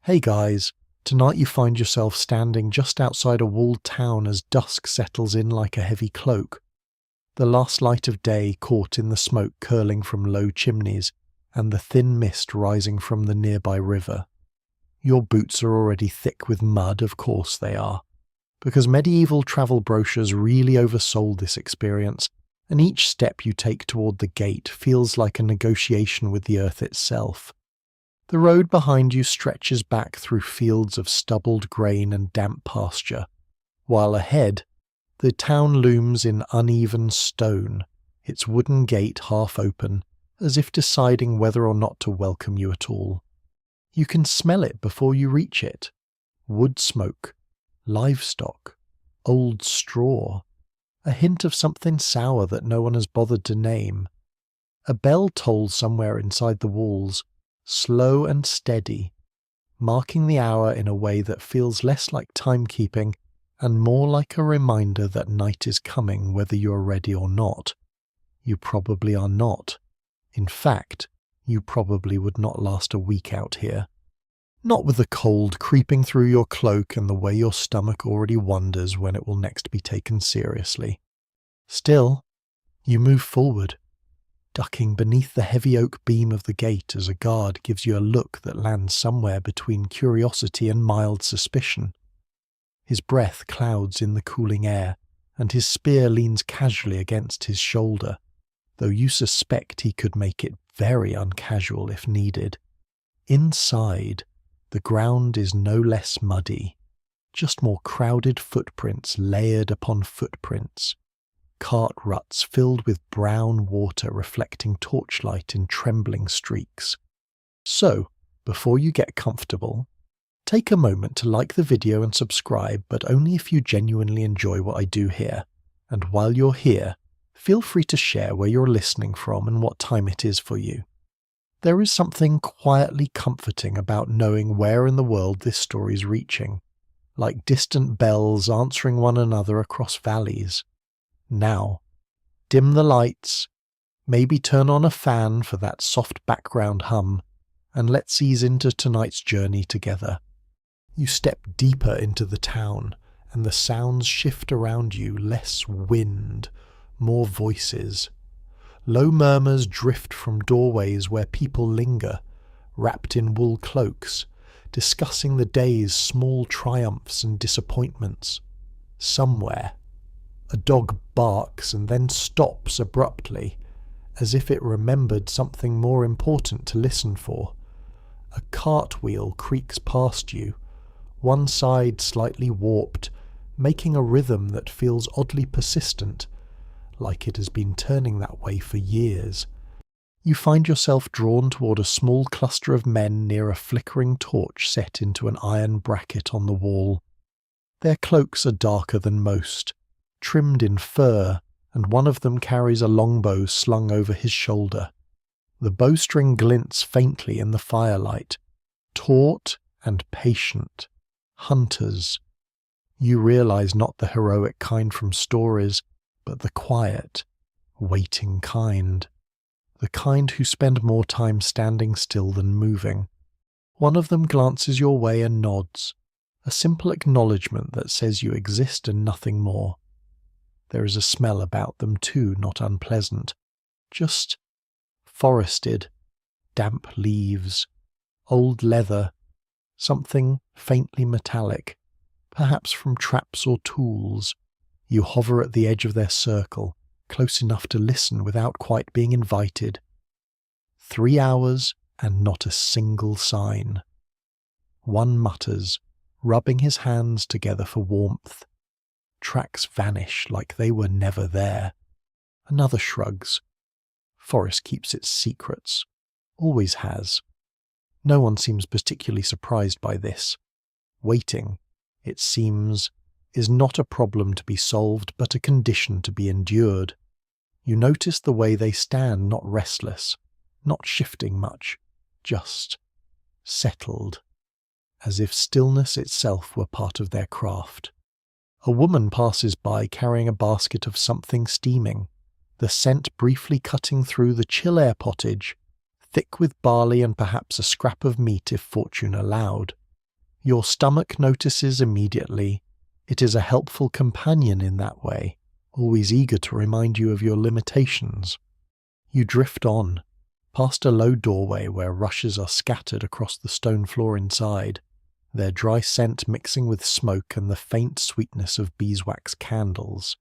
Hey guys, tonight you find yourself standing just outside a walled town as dusk settles in like a heavy cloak. The last light of day caught in the smoke curling from low chimneys and the thin mist rising from the nearby river. Your boots are already thick with mud, of course they are, because medieval travel brochures really oversold this experience, and each step you take toward the gate feels like a negotiation with the earth itself. The road behind you stretches back through fields of stubbled grain and damp pasture, while ahead, the town looms in uneven stone, its wooden gate half open, as if deciding whether or not to welcome you at all. You can smell it before you reach it. Wood smoke, livestock, old straw, a hint of something sour that no one has bothered to name. A bell tolls somewhere inside the walls, slow and steady, marking the hour in a way that feels less like timekeeping and more like a reminder that night is coming whether you're ready or not. You probably are not. In fact, you probably would not last a week out here. Not with the cold creeping through your cloak and the way your stomach already wonders when it will next be taken seriously. Still, you move forward, ducking beneath the heavy oak beam of the gate as a guard gives you a look that lands somewhere between curiosity and mild suspicion. His breath clouds in the cooling air, and his spear leans casually against his shoulder, though you suspect he could make it very uncasual if needed. Inside, the ground is no less muddy, just more crowded footprints layered upon footprints. Cart ruts filled with brown water reflecting torchlight in trembling streaks. So, before you get comfortable, take a moment to like the video and subscribe, but only if you genuinely enjoy what I do here. And while you're here, feel free to share where you're listening from and what time it is for you. There is something quietly comforting about knowing where in the world this story's reaching, like distant bells answering one another across valleys. Now, dim the lights, maybe turn on a fan for that soft background hum, and let's ease into tonight's journey together. You step deeper into the town, and the sounds shift around you, less wind, more voices. Low murmurs drift from doorways where people linger, wrapped in wool cloaks, discussing the day's small triumphs and disappointments. Somewhere, a dog barks and then stops abruptly, as if it remembered something more important to listen for. A cartwheel creaks past you, one side slightly warped, making a rhythm that feels oddly persistent, like it has been turning that way for years. You find yourself drawn toward a small cluster of men near a flickering torch set into an iron bracket on the wall. Their cloaks are darker than most, trimmed in fur, and one of them carries a longbow slung over his shoulder. The bowstring glints faintly in the firelight, taut and patient. Hunters. You realize not the heroic kind from stories, but the quiet, waiting kind. The kind who spend more time standing still than moving. One of them glances your way and nods, a simple acknowledgement that says you exist and nothing more. There is a smell about them too, not unpleasant. Just forested, damp leaves, old leather, something faintly metallic, perhaps from traps or tools. You hover at the edge of their circle, close enough to listen without quite being invited. 3 hours and not a single sign. One mutters, rubbing his hands together for warmth. Tracks vanish like they were never there. Another shrugs. Forest keeps its secrets. Always has. No one seems particularly surprised by this. Waiting, it seems, is not a problem to be solved, but a condition to be endured. You notice the way they stand, not restless, not shifting much, just settled, as if stillness itself were part of their craft. A woman passes by carrying a basket of something steaming, the scent briefly cutting through the chill air pottage, thick with barley and perhaps a scrap of meat if fortune allowed. Your stomach notices immediately. It is a helpful companion in that way, always eager to remind you of your limitations. You drift on, past a low doorway where rushes are scattered across the stone floor inside, their dry scent mixing with smoke and the faint sweetness of beeswax candles.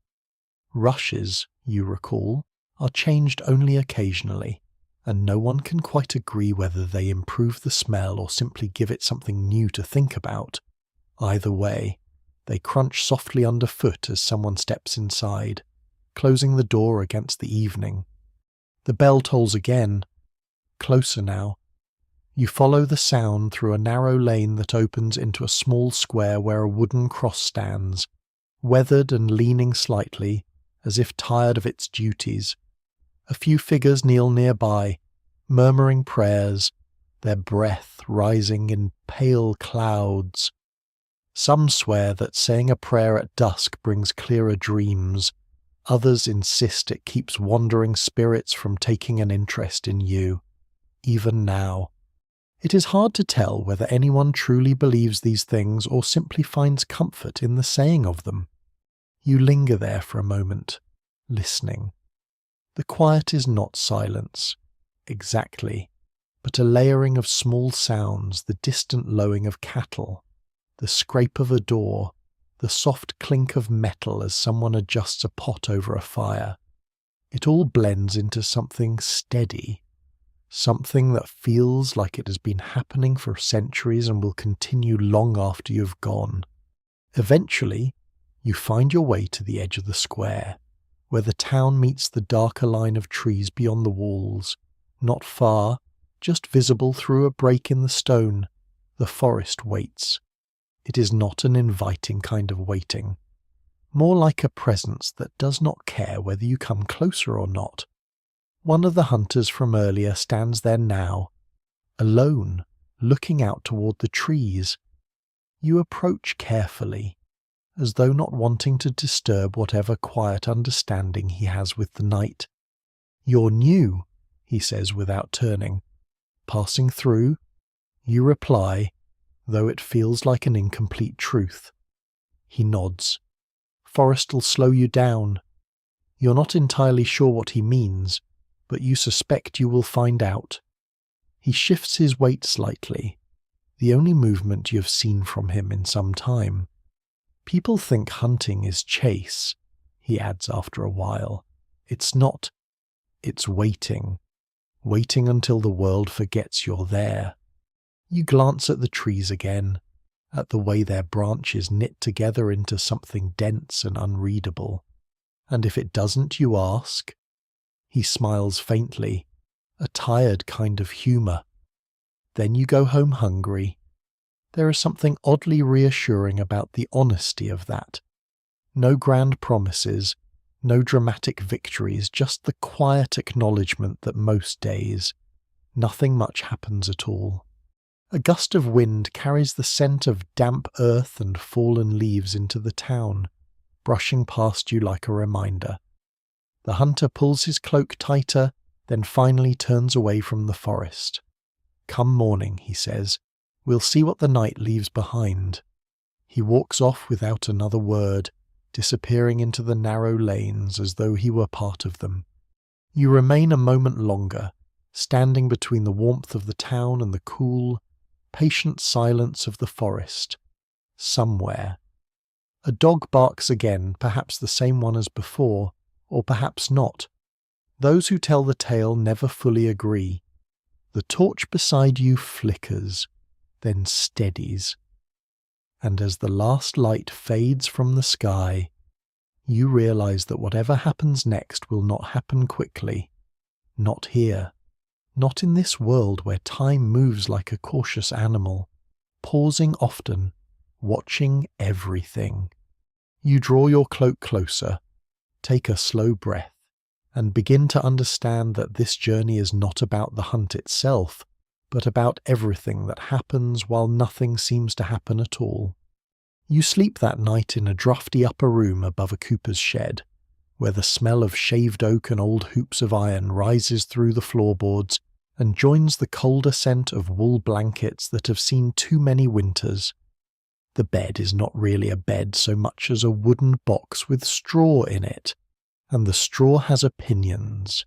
Rushes, you recall, are changed only occasionally, and no one can quite agree whether they improve the smell or simply give it something new to think about. Either way, they crunch softly underfoot as someone steps inside, closing the door against the evening. The bell tolls again, closer now. You follow the sound through a narrow lane that opens into a small square where a wooden cross stands, weathered and leaning slightly, as if tired of its duties. A few figures kneel nearby, murmuring prayers, their breath rising in pale clouds. Some swear that saying a prayer at dusk brings clearer dreams. Others insist it keeps wandering spirits from taking an interest in you, even now. It is hard to tell whether anyone truly believes these things or simply finds comfort in the saying of them. You linger there for a moment, listening. The quiet is not silence, exactly, but a layering of small sounds, the distant lowing of cattle, the scrape of a door, the soft clink of metal as someone adjusts a pot over a fire. It all blends into something steady, something that feels like it has been happening for centuries and will continue long after you've gone. Eventually, you find your way to the edge of the square, where the town meets the darker line of trees beyond the walls. Not far, just visible through a break in the stone, the forest waits. It is not an inviting kind of waiting, more like a presence that does not care whether you come closer or not. One of the hunters from earlier stands there now, alone, looking out toward the trees. You approach carefully, as though not wanting to disturb whatever quiet understanding he has with the night. "You're new," he says without turning. "Passing through?" You reply, though it feels like an incomplete truth. He nods. "Forest'll slow you down." You're not entirely sure what he means, but you suspect you will find out. He shifts his weight slightly, the only movement you've seen from him in some time. "People think hunting is chase," he adds after a while. "It's not. It's waiting. Waiting until the world forgets you're there." You glance at the trees again, at the way their branches knit together into something dense and unreadable. "And if it doesn't, you ask?" He smiles faintly, a tired kind of humour. "Then you go home hungry." There is something oddly reassuring about the honesty of that. No grand promises, no dramatic victories, just the quiet acknowledgement that most days, nothing much happens at all. A gust of wind carries the scent of damp earth and fallen leaves into the town, brushing past you like a reminder. The hunter pulls his cloak tighter, then finally turns away from the forest. "Come morning," he says, "we'll see what the night leaves behind." He walks off without another word, disappearing into the narrow lanes as though he were part of them. You remain a moment longer, standing between the warmth of the town and the cool, patient silence of the forest. Somewhere. A dog barks again, perhaps the same one as before, or perhaps not. Those who tell the tale never fully agree. The torch beside you flickers, then steadies. And as the last light fades from the sky, you realize that whatever happens next will not happen quickly. Not here. Not in this world where time moves like a cautious animal, pausing often, watching everything. You draw your cloak closer, take a slow breath, and begin to understand that this journey is not about the hunt itself, but about everything that happens while nothing seems to happen at all. You sleep that night in a draughty upper room above a cooper's shed, where the smell of shaved oak and old hoops of iron rises through the floorboards and joins the colder scent of wool blankets that have seen too many winters. The bed is not really a bed so much as a wooden box with straw in it, and the straw has opinions.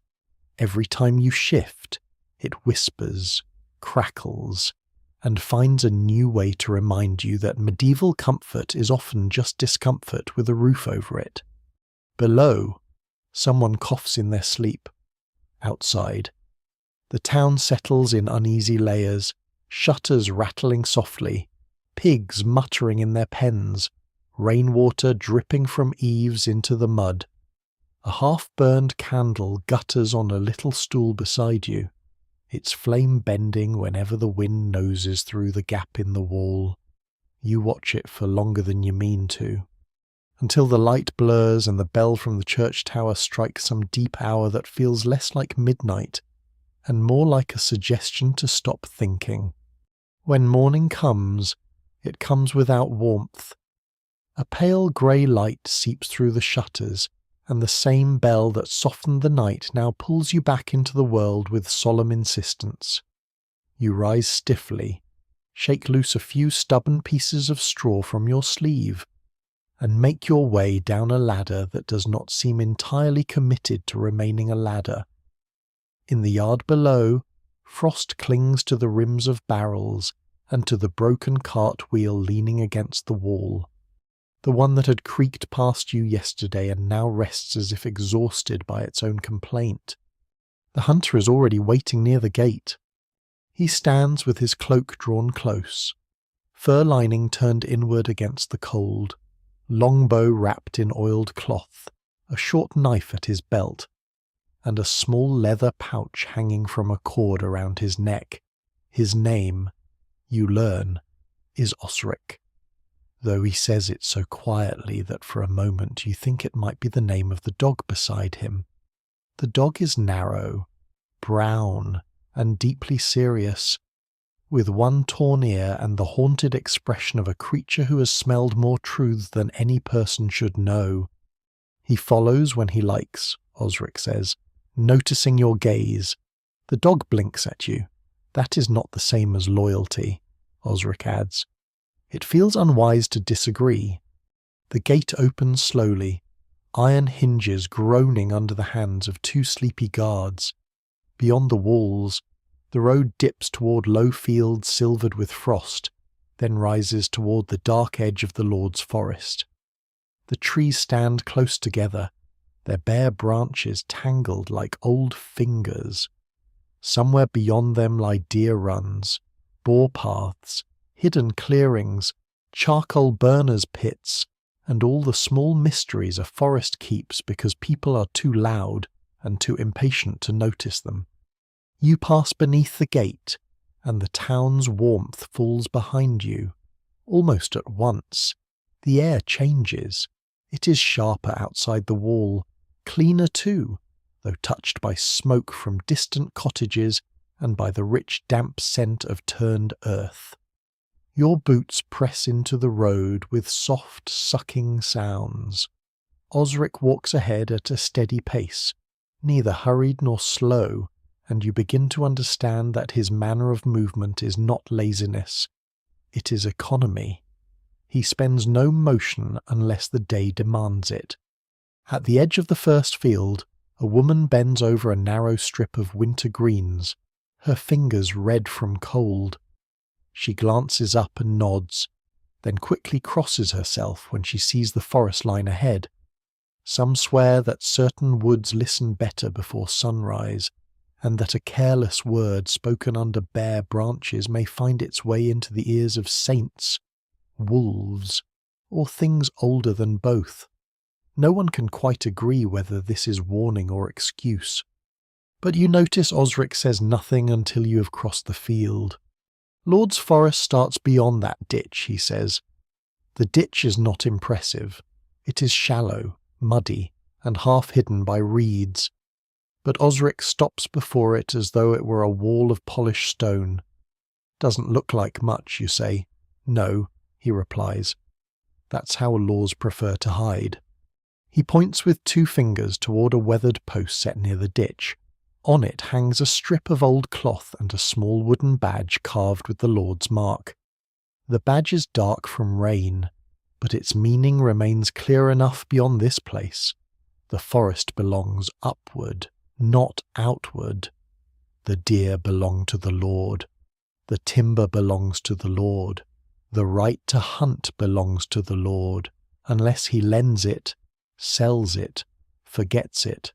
Every time you shift, it whispers, crackles, and finds a new way to remind you that medieval comfort is often just discomfort with a roof over it. Below, someone coughs in their sleep. Outside, the town settles in uneasy layers, shutters rattling softly, pigs muttering in their pens, rainwater dripping from eaves into the mud. A half-burned candle gutters on a little stool beside you, its flame bending whenever the wind noses through the gap in the wall. You watch it for longer than you mean to, until the light blurs and the bell from the church tower strikes some deep hour that feels less like midnight and more like a suggestion to stop thinking. When morning comes, it comes without warmth. A pale grey light seeps through the shutters, and the same bell that softened the night now pulls you back into the world with solemn insistence. You rise stiffly, shake loose a few stubborn pieces of straw from your sleeve, and make your way down a ladder that does not seem entirely committed to remaining a ladder. In the yard below, frost clings to the rims of barrels and to the broken cart wheel leaning against the wall, the one that had creaked past you yesterday and now rests as if exhausted by its own complaint. The hunter is already waiting near the gate. He stands with his cloak drawn close, fur lining turned inward against the cold, longbow wrapped in oiled cloth, a short knife at his belt, and a small leather pouch hanging from a cord around his neck. His name, you learn, is Osric, though he says it so quietly that for a moment you think it might be the name of the dog beside him. The dog is narrow, brown, and deeply serious, with one torn ear and the haunted expression of a creature who has smelled more truths than any person should know. He follows when he likes, Osric says, noticing your gaze. The dog blinks at you. That is not the same as loyalty, Osric adds. It feels unwise to disagree. The gate opens slowly, iron hinges groaning under the hands of two sleepy guards. Beyond the walls, the road dips toward low fields silvered with frost, then rises toward the dark edge of the Lord's forest. The trees stand close together, their bare branches tangled like old fingers. Somewhere beyond them lie deer runs, boar paths, hidden clearings, charcoal burners' pits, and all the small mysteries a forest keeps because people are too loud and too impatient to notice them. You pass beneath the gate, and the town's warmth falls behind you. Almost at once, the air changes. It is sharper outside the wall, cleaner too, though touched by smoke from distant cottages and by the rich damp scent of turned earth. Your boots press into the road with soft, sucking sounds. Osric walks ahead at a steady pace, neither hurried nor slow, and you begin to understand that his manner of movement is not laziness. It is economy. He spends no motion unless the day demands it. At the edge of the first field, a woman bends over a narrow strip of winter greens, her fingers red from cold. She glances up and nods, then quickly crosses herself when she sees the forest line ahead. Some swear that certain woods listen better before sunrise, and that a careless word spoken under bare branches may find its way into the ears of saints, wolves, or things older than both. No one can quite agree whether this is warning or excuse. But you notice Osric says nothing until you have crossed the field. Lord's Forest starts beyond that ditch, he says. The ditch is not impressive. It is shallow, muddy, and half hidden by reeds. But Osric stops before it as though it were a wall of polished stone. Doesn't look like much, you say. No, he replies. That's how laws prefer to hide. He points with two fingers toward a weathered post set near the ditch. On it hangs a strip of old cloth and a small wooden badge carved with the Lord's mark. The badge is dark from rain, but its meaning remains clear enough beyond this place. The forest belongs upward, not outward. The deer belong to the Lord. The timber belongs to the Lord. The right to hunt belongs to the Lord, unless he lends it, sells it, forgets it,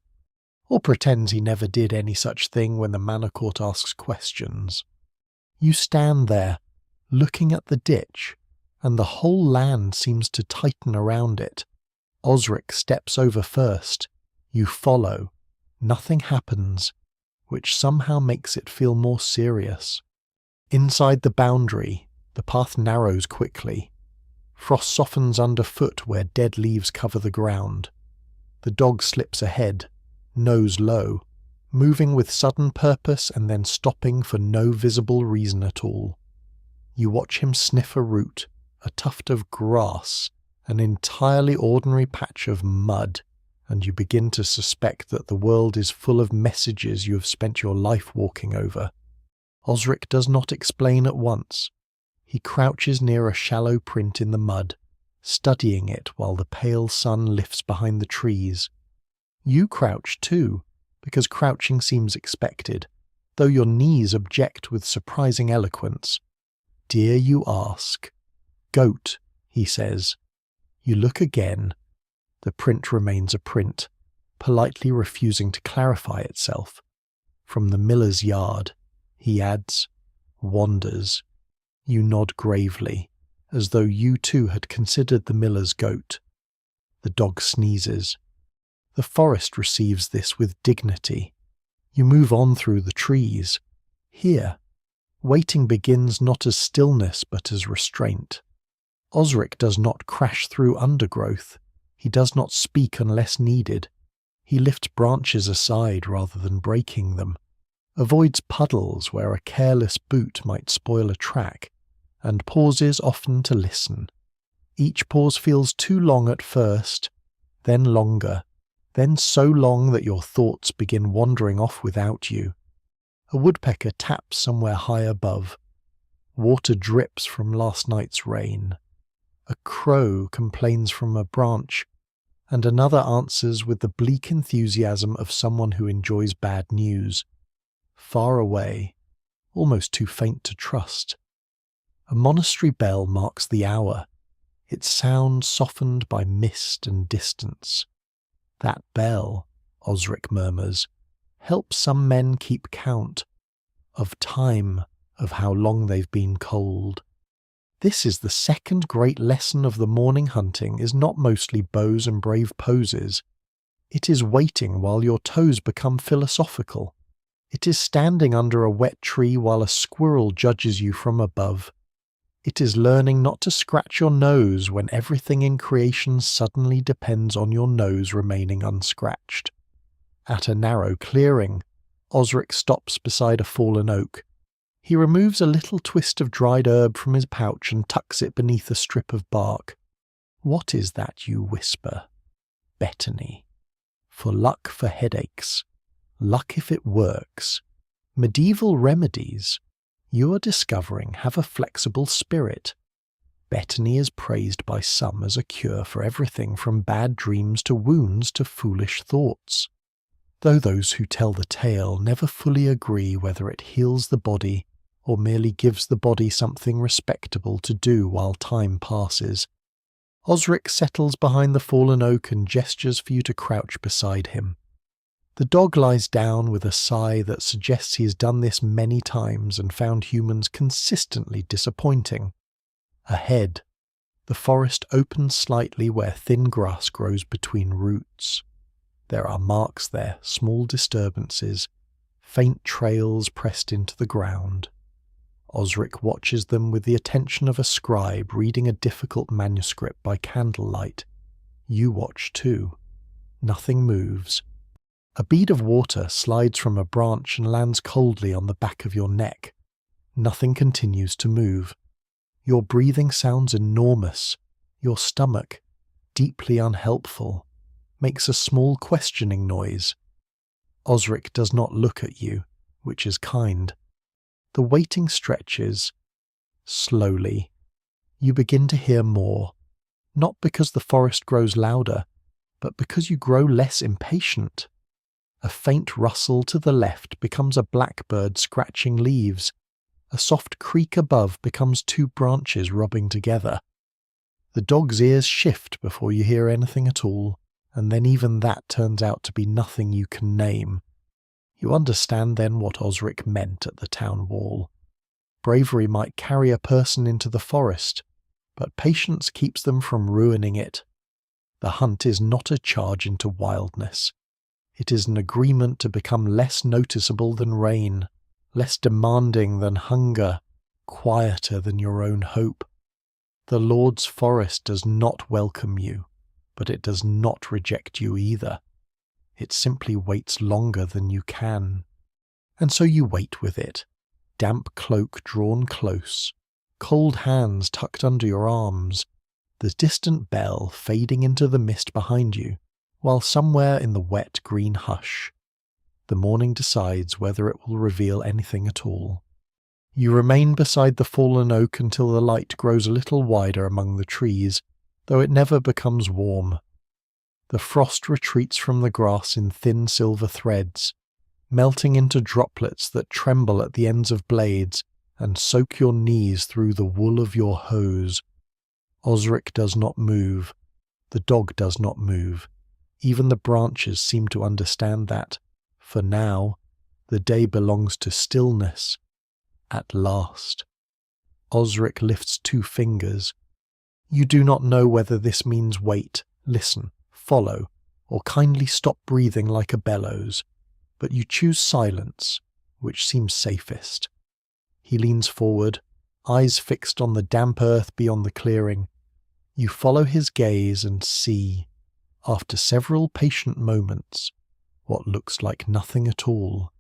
or pretends he never did any such thing when the manor court asks questions. You stand there, looking at the ditch, and the whole land seems to tighten around it. Osric steps over first. You follow. Nothing happens, which somehow makes it feel more serious. Inside the boundary, the path narrows quickly. Frost softens underfoot where dead leaves cover the ground. The dog slips ahead, nose low, moving with sudden purpose and then stopping for no visible reason at all. You watch him sniff a root, a tuft of grass, an entirely ordinary patch of mud, and you begin to suspect that the world is full of messages you have spent your life walking over. Osric does not explain at once. He crouches near a shallow print in the mud, studying it while the pale sun lifts behind the trees. You crouch too, because crouching seems expected, though your knees object with surprising eloquence. Deer, you ask. Goat, he says. You look again. The print remains a print, politely refusing to clarify itself. From the miller's yard, he adds, wanders. You nod gravely, as though you too had considered the miller's goat. The dog sneezes. The forest receives this with dignity. You move on through the trees. Here, waiting begins not as stillness but as restraint. Osric does not crash through undergrowth. He does not speak unless needed. He lifts branches aside rather than breaking them, avoids puddles where a careless boot might spoil a track, and pauses often to listen. Each pause feels too long at first, then longer, then so long that your thoughts begin wandering off without you. A woodpecker taps somewhere high above. Water drips from last night's rain. A crow complains from a branch, and another answers with the bleak enthusiasm of someone who enjoys bad news. Far away, almost too faint to trust. A monastery bell marks the hour, its sound softened by mist and distance. That bell, Osric murmurs, helps some men keep count of time, of how long they've been cold. This is the second great lesson of the morning hunting is not mostly bows and brave poses. It is waiting while your toes become philosophical. It is standing under a wet tree while a squirrel judges you from above. It is learning not to scratch your nose when everything in creation suddenly depends on your nose remaining unscratched. At a narrow clearing, Osric stops beside a fallen oak. He removes a little twist of dried herb from his pouch and tucks it beneath a strip of bark. What is that you whisper? Betony. For luck for headaches. Luck if it works. Medieval remedies, you are discovering, have a flexible spirit. Betony is praised by some as a cure for everything from bad dreams to wounds to foolish thoughts. Though those who tell the tale never fully agree whether it heals the body or merely gives the body something respectable to do while time passes. Osric settles behind the fallen oak and gestures for you to crouch beside him. The dog lies down with a sigh that suggests he has done this many times and found humans consistently disappointing. Ahead, the forest opens slightly where thin grass grows between roots. There are marks there, small disturbances, faint trails pressed into the ground. Osric watches them with the attention of a scribe reading a difficult manuscript by candlelight. You watch too. Nothing moves. A bead of water slides from a branch and lands coldly on the back of your neck. Nothing continues to move. Your breathing sounds enormous. Your stomach, deeply unhelpful, makes a small questioning noise. Osric does not look at you, which is kind. The waiting stretches. Slowly, You begin to hear more, not because the forest grows louder, but because you grow less impatient. A faint rustle to the left becomes a blackbird scratching leaves. A soft creak above becomes two branches rubbing together. The dog's ears shift before you hear anything at all, and then even that turns out to be nothing you can name. You understand then what Osric meant at the town wall. Bravery might carry a person into the forest, but patience keeps them from ruining it. The hunt is not a charge into wildness. It is an agreement to become less noticeable than rain, less demanding than hunger, quieter than your own hope. The Lord's forest does not welcome you, but it does not reject you either. It simply waits longer than you can. And so you wait with it, damp cloak drawn close, cold hands tucked under your arms, the distant bell fading into the mist behind you, while somewhere in the wet green hush, the morning decides whether it will reveal anything at all. You remain beside the fallen oak until the light grows a little wider among the trees, though it never becomes warm. The frost retreats from the grass in thin silver threads, melting into droplets that tremble at the ends of blades and soak your knees through the wool of your hose. Osric does not move. The dog does not move. Even the branches seem to understand that, for now, the day belongs to stillness. At last. Osric lifts two fingers. You do not know whether this means wait, listen, follow, or kindly stop breathing like a bellows, but you choose silence, which seems safest. He leans forward, eyes fixed on the damp earth beyond the clearing. You follow his gaze and see, after several patient moments, what looks like nothing at all.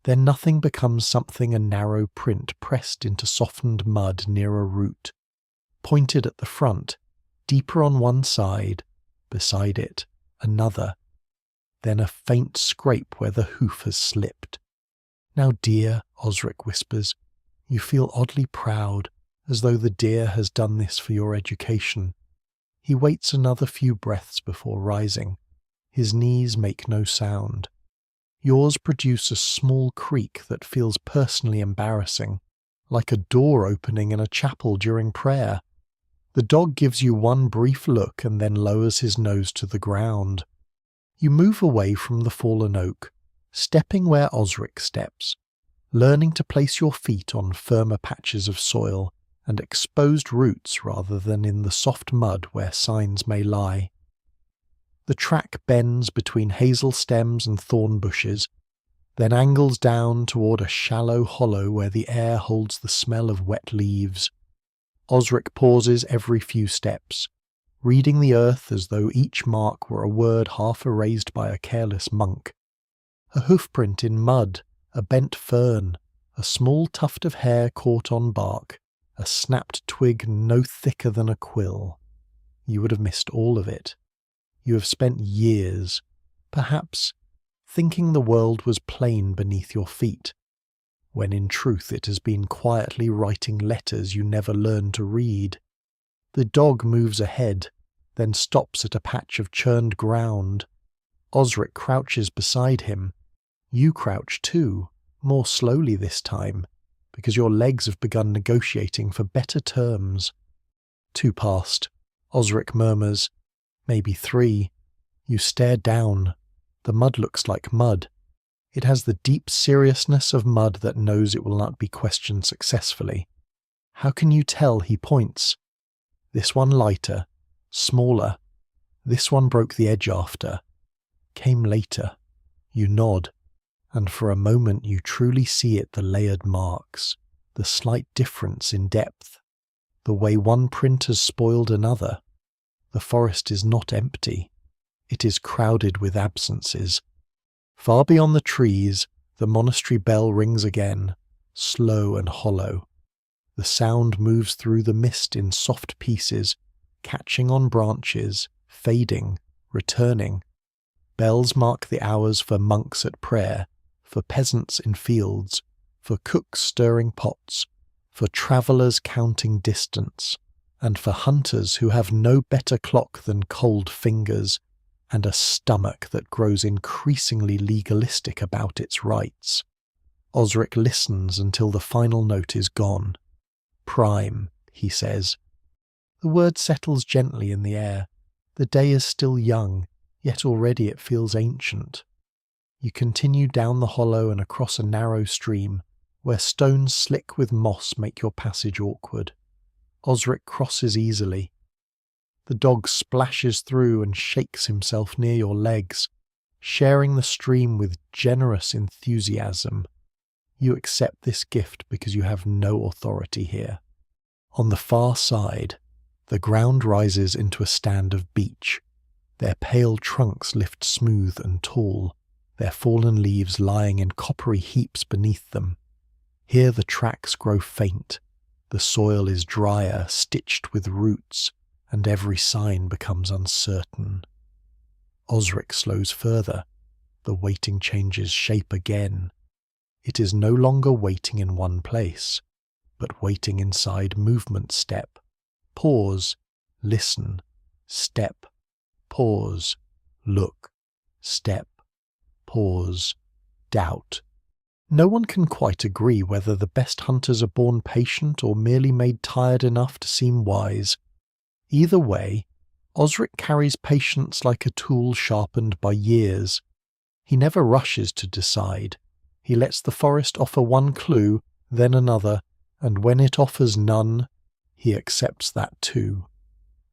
Then nothing becomes something a narrow print pressed into softened mud near a root, pointed at the front, deeper on one side, beside it, another, then a faint scrape where the hoof has slipped. Now, dear, Osric whispers, you feel oddly proud, as though the deer has done this for your education. He waits another few breaths before rising. His knees make no sound. Yours produce a small creak that feels personally embarrassing, like a door opening in a chapel during prayer. The dog gives you one brief look and then lowers his nose to the ground. You move away from the fallen oak, stepping where Osric steps, learning to place your feet on firmer patches of soil and exposed roots rather than in the soft mud where signs may lie. The track bends between hazel stems and thorn bushes, then angles down toward a shallow hollow where the air holds the smell of wet leaves. Osric pauses every few steps, reading the earth as though each mark were a word half erased by a careless monk. A hoofprint in mud, a bent fern, a small tuft of hair caught on bark, a snapped twig no thicker than a quill. You would have missed all of it. You have spent years, perhaps, thinking the world was plain beneath your feet, when in truth it has been quietly writing letters you never learned to read. The dog moves ahead, then stops at a patch of churned ground. Osric crouches beside him. You crouch too, more slowly this time, because your legs have begun negotiating for better terms. 2 past. Osric murmurs, maybe 3. You stare down. The mud looks like mud. It has the deep seriousness of mud that knows it will not be questioned successfully. How can you tell? He points. This one lighter, smaller. This one broke the edge after. Came later. You nod, and for a moment you truly see it, the layered marks, the slight difference in depth, the way one print has spoiled another. The forest is not empty. It is crowded with absences. Far beyond the trees, the monastery bell rings again, slow and hollow. The sound moves through the mist in soft pieces, catching on branches, fading, returning. Bells mark the hours for monks at prayer, for peasants in fields, for cooks stirring pots, for travellers counting distance. and for hunters who have no better clock than cold fingers and a stomach that grows increasingly legalistic about its rights. Osric listens until the final note is gone. Prime, he says. The word settles gently in the air. The day is still young, yet already it feels ancient. You continue down the hollow and across a narrow stream, where stones slick with moss make your passage awkward. Osric crosses easily. The dog splashes through and shakes himself near your legs, sharing the stream with generous enthusiasm. You accept this gift because you have no authority here. On the far side, the ground rises into a stand of beech. Their pale trunks lift smooth and tall, their fallen leaves lying in coppery heaps beneath them. Here the tracks grow faint. The soil is drier, stitched with roots, and every sign becomes uncertain. Osric slows further. The waiting changes shape again. It is no longer waiting in one place, but waiting inside movement step. Pause, listen, step, pause, look, step, pause, doubt. No one can quite agree whether the best hunters are born patient or merely made tired enough to seem wise. Either way, Osric carries patience like a tool sharpened by years. He never rushes to decide. He lets the forest offer one clue, then another, and when it offers none, he accepts that too.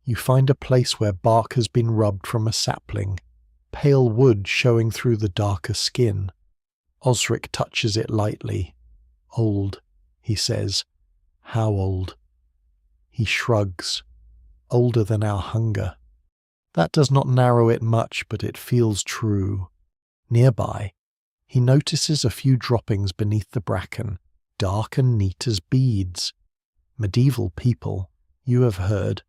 You find a place where bark has been rubbed from a sapling, pale wood showing through the darker skin. Osric touches it lightly. Old, he says. How old? He shrugs. Older than our hunger. That does not narrow it much, but it feels true. Nearby, he notices a few droppings beneath the bracken, dark and neat as beads. Medieval people, you have heard,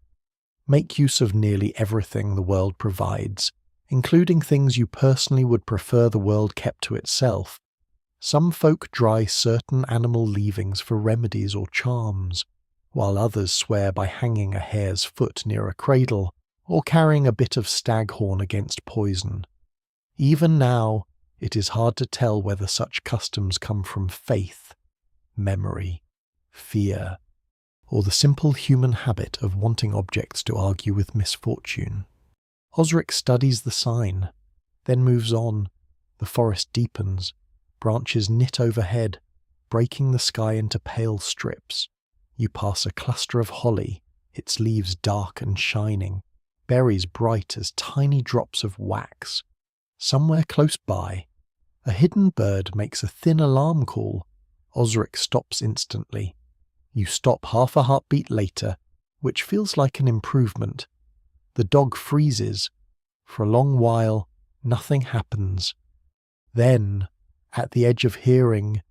make use of nearly everything the world provides, including things you personally would prefer the world kept to itself. Some folk dry certain animal leavings for remedies or charms, while others swear by hanging a hare's foot near a cradle or carrying a bit of staghorn against poison. Even now, it is hard to tell whether such customs come from faith, memory, fear, or the simple human habit of wanting objects to argue with misfortune. Osric studies the sign, then moves on. The forest deepens, branches knit overhead, breaking the sky into pale strips. You pass a cluster of holly, its leaves dark and shining, berries bright as tiny drops of wax. Somewhere close by, a hidden bird makes a thin alarm call. Osric stops instantly. You stop half a heartbeat later, which feels like an improvement. The dog freezes. For a long while, nothing happens. Then, at the edge of hearing,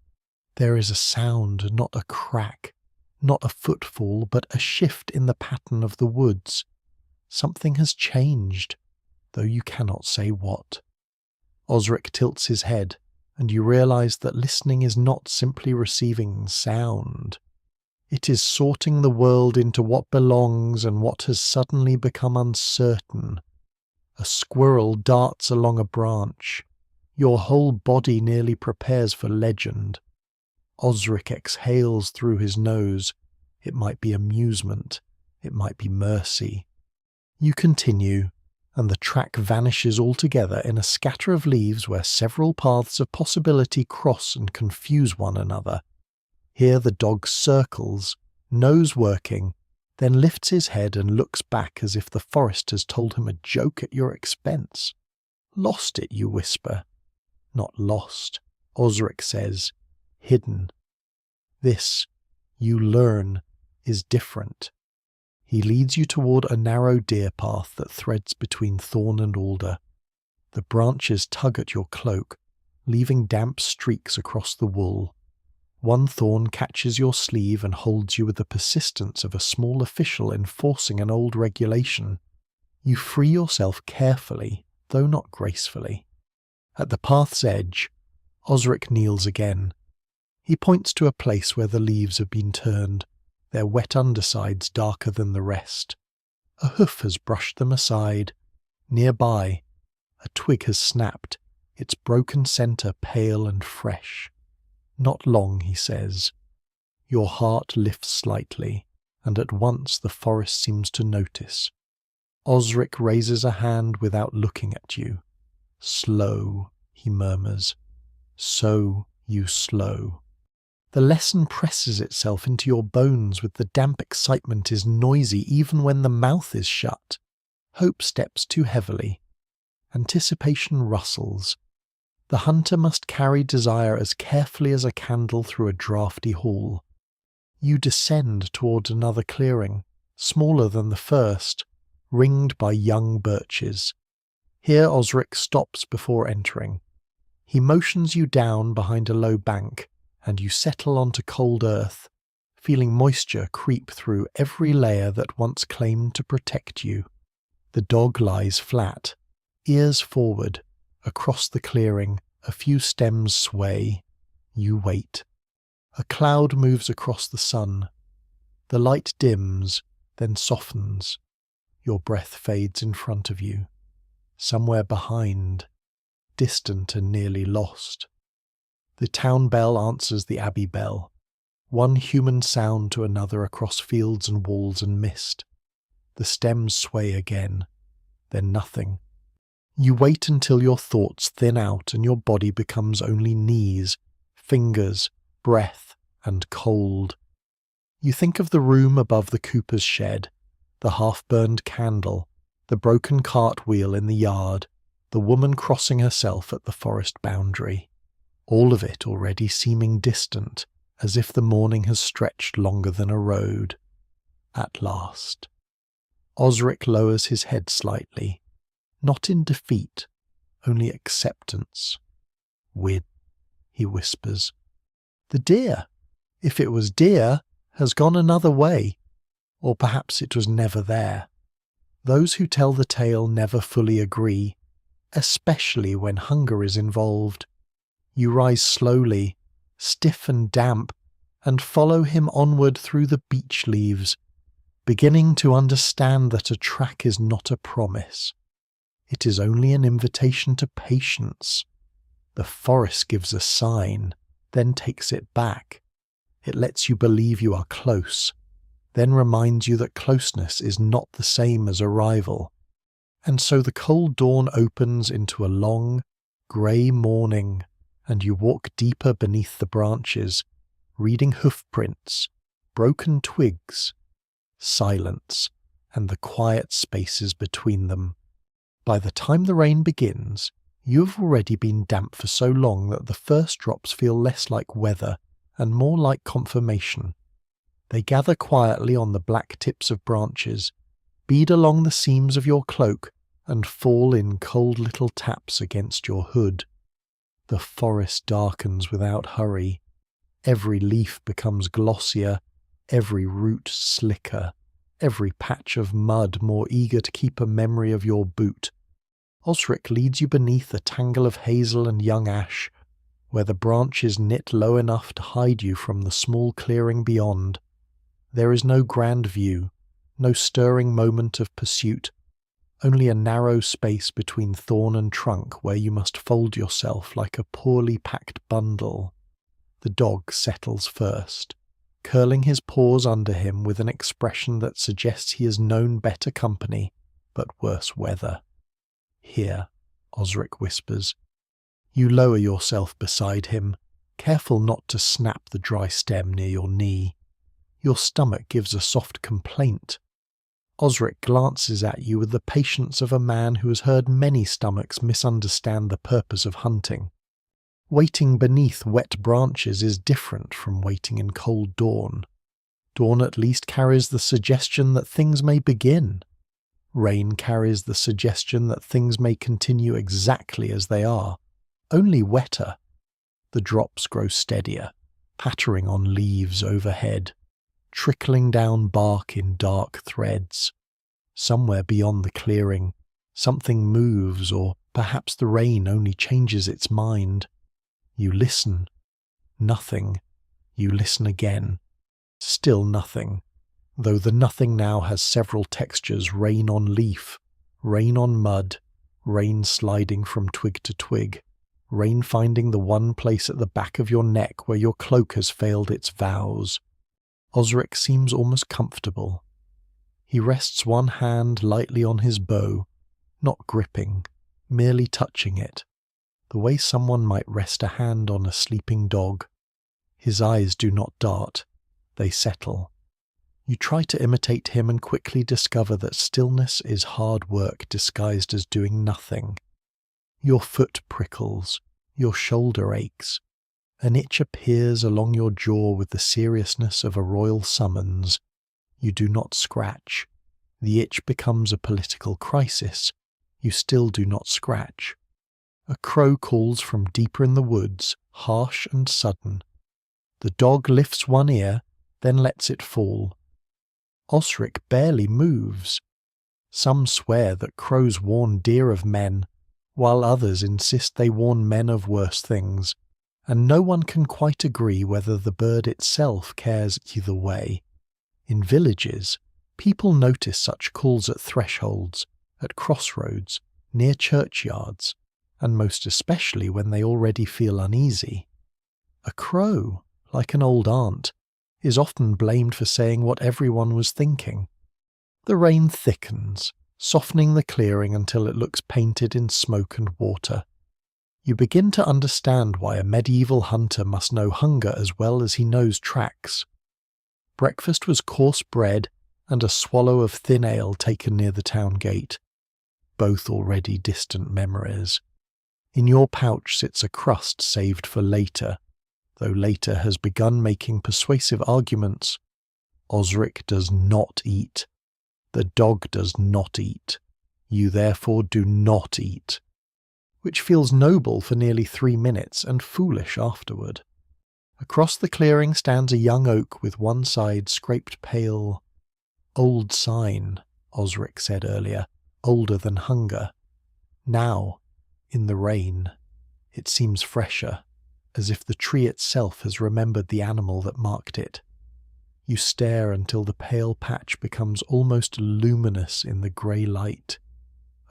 there is a sound, not a crack, not a footfall, but a shift in the pattern of the woods. Something has changed, though you cannot say what. Osric tilts his head, and you realize that listening is not simply receiving sound. It is sorting the world into what belongs and what has suddenly become uncertain. A squirrel darts along a branch. Your whole body nearly prepares for legend. Osric exhales through his nose. It might be amusement. It might be mercy. You continue, and the track vanishes altogether in a scatter of leaves where several paths of possibility cross and confuse one another. Here the dog circles, nose working, then lifts his head and looks back as if the forest has told him a joke at your expense. Lost it, you whisper. Not lost, Osric says. Hidden. This, you learn, is different. He leads you toward a narrow deer path that threads between thorn and alder. The branches tug at your cloak, leaving damp streaks across the wool. One thorn catches your sleeve and holds you with the persistence of a small official enforcing an old regulation. You free yourself carefully, though not gracefully. At the path's edge, Osric kneels again. He points to a place where the leaves have been turned. their wet undersides darker than the rest. A hoof has brushed them aside. Nearby, a twig has snapped, its broken centre pale and fresh. Not long, he says. Your heart lifts slightly, and at once the forest seems to notice. Osric raises a hand without looking at you. Slow, he murmurs. So you slow. The lesson presses itself into your bones with the damp excitement is noisy even when the mouth is shut. Hope steps too heavily. Anticipation rustles. The hunter must carry desire as carefully as a candle through a draughty hall. You descend toward another clearing, smaller than the first, ringed by young birches. Here Osric stops before entering. He motions you down behind a low bank, and you settle onto cold earth, feeling moisture creep through every layer that once claimed to protect you. The dog lies flat, ears forward. Across the clearing, a few stems sway. You wait. A cloud moves across the sun. The light dims, then softens. Your breath fades in front of you. Somewhere behind, distant and nearly lost. The town bell answers the abbey bell, one human sound to another across fields and walls and mist. The stems sway again, then nothing. You wait until your thoughts thin out and your body becomes only knees, fingers, breath, and cold. You think of the room above the cooper's shed, the half-burned candle, the broken cartwheel in the yard, the woman crossing herself at the forest boundary. All of it already seeming distant, as if the morning has stretched longer than a road. At last. Osric lowers his head slightly, not in defeat, only acceptance. Wid, he whispers. The deer, if it was deer, has gone another way, or perhaps it was never there. Those who tell the tale never fully agree, especially when hunger is involved. You rise slowly, stiff and damp, and follow him onward through the beech leaves, beginning to understand that a track is not a promise. It is only an invitation to patience. The forest gives a sign, then takes it back. It lets you believe you are close, then reminds you that closeness is not the same as arrival. And so the cold dawn opens into a long, grey morning, and you walk deeper beneath the branches, reading hoofprints, broken twigs, silence, and the quiet spaces between them. By the time the rain begins, you have already been damp for so long that the first drops feel less like weather and more like confirmation. They gather quietly on the black tips of branches, bead along the seams of your cloak, and fall in cold little taps against your hood. The forest darkens without hurry. Every leaf becomes glossier, every root slicker, every patch of mud more eager to keep a memory of your boot. Osric leads you beneath a tangle of hazel and young ash, where the branches knit low enough to hide you from the small clearing beyond. There is no grand view, no stirring moment of pursuit, only a narrow space between thorn and trunk where you must fold yourself like a poorly packed bundle. The dog settles first, curling his paws under him with an expression that suggests he has known better company, but worse weather. Here, Osric whispers. You lower yourself beside him, careful not to snap the dry stem near your knee. Your stomach gives a soft complaint. Osric glances at you with the patience of a man who has heard many stomachs misunderstand the purpose of hunting. Waiting beneath wet branches is different from waiting in cold dawn. Dawn at least carries the suggestion that things may begin. Rain carries the suggestion that things may continue exactly as they are, only wetter. The drops grow steadier, pattering on leaves overhead, trickling down bark in dark threads. Somewhere beyond the clearing, something moves, or perhaps the rain only changes its mind. You listen. Nothing. You listen again. Still nothing, though the nothing now has several textures: rain on leaf, rain on mud, rain sliding from twig to twig, rain finding the one place at the back of your neck where your cloak has failed its vows. Osric seems almost comfortable. He rests one hand lightly on his bow, not gripping, merely touching it, the way someone might rest a hand on a sleeping dog. His eyes do not dart, they settle. You try to imitate him and quickly discover that stillness is hard work disguised as doing nothing. Your foot prickles, your shoulder aches. An itch appears along your jaw with the seriousness of a royal summons. You do not scratch. The itch becomes a political crisis. You still do not scratch. A crow calls from deeper in the woods, harsh and sudden. The dog lifts one ear, then lets it fall. Osric barely moves. Some swear that crows warn deer of men, while others insist they warn men of worse things, and no one can quite agree whether the bird itself cares either way. In villages, people notice such calls at thresholds, at crossroads, near churchyards, and most especially when they already feel uneasy. A crow, like an old aunt, is often blamed for saying what everyone was thinking. The rain thickens, softening the clearing until it looks painted in smoke and water. You begin to understand why a medieval hunter must know hunger as well as he knows tracks. Breakfast was coarse bread and a swallow of thin ale taken near the town gate, both already distant memories. In your pouch sits a crust saved for later, though later has begun making persuasive arguments. Osric does not eat. The dog does not eat. You therefore do not eat. Which feels noble for nearly 3 minutes and foolish afterward. Across the clearing stands a young oak with one side scraped pale. Old sign, Osric said earlier, older than hunger. Now, in the rain, it seems fresher, as if the tree itself has remembered the animal that marked it. You stare until the pale patch becomes almost luminous in the grey light.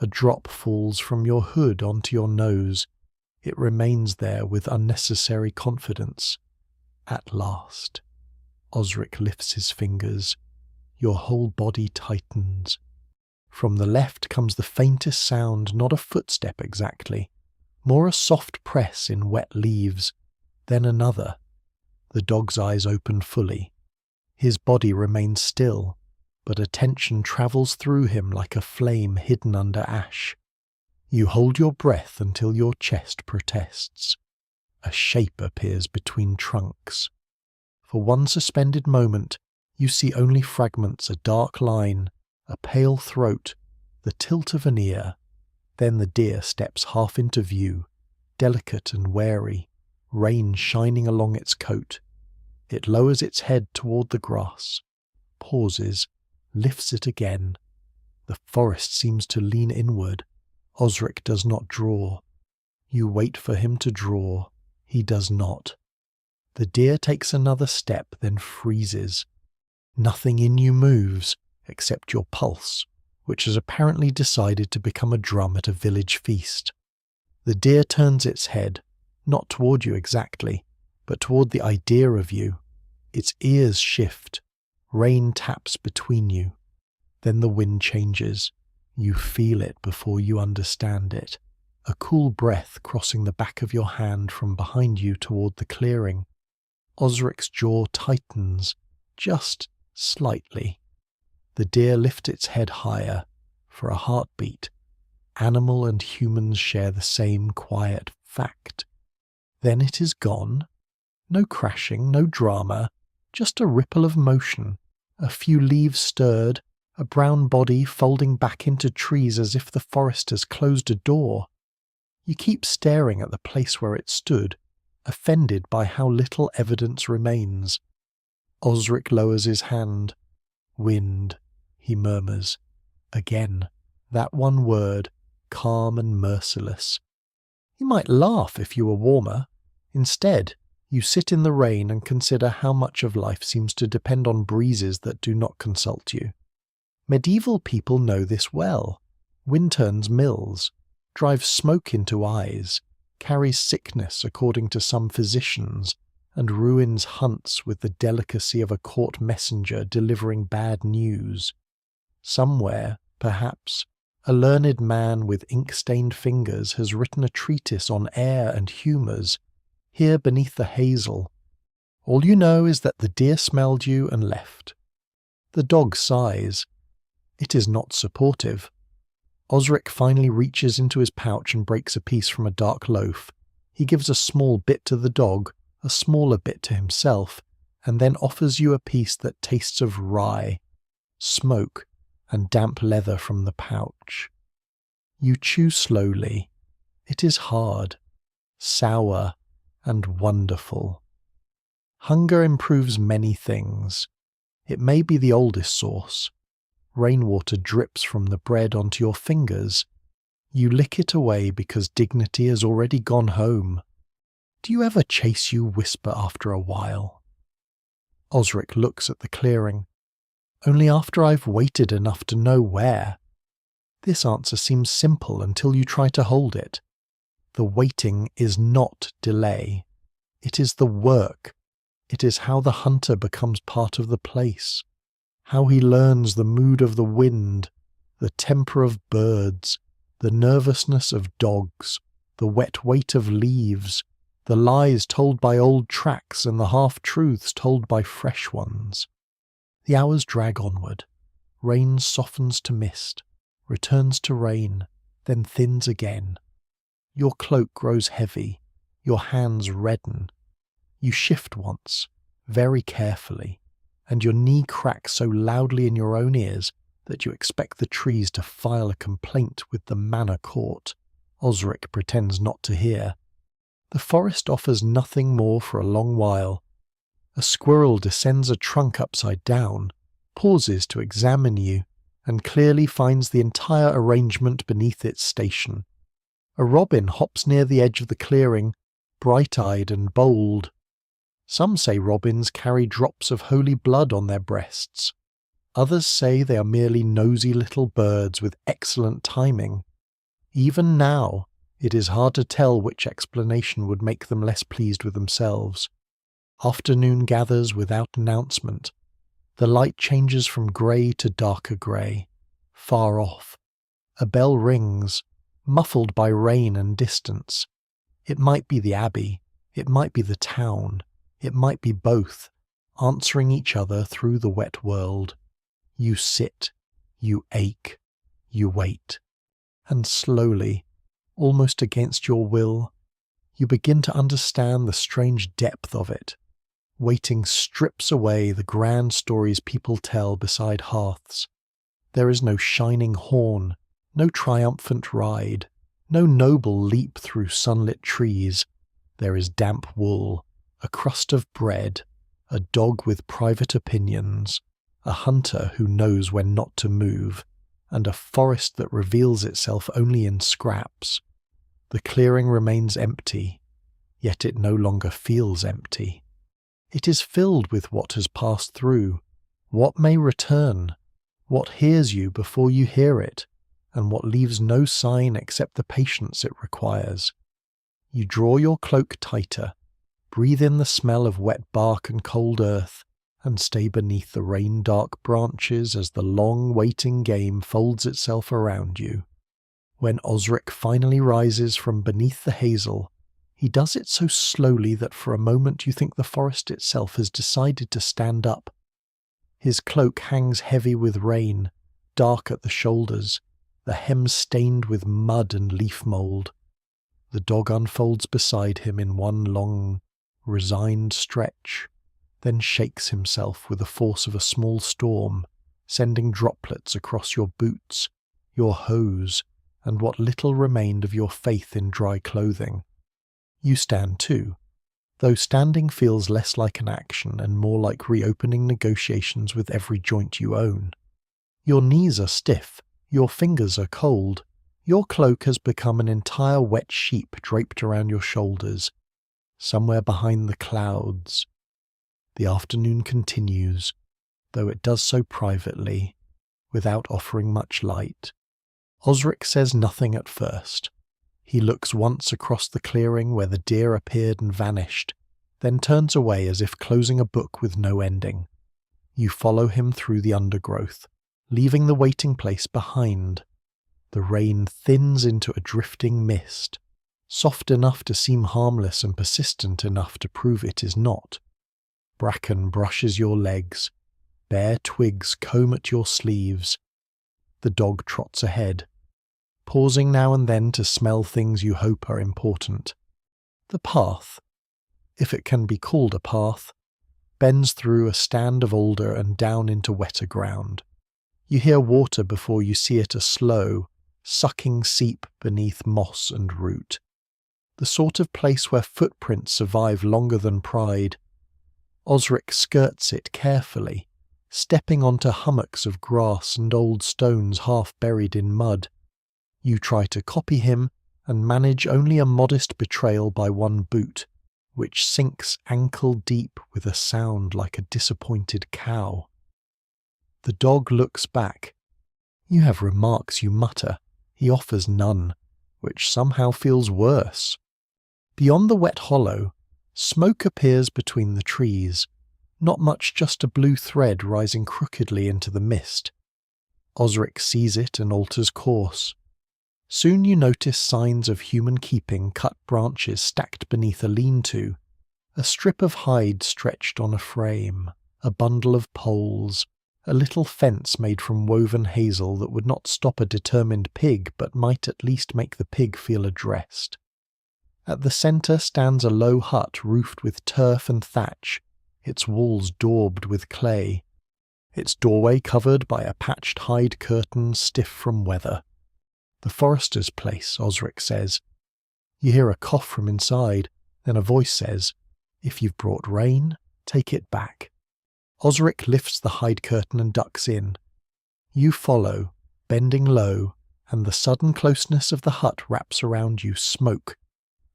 A drop falls from your hood onto your nose. It remains there with unnecessary confidence. At last. Osric lifts his fingers. Your whole body tightens. From the left comes the faintest sound, not a footstep exactly, more a soft press in wet leaves, then another. The dog's eyes open fully. His body remains still, but attention travels through him like a flame hidden under ash. You hold your breath until your chest protests. A shape appears between trunks. For one suspended moment, you see only fragments: a dark line, a pale throat, the tilt of an ear. Then the deer steps half into view, delicate and wary, rain shining along its coat. It lowers its head toward the grass, pauses, lifts it again. The forest seems to lean inward. Osric does not draw. You wait for him to draw. He does not. The deer takes another step, then freezes. Nothing in you moves, except your pulse, which has apparently decided to become a drum at a village feast. The deer turns its head, not toward you exactly, but toward the idea of you. Its ears shift. Rain taps between you. Then the wind changes. You feel it before you understand it. A cool breath crossing the back of your hand from behind you toward the clearing. Osric's jaw tightens, just slightly. The deer lifts its head higher, for a heartbeat. Animal and humans share the same quiet fact. Then it is gone. No crashing, no drama, just a ripple of motion. A few leaves stirred, a brown body folding back into trees as if the forest has closed a door. You keep staring at the place where it stood, offended by how little evidence remains. Osric lowers his hand. Wind, he murmurs. Again, that one word, calm and merciless. You might laugh if you were warmer. Instead, You sit in the rain and consider how much of life seems to depend on breezes that do not consult you. Medieval people know this well. Wind turns mills, drives smoke into eyes, carries sickness according to some physicians, and ruins hunts with the delicacy of a court messenger delivering bad news. Somewhere, perhaps, a learned man with ink-stained fingers has written a treatise on air and humours, here beneath the hazel. All you know is that the deer smelled you and left. The dog sighs. It is not supportive. Osric finally reaches into his pouch and breaks a piece from a dark loaf. He gives a small bit to the dog, a smaller bit to himself, and then offers you a piece that tastes of rye, smoke, and damp leather from the pouch. You chew slowly. It is hard, sour, and wonderful. Hunger improves many things. It may be the oldest source. Rainwater drips from the bread onto your fingers. You lick it away because dignity has already gone home. Do you ever chase you whisper after a while? Osric looks at the clearing. Only after I've waited enough to know where. This answer seems simple until you try to hold it. The waiting is not delay. It is the work. It is how the hunter becomes part of the place. How he learns the mood of the wind, the temper of birds, the nervousness of dogs, the wet weight of leaves, the lies told by old tracks and the half-truths told by fresh ones. The hours drag onward. Rain softens to mist, returns to rain, then thins again. Your cloak grows heavy, your hands redden. You shift once, very carefully, and your knee cracks so loudly in your own ears that you expect the trees to file a complaint with the manor court. Osric pretends not to hear. The forest offers nothing more for a long while. A squirrel descends a trunk upside down, pauses to examine you, and clearly finds the entire arrangement beneath its station. A robin hops near the edge of the clearing, bright-eyed and bold. Some say robins carry drops of holy blood on their breasts. Others say they are merely nosy little birds with excellent timing. Even now, it is hard to tell which explanation would make them less pleased with themselves. Afternoon gathers without announcement. The light changes from grey to darker grey. Far off, a bell rings, muffled by rain and distance. It might be the abbey, it might be the town, it might be both, answering each other through the wet world. You sit, you ache, you wait, and slowly, almost against your will, you begin to understand the strange depth of it. Waiting strips away the grand stories people tell beside hearths. There is no shining horn, no triumphant ride, no noble leap through sunlit trees. There is damp wool, a crust of bread, a dog with private opinions, a hunter who knows when not to move, and a forest that reveals itself only in scraps. The clearing remains empty, yet it no longer feels empty. It is filled with what has passed through, what may return, what hears you before you hear it, and what leaves no sign except the patience it requires. You draw your cloak tighter, breathe in the smell of wet bark and cold earth, and stay beneath the rain-dark branches as the long waiting game folds itself around you. When Osric finally rises from beneath the hazel, he does it so slowly that for a moment you think the forest itself has decided to stand up. His cloak hangs heavy with rain, dark at the shoulders, the hem stained with mud and leaf mould. The dog unfolds beside him in one long, resigned stretch, then shakes himself with the force of a small storm, sending droplets across your boots, your hose, and what little remained of your faith in dry clothing. You stand too, though standing feels less like an action and more like reopening negotiations with every joint you own. Your knees are stiff, your fingers are cold, your cloak has become an entire wet sheep draped around your shoulders. somewhere behind the clouds. The afternoon continues, though it does so privately, without offering much light. Osric says nothing at first. He looks once across the clearing where the deer appeared and vanished, then turns away as if closing a book with no ending. You follow him through the undergrowth, leaving the waiting place behind. The rain thins into a drifting mist, soft enough to seem harmless and persistent enough to prove it is not. Bracken brushes your legs, bare twigs comb at your sleeves. The dog trots ahead, pausing now and then to smell things you hope are important. The path, if it can be called a path, bends through a stand of alder and down into wetter ground. You hear water before you see it, a slow, sucking seep beneath moss and root. The sort of place where footprints survive longer than pride. Osric skirts it carefully, stepping onto hummocks of grass and old stones half buried in mud. You try to copy him and manage only a modest betrayal by one boot, which sinks ankle deep with a sound like a disappointed cow. The dog looks back. You have remarks you mutter. He offers none, which somehow feels worse. Beyond the wet hollow, smoke appears between the trees, not much, just a blue thread rising crookedly into the mist. Osric sees it and alters course. Soon you notice signs of human keeping, cut branches stacked beneath a lean-to, a strip of hide stretched on a frame, a bundle of poles, a little fence made from woven hazel that would not stop a determined pig but might at least make the pig feel addressed. At the centre stands a low hut roofed with turf and thatch, its walls daubed with clay, its doorway covered by a patched hide curtain stiff from weather. The forester's place, Osric says. You hear a cough from inside, then a voice says, "If you've brought rain, take it back." Osric lifts the hide curtain and ducks in. You follow, bending low, and the sudden closeness of the hut wraps around you smoke,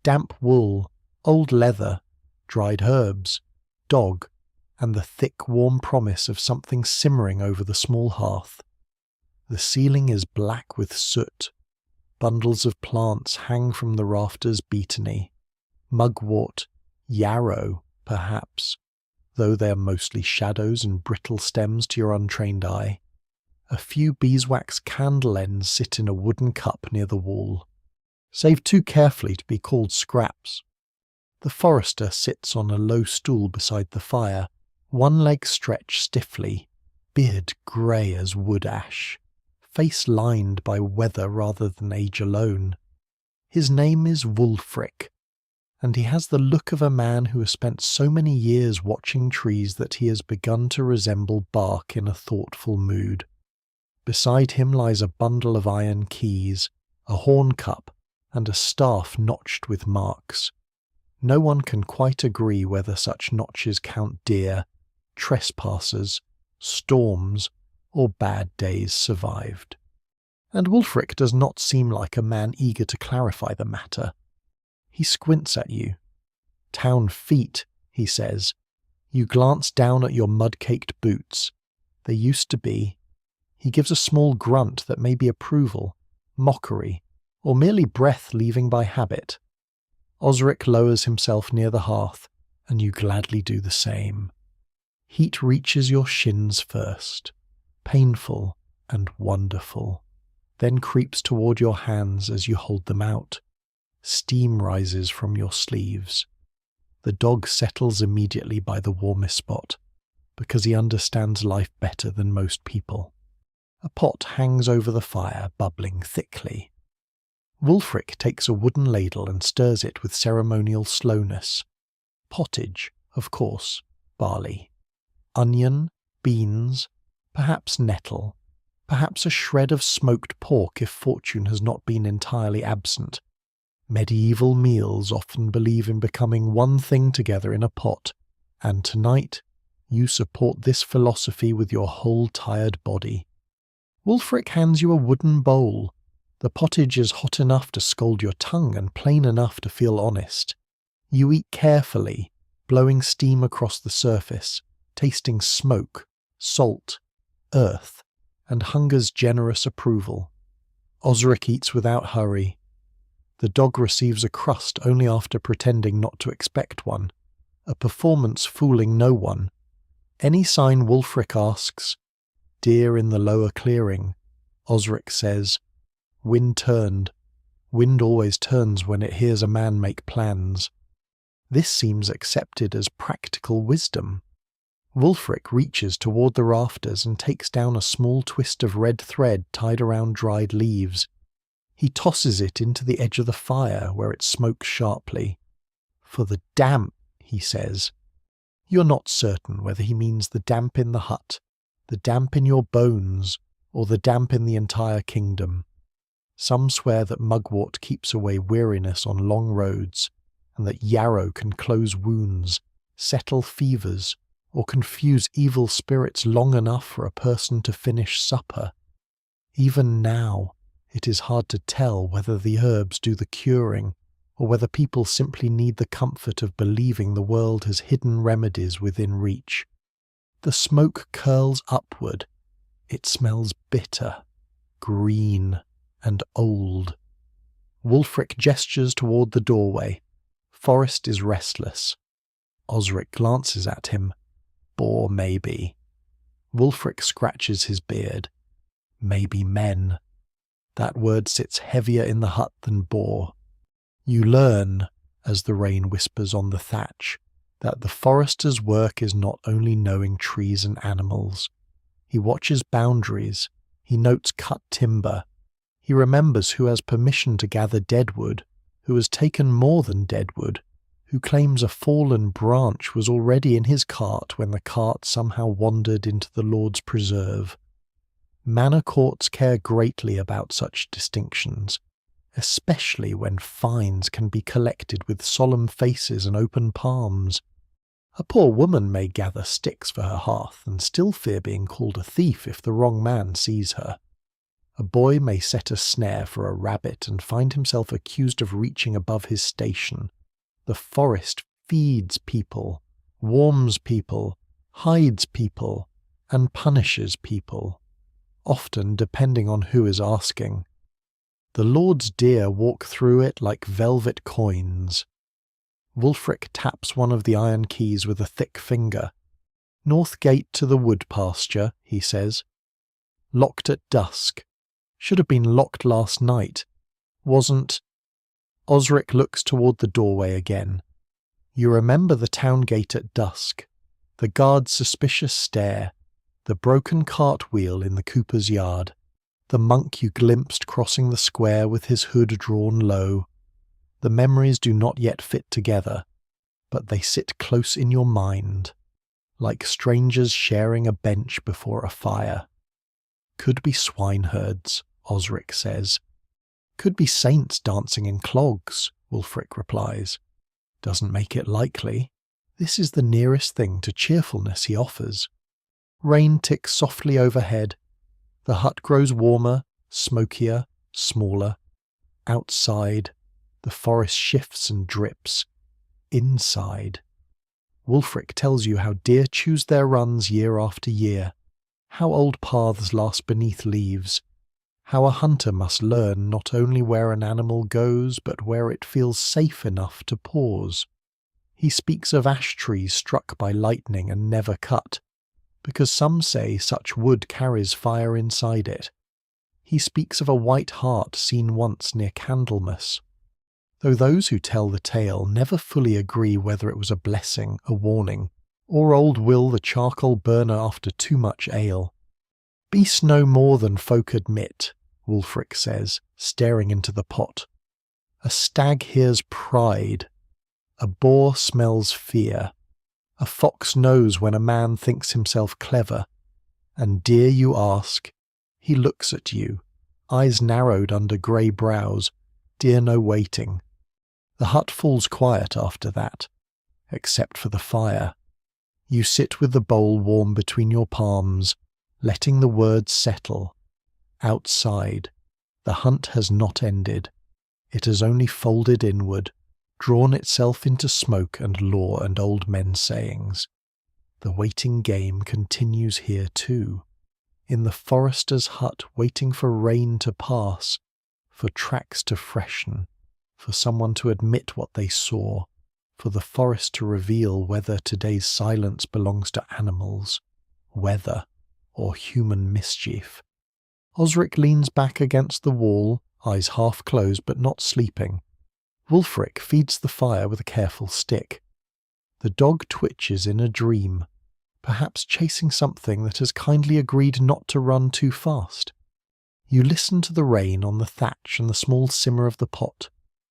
damp wool, old leather, dried herbs, dog, and the thick, warm promise of something simmering over the small hearth. The ceiling is black with soot. Bundles of plants hang from the rafters beatony. Mugwort, yarrow, perhaps, though they are mostly shadows and brittle stems to your untrained eye. A few beeswax candle ends sit in a wooden cup near the wall, saved too carefully to be called scraps. The forester sits on a low stool beside the fire, one leg stretched stiffly, beard grey as wood ash, face lined by weather rather than age alone. His name is Wulfric, and he has the look of a man who has spent so many years watching trees that he has begun to resemble bark in a thoughtful mood. Beside him lies a bundle of iron keys, a horn cup, and a staff notched with marks. No one can quite agree whether such notches count deer, trespassers, storms, or bad days survived. And Wulfric does not seem like a man eager to clarify the matter. He squints at you. "Town feet," he says. You glance down at your mud-caked boots. They used to be. He gives a small grunt that may be approval, mockery, or merely breath leaving by habit. Osric lowers himself near the hearth, and you gladly do the same. Heat reaches your shins first, painful and wonderful, then creeps toward your hands as you hold them out. Steam rises from your sleeves. The dog settles immediately by the warmest spot, because he understands life better than most people. A pot hangs over the fire, bubbling thickly. Wulfric takes a wooden ladle and stirs it with ceremonial slowness. Pottage, of course, barley. Onion, beans, perhaps nettle, perhaps a shred of smoked pork if fortune has not been entirely absent. Medieval meals often believe in becoming one thing together in a pot, and tonight you support this philosophy with your whole tired body. Wulfric hands you a wooden bowl. The pottage is hot enough to scald your tongue and plain enough to feel honest. You eat carefully, blowing steam across the surface, tasting smoke, salt, earth, and hunger's generous approval. Osric eats without hurry. The dog receives a crust only after pretending not to expect one, a performance fooling no one. Any sign Wulfric asks, "Deer in the lower clearing," Osric says, "Wind turned." Wind always turns when it hears a man make plans. This seems accepted as practical wisdom. Wulfric reaches toward the rafters and takes down a small twist of red thread tied around dried leaves. He tosses it into the edge of the fire where it smokes sharply. "For the damp," he says. You're not certain whether he means the damp in the hut, the damp in your bones, or the damp in the entire kingdom. Some swear that mugwort keeps away weariness on long roads, and that yarrow can close wounds, settle fevers, or confuse evil spirits long enough for a person to finish supper. Even now, it is hard to tell whether the herbs do the curing, or whether people simply need the comfort of believing the world has hidden remedies within reach. The smoke curls upward. It smells bitter, green, and old. Wulfric gestures toward the doorway. Forrest is restless. Osric glances at him. Boar, maybe. Wulfric scratches his beard. Maybe men. That word sits heavier in the hut than boar. You learn, as the rain whispers on the thatch, that the forester's work is not only knowing trees and animals. He watches boundaries. He notes cut timber. He remembers who has permission to gather deadwood, who has taken more than deadwood, who claims a fallen branch was already in his cart when the cart somehow wandered into the Lord's preserve. Manor courts care greatly about such distinctions, especially when fines can be collected with solemn faces and open palms. A poor woman may gather sticks for her hearth and still fear being called a thief if the wrong man sees her. A boy may set a snare for a rabbit and find himself accused of reaching above his station. The forest feeds people, warms people, hides people, and punishes people, often depending on who is asking. The Lord's deer walk through it like velvet coins. Wulfric taps one of the iron keys with a thick finger. "North gate to the wood pasture," he says. "Locked at dusk. Should have been locked last night. Wasn't..." Osric looks toward the doorway again. You remember the town gate at dusk, the guard's suspicious stare, the broken cartwheel in the cooper's yard, the monk you glimpsed crossing the square with his hood drawn low. The memories do not yet fit together, but they sit close in your mind, like strangers sharing a bench before a fire. "Could be swineherds," Osric says. "Could be saints dancing in clogs," Wulfric replies. Doesn't make it likely. This is the nearest thing to cheerfulness he offers. Rain ticks softly overhead. The hut grows warmer, smokier, smaller. Outside, the forest shifts and drips. Inside, Wulfric tells you how deer choose their runs year after year, how old paths last beneath leaves, how a hunter must learn not only where an animal goes, but where it feels safe enough to pause. He speaks of ash trees struck by lightning and never cut, because some say such wood carries fire inside it. He speaks of a white hart seen once near Candlemas, though those who tell the tale never fully agree whether it was a blessing, a warning, or old Will the charcoal burner after too much ale. "Beast no more than folk admit," Wulfric says, staring into the pot. "A stag hears pride. A boar smells fear. A fox knows when a man thinks himself clever. And deer you ask. He looks at you, eyes narrowed under grey brows, deer no waiting. The hut falls quiet after that, except for the fire. You sit with the bowl warm between your palms, letting the words settle. Outside, the hunt has not ended. It has only folded inward, drawn itself into smoke and lore and old men's sayings. The waiting game continues here too, in the forester's hut, waiting for rain to pass, for tracks to freshen, for someone to admit what they saw, for the forest to reveal whether today's silence belongs to animals, weather, or human mischief. Osric leans back against the wall, eyes half closed but not sleeping. Wulfric feeds the fire with a careful stick. The dog twitches in a dream, perhaps chasing something that has kindly agreed not to run too fast. You listen to the rain on the thatch and the small simmer of the pot,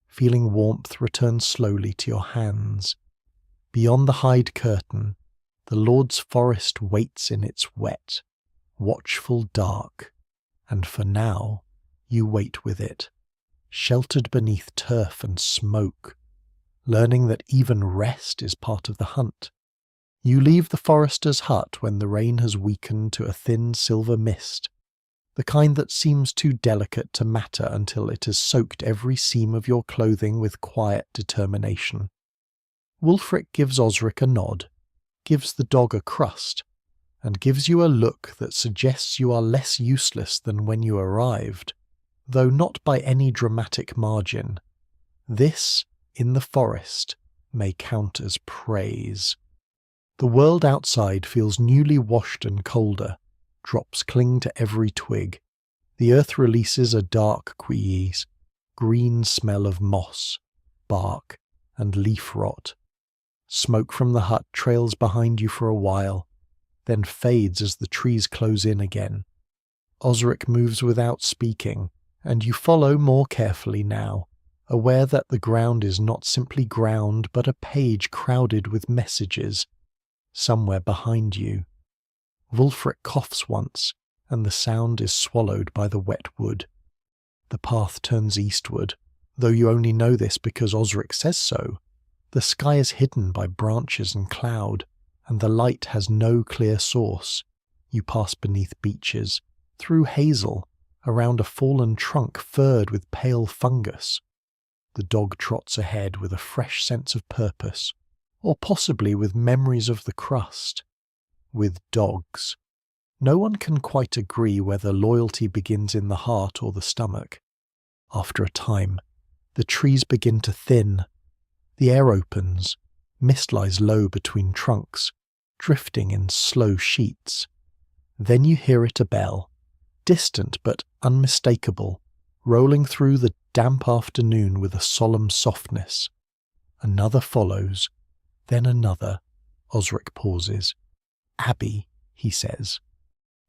feeling warmth return slowly to your hands. Beyond the hide curtain, the Lord's forest waits in its wet, watchful dark, and for now you wait with it, sheltered beneath turf and smoke, learning that even rest is part of the hunt. You leave the forester's hut when the rain has weakened to a thin silver mist, the kind that seems too delicate to matter until it has soaked every seam of your clothing with quiet determination. Wulfric gives Osric a nod, gives the dog a crust, and gives you a look that suggests you are less useless than when you arrived, though not by any dramatic margin. This, in the forest, may count as praise. The world outside feels newly washed and colder. Drops cling to every twig. The earth releases a dark quiese, green smell of moss, bark, and leaf rot. Smoke from the hut trails behind you for a while, then fades as the trees close in again. Osric moves without speaking, and you follow more carefully now, aware that the ground is not simply ground but a page crowded with messages, somewhere behind you. Wulfric coughs once, and the sound is swallowed by the wet wood. The path turns eastward, though you only know this because Osric says so. The sky is hidden by branches and cloud, and the light has no clear source. You pass beneath beeches, through hazel, around a fallen trunk furred with pale fungus. The dog trots ahead with a fresh sense of purpose, or possibly with memories of the crust. With dogs, no one can quite agree whether loyalty begins in the heart or the stomach. After a time, the trees begin to thin. The air opens. Mist lies low between trunks, drifting in slow sheets. Then you hear it a bell, distant but unmistakable, rolling through the damp afternoon with a solemn softness. Another follows, then another. Osric pauses. "Abbey," he says.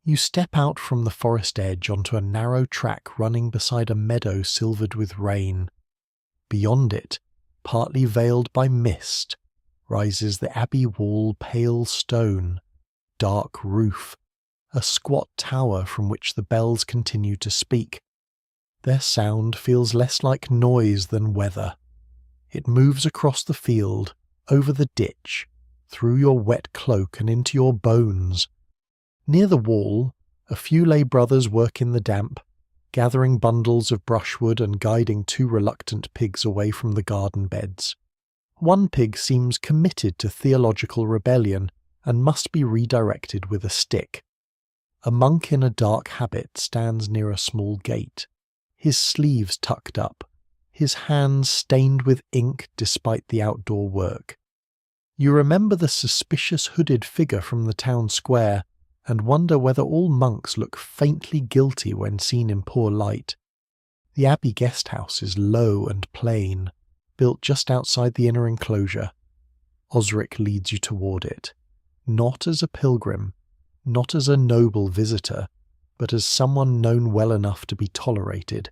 You step out from the forest edge onto a narrow track running beside a meadow silvered with rain. Beyond it, partly veiled by mist, rises the abbey wall, pale stone, dark roof, a squat tower from which the bells continue to speak. Their sound feels less like noise than weather. It moves across the field, over the ditch, through your wet cloak and into your bones. Near the wall, a few lay brothers work in the damp, gathering bundles of brushwood and guiding two reluctant pigs away from the garden beds. One pig seems committed to theological rebellion and must be redirected with a stick. A monk in a dark habit stands near a small gate, his sleeves tucked up, his hands stained with ink despite the outdoor work. You remember the suspicious hooded figure from the town square and wonder whether all monks look faintly guilty when seen in poor light. The abbey guest house is low and plain, built just outside the inner enclosure. Osric leads you toward it, not as a pilgrim, not as a noble visitor, but as someone known well enough to be tolerated.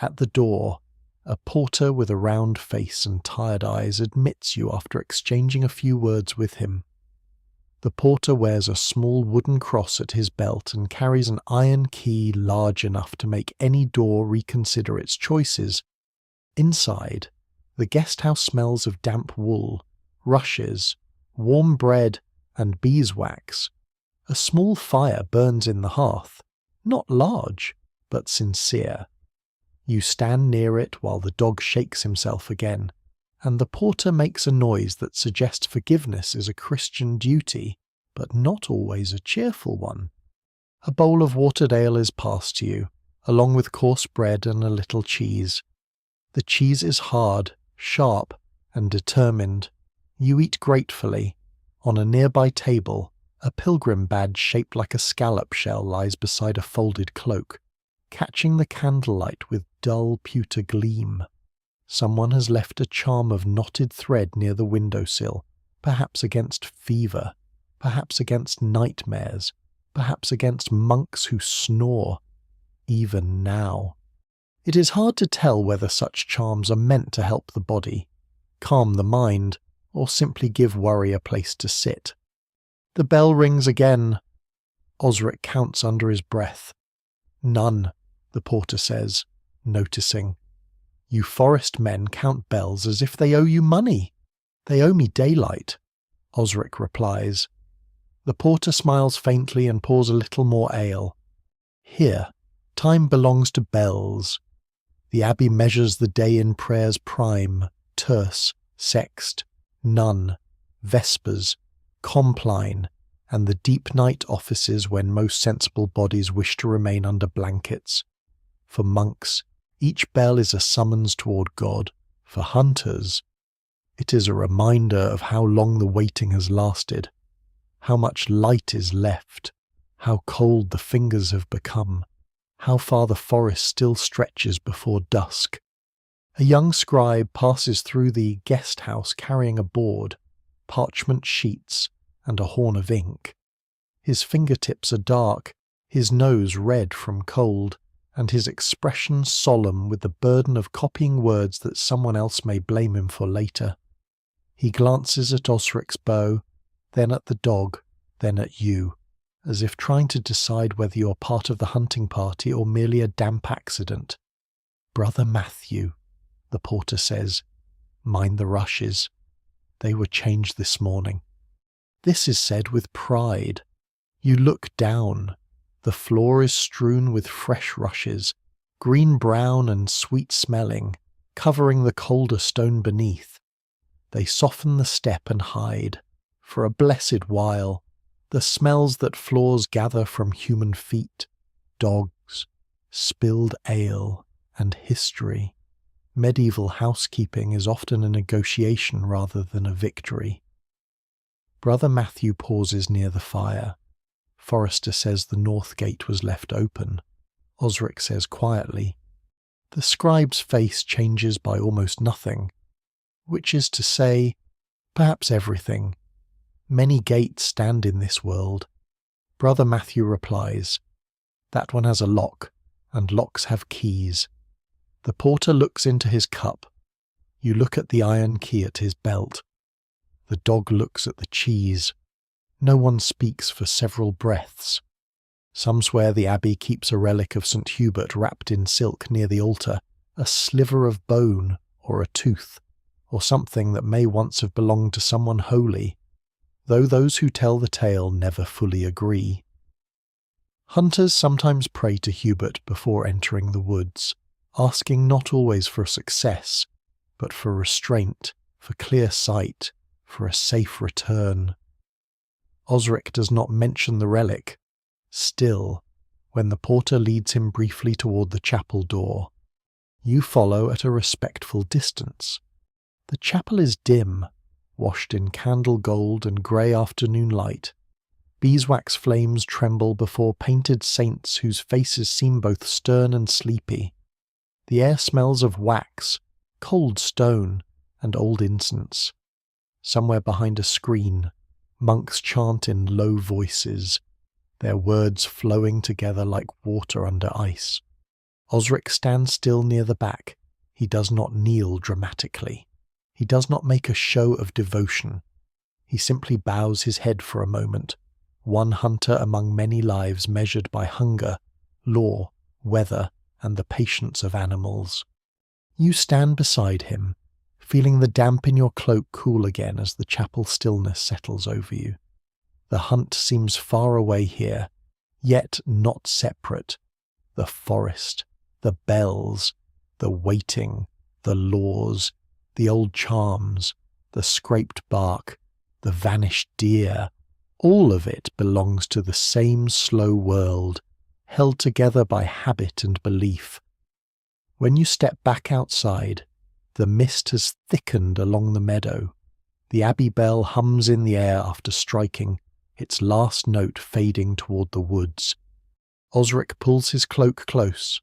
At the door, a porter with a round face and tired eyes admits you after exchanging a few words with him. The porter wears a small wooden cross at his belt and carries an iron key large enough to make any door reconsider its choices. Inside, the guest house smells of damp wool, rushes, warm bread, and beeswax. A small fire burns in the hearth, not large, but sincere. You stand near it while the dog shakes himself again, and the porter makes a noise that suggests forgiveness is a Christian duty, but not always a cheerful one. A bowl of watered ale is passed to you, along with coarse bread and a little cheese. The cheese is hard, sharp, and determined. You eat gratefully. On a nearby table, a pilgrim badge shaped like a scallop shell lies beside a folded cloak, catching the candlelight with dull pewter gleam. Someone has left a charm of knotted thread near the windowsill, perhaps against fever, perhaps against nightmares, perhaps against monks who snore, even now. It is hard to tell whether such charms are meant to help the body, calm the mind, or simply give worry a place to sit. The bell rings again. Osric counts under his breath. None, the porter says, noticing. You forest men count bells as if they owe you money. They owe me daylight, Osric replies. The porter smiles faintly and pours a little more ale. Here, time belongs to bells. The abbey measures the day in prayers prime, terce, sext, none, vespers, compline, and the deep night offices when most sensible bodies wish to remain under blankets. For monks, each bell is a summons toward God. For hunters, it is a reminder of how long the waiting has lasted, how much light is left, how cold the fingers have become, how far the forest still stretches before dusk. A young scribe passes through the guest house carrying a board, parchment sheets, and a horn of ink. His fingertips are dark, his nose red from cold, and his expression solemn with the burden of copying words that someone else may blame him for later. He glances at Osric's bow, then at the dog, then at you, as if trying to decide whether you're part of the hunting party or merely a damp accident. Brother Matthew, the porter says, mind the rushes. They were changed this morning. This is said with pride. You look down. The floor is strewn with fresh rushes, green-brown and sweet-smelling, covering the colder stone beneath. They soften the step and hide, for a blessed while, the smells that floors gather from human feet, dogs, spilled ale, and history. Medieval housekeeping is often a negotiation rather than a victory. Brother Matthew pauses near the fire. Forrester says the north gate was left open. Osric says quietly, the scribe's face changes by almost nothing, which is to say, perhaps everything. Many gates stand in this world. Brother Matthew replies, that one has a lock, and locks have keys. The porter looks into his cup. You look at the iron key at his belt. The dog looks at the cheese. No one speaks for several breaths. Some swear the abbey keeps a relic of St. Hubert wrapped in silk near the altar, a sliver of bone or a tooth, or something that may once have belonged to someone holy, though those who tell the tale never fully agree. Hunters sometimes pray to Hubert before entering the woods, asking not always for success, but for restraint, for clear sight, for a safe return. Osric does not mention the relic. Still, when the porter leads him briefly toward the chapel door, you follow at a respectful distance. The chapel is dim, washed in candle gold and grey afternoon light. Beeswax flames tremble before painted saints whose faces seem both stern and sleepy. The air smells of wax, cold stone, and old incense. Somewhere behind a screen, monks chant in low voices, their words flowing together like water under ice. Osric stands still near the back. He does not kneel dramatically. He does not make a show of devotion. He simply bows his head for a moment, one hunter among many lives measured by hunger, law, weather, and the patience of animals. You stand beside him, feeling the damp in your cloak cool again as the chapel stillness settles over you. The hunt seems far away here, yet not separate. The forest, the bells, the waiting, the laws, The old charms, the scraped bark, the vanished deer, all of it belongs to the same slow world, held together by habit and belief. When you step back outside, the mist has thickened along the meadow. The abbey bell hums in the air after striking, its last note fading toward the woods. Osric pulls his cloak close.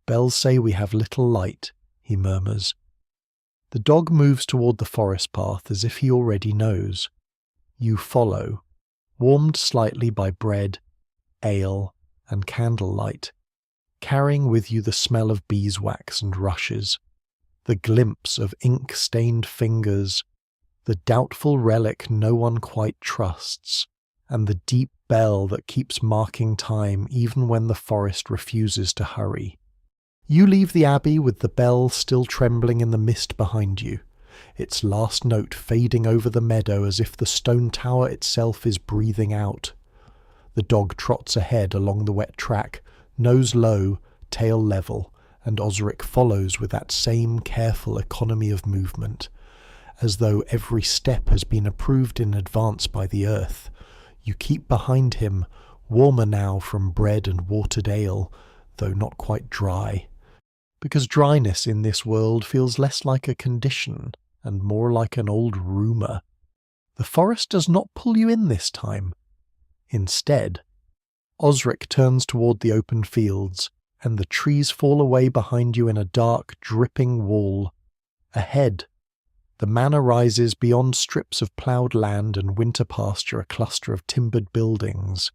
"Bells say we have little light," he murmurs. The dog moves toward the forest path as if he already knows. You follow, warmed slightly by bread, ale, and candlelight, carrying with you the smell of beeswax and rushes, the glimpse of ink-stained fingers, the doubtful relic no one quite trusts, and the deep bell that keeps marking time even when the forest refuses to hurry. You leave the abbey with the bell still trembling in the mist behind you, its last note fading over the meadow as if the stone tower itself is breathing out. The dog trots ahead along the wet track, nose low, tail level, and Osric follows with that same careful economy of movement, as though every step has been approved in advance by the earth. You keep behind him, warmer now from bread and watered ale, though not quite dry, because dryness in this world feels less like a condition and more like an old rumour. The forest does not pull you in this time. Instead, Osric turns toward the open fields, and the trees fall away behind you in a dark, dripping wall. Ahead, the manor rises beyond strips of ploughed land and winter pasture, a cluster of timbered buildings,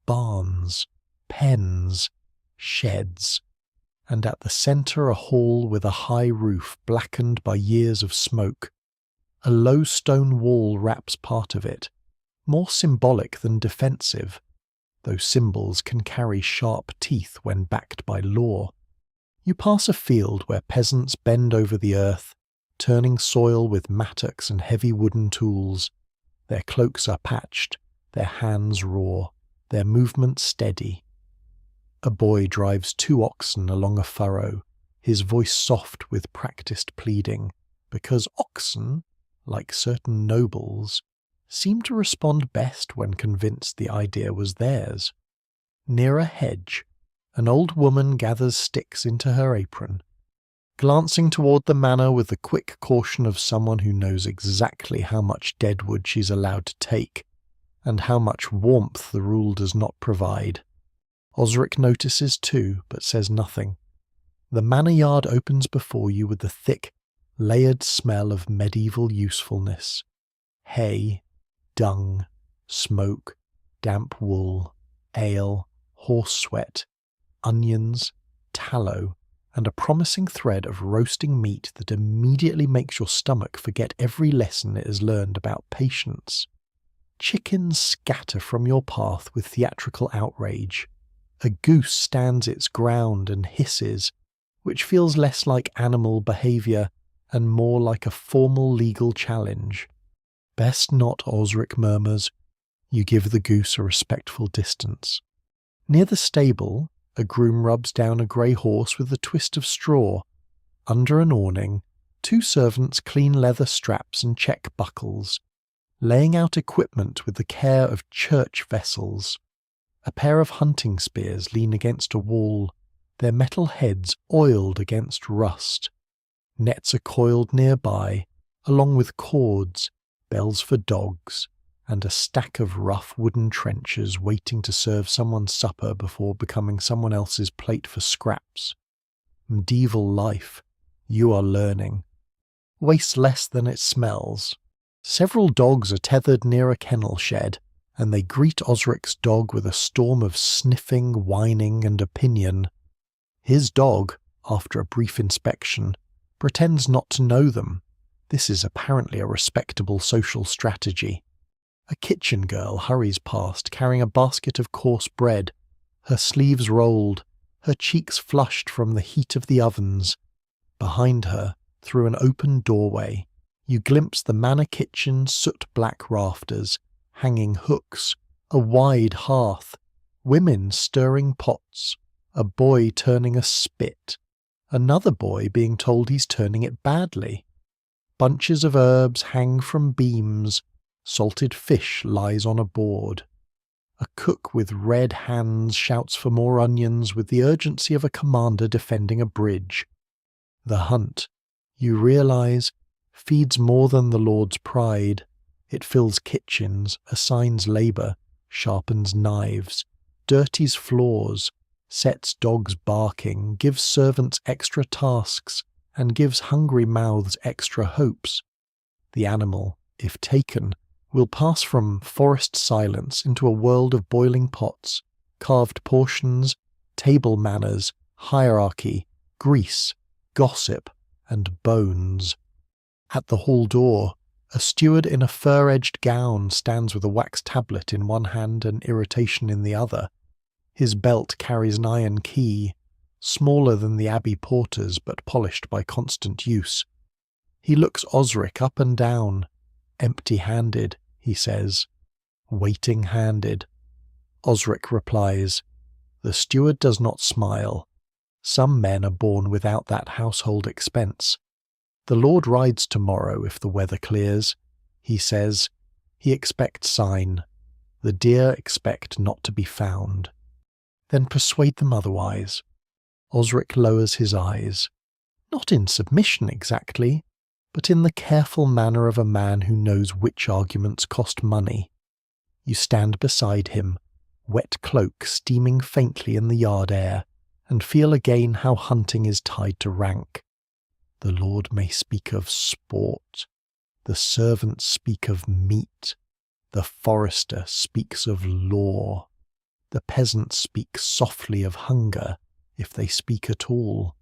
barns, pens, sheds, and at the centre a hall with a high roof blackened by years of smoke. A low stone wall wraps part of it, more symbolic than defensive, though symbols can carry sharp teeth when backed by law. You pass a field where peasants bend over the earth, turning soil with mattocks and heavy wooden tools. Their cloaks are patched, their hands raw, their movements steady. A boy drives 2 oxen along a furrow, his voice soft with practiced pleading, because oxen, like certain nobles, seem to respond best when convinced the idea was theirs. Near a hedge, an old woman gathers sticks into her apron, glancing toward the manor with the quick caution of someone who knows exactly how much deadwood she's allowed to take, and how much warmth the rule does not provide. Osric notices too, but says nothing. The manor yard opens before you with the thick, layered smell of medieval usefulness. Hay, dung, smoke, damp wool, ale, horse sweat, onions, tallow, and a promising thread of roasting meat that immediately makes your stomach forget every lesson it has learned about patience. Chickens scatter from your path with theatrical outrage. A goose stands its ground and hisses, which feels less like animal behaviour and more like a formal legal challenge. "Best not," Osric murmurs. You give the goose a respectful distance. Near the stable, a groom rubs down a grey horse with a twist of straw. Under an awning, 2 servants clean leather straps and check buckles, laying out equipment with the care of church vessels. A pair of hunting spears lean against a wall, their metal heads oiled against rust. Nets are coiled nearby, along with cords, bells for dogs, and a stack of rough wooden trenchers waiting to serve someone's supper before becoming someone else's plate for scraps. Medieval life, you are learning. Wastes less than it smells. Several dogs are tethered near a kennel shed, and they greet Osric's dog with a storm of sniffing, whining, and opinion. His dog, after a brief inspection, pretends not to know them. This is apparently a respectable social strategy. A kitchen girl hurries past, carrying a basket of coarse bread, her sleeves rolled, her cheeks flushed from the heat of the ovens. Behind her, through an open doorway, you glimpse the manor kitchen's soot-black rafters, hanging hooks, a wide hearth, women stirring pots, a boy turning a spit, another boy being told he's turning it badly. Bunches of herbs hang from beams. Salted fish lies on a board. A cook with red hands shouts for more onions with the urgency of a commander defending a bridge. The hunt, you realize, feeds more than the Lord's pride. It fills kitchens, assigns labor, sharpens knives, dirties floors, sets dogs barking, gives servants extra tasks, and gives hungry mouths extra hopes. The animal, if taken, will pass from forest silence into a world of boiling pots, carved portions, table manners, hierarchy, grease, gossip, and bones. At the hall door, a steward in a fur-edged gown stands with a wax tablet in one hand and irritation in the other. His belt carries an iron key, smaller than the abbey porter's but polished by constant use. He looks Osric up and down. Empty-handed, he says. Waiting-handed. Osric replies, "The steward does not smile. Some men are born without that household expense. The Lord rides tomorrow if the weather clears," he says. He expects sign. The deer expect not to be found. Then persuade them otherwise. Osric lowers his eyes. Not in submission exactly, but in the careful manner of a man who knows which arguments cost money. You stand beside him, wet cloak steaming faintly in the yard air, and feel again how hunting is tied to rank. The Lord may speak of sport, the servants speak of meat, the forester speaks of law, the peasants speak softly of hunger, if they speak at all,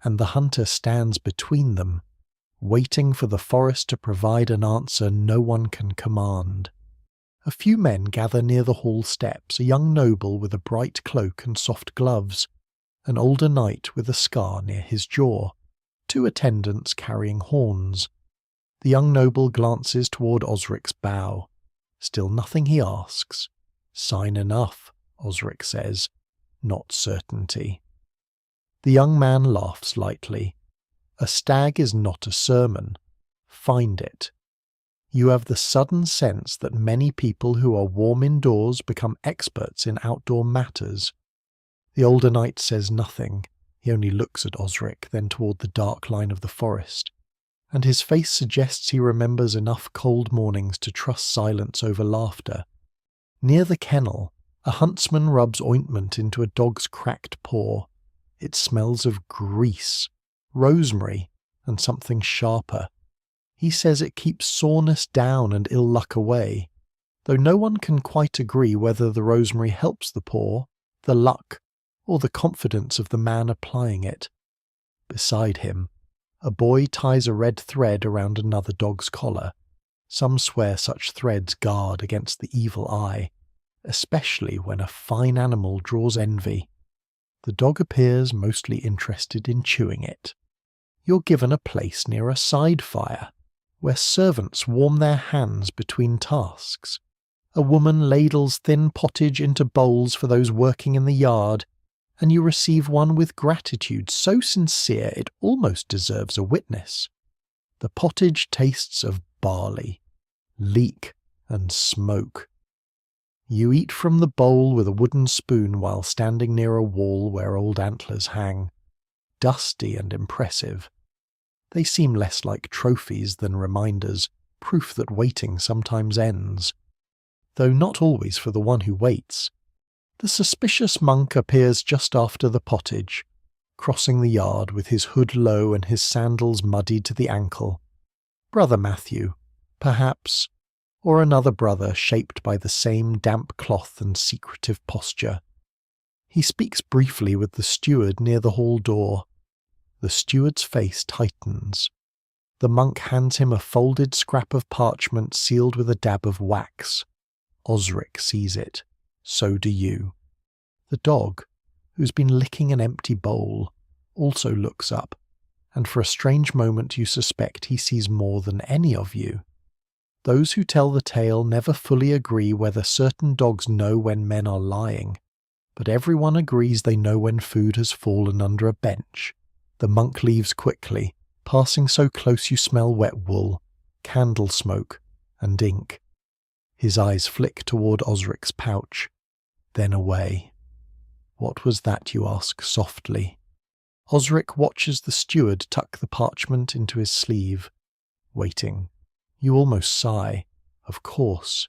and the hunter stands between them, waiting for the forest to provide an answer no one can command. A few men gather near the hall steps, a young noble with a bright cloak and soft gloves, an older knight with a scar near his jaw, 2 attendants carrying horns. The young noble glances toward Osric's bow. Still nothing he asks. Sign enough, Osric says, not certainty. The young man laughs lightly. A stag is not a sermon. Find it. You have the sudden sense that many people who are warm indoors become experts in outdoor matters. The older knight says nothing. He only looks at Osric, then toward the dark line of the forest, and his face suggests he remembers enough cold mornings to trust silence over laughter. Near the kennel, a huntsman rubs ointment into a dog's cracked paw. It smells of grease, rosemary, and something sharper. He says it keeps soreness down and ill luck away, though no one can quite agree whether the rosemary helps the paw, the luck, or the confidence of the man applying it. Beside him, a boy ties a red thread around another dog's collar. Some swear such threads guard against the evil eye, especially when a fine animal draws envy. The dog appears mostly interested in chewing it. You're given a place near a side fire, where servants warm their hands between tasks. A woman ladles thin pottage into bowls for those working in the yard, and you receive one with gratitude so sincere it almost deserves a witness. The pottage tastes of barley, leek, and smoke. You eat from the bowl with a wooden spoon while standing near a wall where old antlers hang, dusty and impressive. They seem less like trophies than reminders, proof that waiting sometimes ends, though not always for the one who waits. The suspicious monk appears just after the pottage, crossing the yard with his hood low and his sandals muddied to the ankle. Brother Matthew, perhaps, or another brother shaped by the same damp cloth and secretive posture. He speaks briefly with the steward near the hall door. The steward's face tightens. The monk hands him a folded scrap of parchment sealed with a dab of wax. Osric sees it. So do you. The dog, who's been licking an empty bowl, also looks up, and for a strange moment you suspect he sees more than any of you. Those who tell the tale never fully agree whether certain dogs know when men are lying, but everyone agrees they know when food has fallen under a bench. The monk leaves quickly, passing so close you smell wet wool, candle smoke, and ink. His eyes flick toward Osric's pouch, then away. What was that, you ask softly? Osric watches the steward tuck the parchment into his sleeve, waiting. You almost sigh. Of course.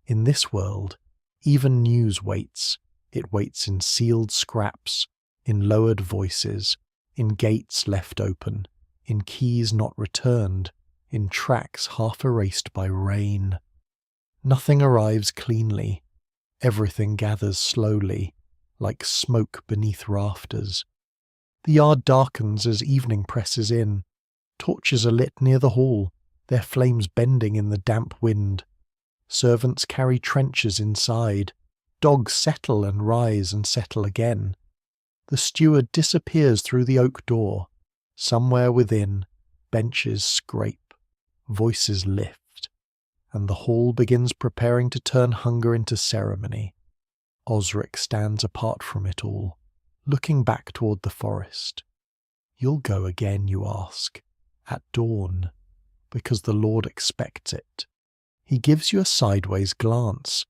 In this world, even news waits. It waits in sealed scraps, in lowered voices, in gates left open, in keys not returned, in tracks half erased by rain. Nothing arrives cleanly. Everything gathers slowly, like smoke beneath rafters. The yard darkens as evening presses in. Torches are lit near the hall, their flames bending in the damp wind. Servants carry trenchers inside. Dogs settle and rise and settle again. The steward disappears through the oak door. Somewhere within, benches scrape, voices lift, and the hall begins preparing to turn hunger into ceremony. Osric stands apart from it all, looking back toward the forest. You'll go again, you ask, at dawn, because the Lord expects it. He gives you a sideways glance,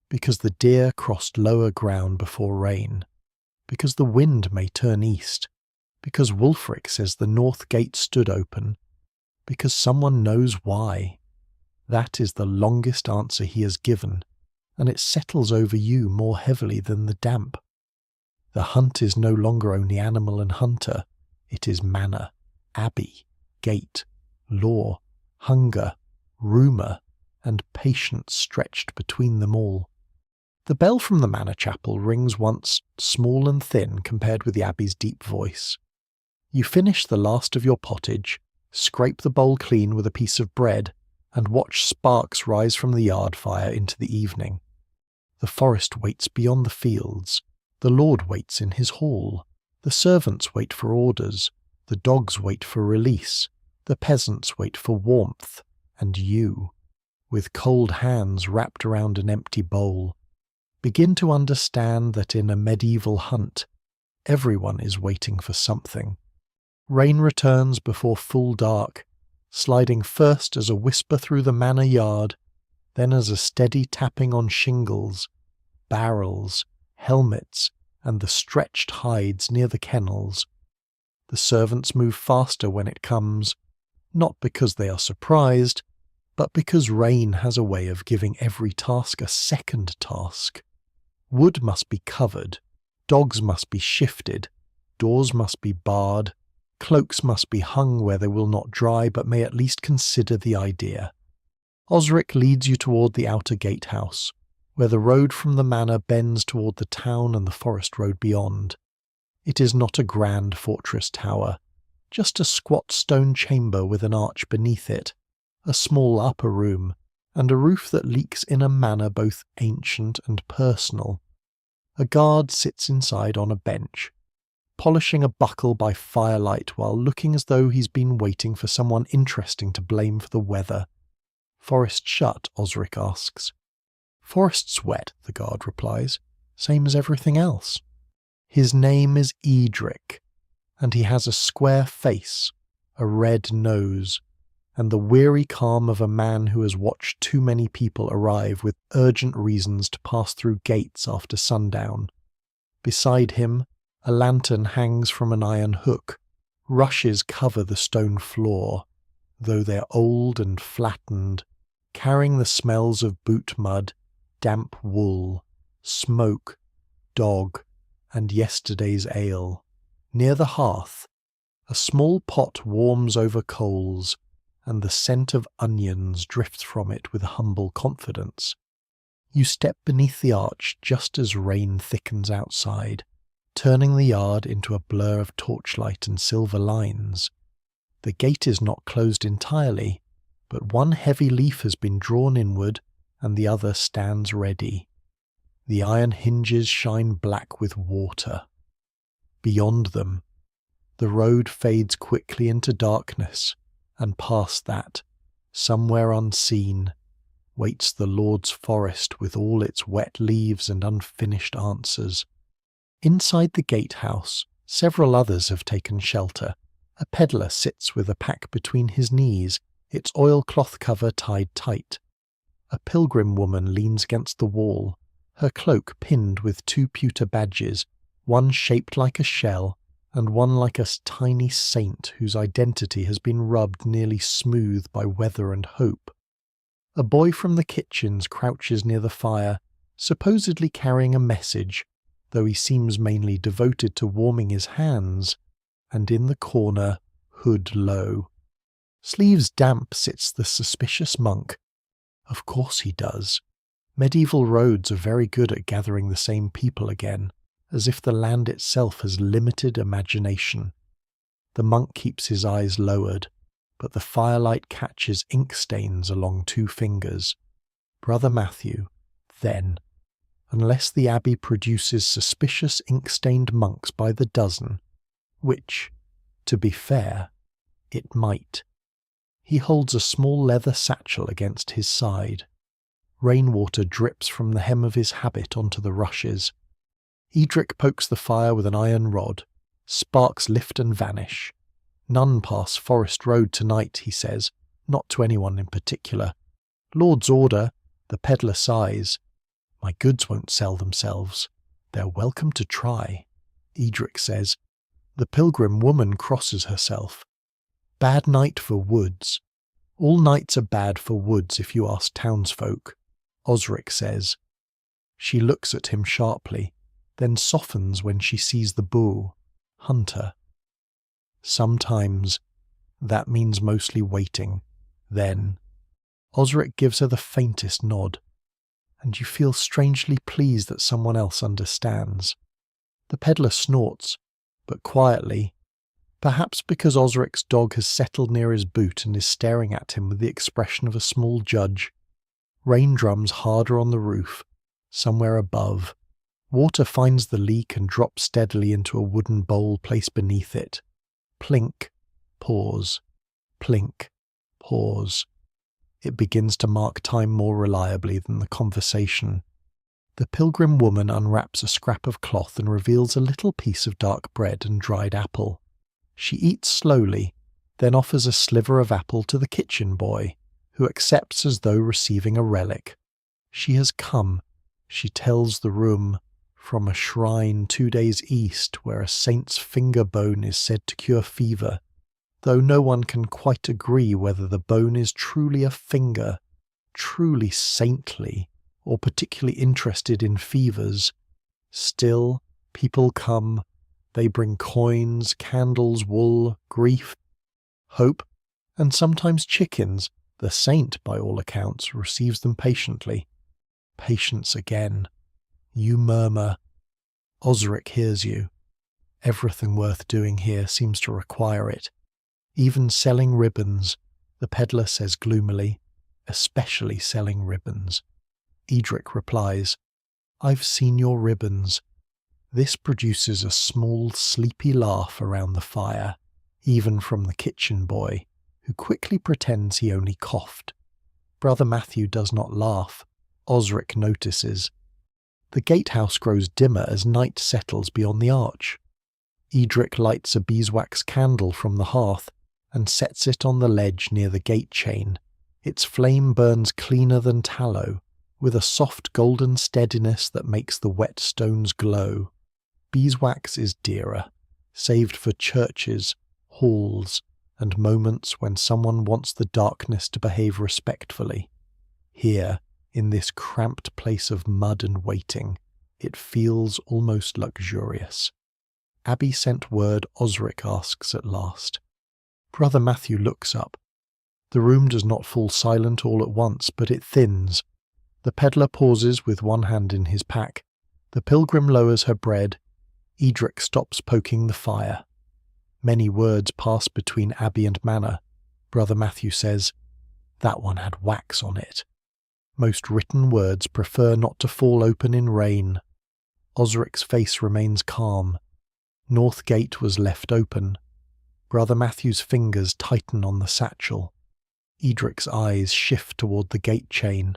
because the deer crossed lower ground before rain, because the wind may turn east, because Wulfric says the north gate stood open, because someone knows why. That is the longest answer he has given, and it settles over you more heavily than the damp. The hunt is no longer only animal and hunter, it is manor, abbey, gate, law, hunger, rumour, and patience stretched between them all. The bell from the manor chapel rings once, small and thin compared with the abbey's deep voice. You finish the last of your pottage, scrape the bowl clean with a piece of bread, and watch sparks rise from the yard fire into the evening. The forest waits beyond the fields. The Lord waits in his hall. The servants wait for orders. The dogs wait for release. The peasants wait for warmth. And you, with cold hands wrapped around an empty bowl, begin to understand that in a medieval hunt, everyone is waiting for something. Rain returns before full dark, sliding first as a whisper through the manor yard, then as a steady tapping on shingles, barrels, helmets, and the stretched hides near the kennels. The servants move faster when it comes, not because they are surprised, but because rain has a way of giving every task a second task. Wood must be covered, dogs must be shifted, doors must be barred, cloaks must be hung where they will not dry but may at least consider the idea. Osric leads you toward the outer gatehouse, where the road from the manor bends toward the town and the forest road beyond. It is not a grand fortress tower, just a squat stone chamber with an arch beneath it, a small upper room, and a roof that leaks in a manner both ancient and personal. A guard sits inside on a bench, polishing a buckle by firelight while looking as though he's been waiting for someone interesting to blame for the weather. Forest shut, Osric asks. Forest's wet, the guard replies, same as everything else. His name is Edric, and he has a square face, a red nose, and the weary calm of a man who has watched too many people arrive with urgent reasons to pass through gates after sundown. Beside him, a lantern hangs from an iron hook. Rushes cover the stone floor, though they're old and flattened, carrying the smells of boot mud, damp wool, smoke, dog, and yesterday's ale. Near the hearth, a small pot warms over coals, and the scent of onions drifts from it with humble confidence. You step beneath the arch just as rain thickens outside, turning the yard into a blur of torchlight and silver lines. The gate is not closed entirely, but one heavy leaf has been drawn inward and the other stands ready. The iron hinges shine black with water. Beyond them, the road fades quickly into darkness, and past that, somewhere unseen, waits the Lord's forest with all its wet leaves and unfinished answers. Inside the gatehouse, several others have taken shelter, A peddler sits with a pack between his knees, its oilcloth cover tied tight. A pilgrim woman leans against the wall, her cloak pinned with two pewter badges, one shaped like a shell and one like a tiny saint whose identity has been rubbed nearly smooth by weather and hope. A boy from the kitchens crouches near the fire, supposedly carrying a message, though he seems mainly devoted to warming his hands, and in the corner, hood low. Sleeves damp sits the suspicious monk. Of course he does. Medieval roads are very good at gathering the same people again, as if the land itself has limited imagination. The monk keeps his eyes lowered, but the firelight catches ink stains along two fingers. Brother Matthew, then, unless the abbey produces suspicious ink-stained monks by the dozen, which, to be fair, it might. He holds a small leather satchel against his side. Rainwater drips from the hem of his habit onto the rushes. Edric pokes the fire with an iron rod. Sparks lift and vanish. None pass Forest Road tonight, he says, not to anyone in particular. Lord's order, the peddler sighs. My goods won't sell themselves. They're welcome to try, Edric says. The pilgrim woman crosses herself. Bad night for woods. All nights are bad for woods if you ask townsfolk, Osric says. She looks at him sharply, then softens when she sees the bull, Hunter. Sometimes that means mostly waiting. Then Osric gives her the faintest nod, and you feel strangely pleased that someone else understands. The peddler snorts, but quietly, perhaps because Osric's dog has settled near his boot and is staring at him with the expression of a small judge. Rain drums harder on the roof, somewhere above. Water finds the leak and drops steadily into a wooden bowl placed beneath it. Plink, pause, plink, pause. It begins to mark time more reliably than the conversation. The pilgrim woman unwraps a scrap of cloth and reveals a little piece of dark bread and dried apple. She eats slowly, then offers a sliver of apple to the kitchen boy, who accepts as though receiving a relic. She has come, she tells the room, from a shrine 2 days east where a saint's finger bone is said to cure fever, though no one can quite agree whether the bone is truly a finger, truly saintly, or particularly interested in fevers. Still, people come. They bring coins, candles, wool, grief, hope, and sometimes chickens. The saint, by all accounts, receives them patiently. Patience again. You murmur. Osric hears you. Everything worth doing here seems to require it. Even selling ribbons, the peddler says gloomily, especially selling ribbons. Edric replies, I've seen your ribbons. This produces a small, sleepy laugh around the fire, even from the kitchen boy, who quickly pretends he only coughed. Brother Matthew does not laugh. Osric notices. The gatehouse grows dimmer as night settles beyond the arch. Edric lights a beeswax candle from the hearth and sets it on the ledge near the gate chain. Its flame burns cleaner than tallow, with a soft golden steadiness that makes the wet stones glow. Beeswax is dearer, saved for churches, halls, and moments when someone wants the darkness to behave respectfully. Here, in this cramped place of mud and waiting, it feels almost luxurious. Abby sent word, Osric asks at last. Brother Matthew looks up. The room does not fall silent all at once, but it thins. The peddler pauses with one hand in his pack. The pilgrim lowers her bread. Edric stops poking the fire. Many words pass between Abbey and Manor. Brother Matthew says, That one had wax on it. Most written words prefer not to fall open in rain. Osric's face remains calm. North Gate was left open. Brother Matthew's fingers tighten on the satchel. Edric's eyes shift toward the gate chain.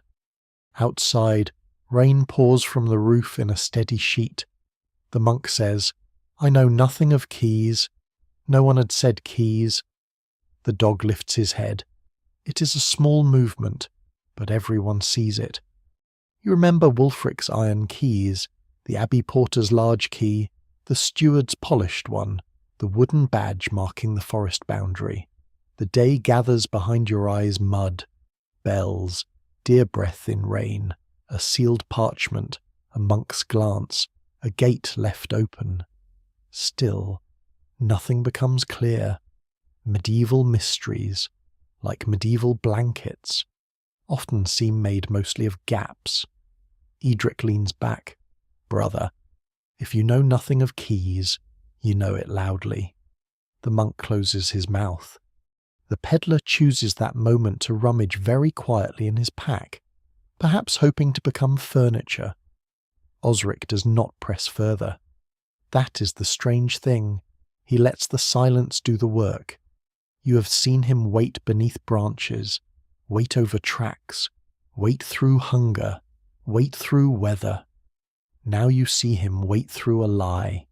Outside, rain pours from the roof in a steady sheet. The monk says, I know nothing of keys. No one had said keys. The dog lifts his head. It is a small movement, but everyone sees it. You remember Wulfric's iron keys, the Abbey Porter's large key, the steward's polished one, the wooden badge marking the forest boundary. The day gathers behind your eyes mud, bells, deer breath in rain, a sealed parchment, a monk's glance, a gate left open. Still, nothing becomes clear. Medieval mysteries, like medieval blankets, often seem made mostly of gaps. Edric leans back. Brother, if you know nothing of keys, you know it loudly. The monk closes his mouth. The peddler chooses that moment to rummage very quietly in his pack, perhaps hoping to become furniture. Osric does not press further. That is the strange thing. He lets the silence do the work. You have seen him wait beneath branches, wait over tracks, wait through hunger, wait through weather. Now you see him wait through a lie.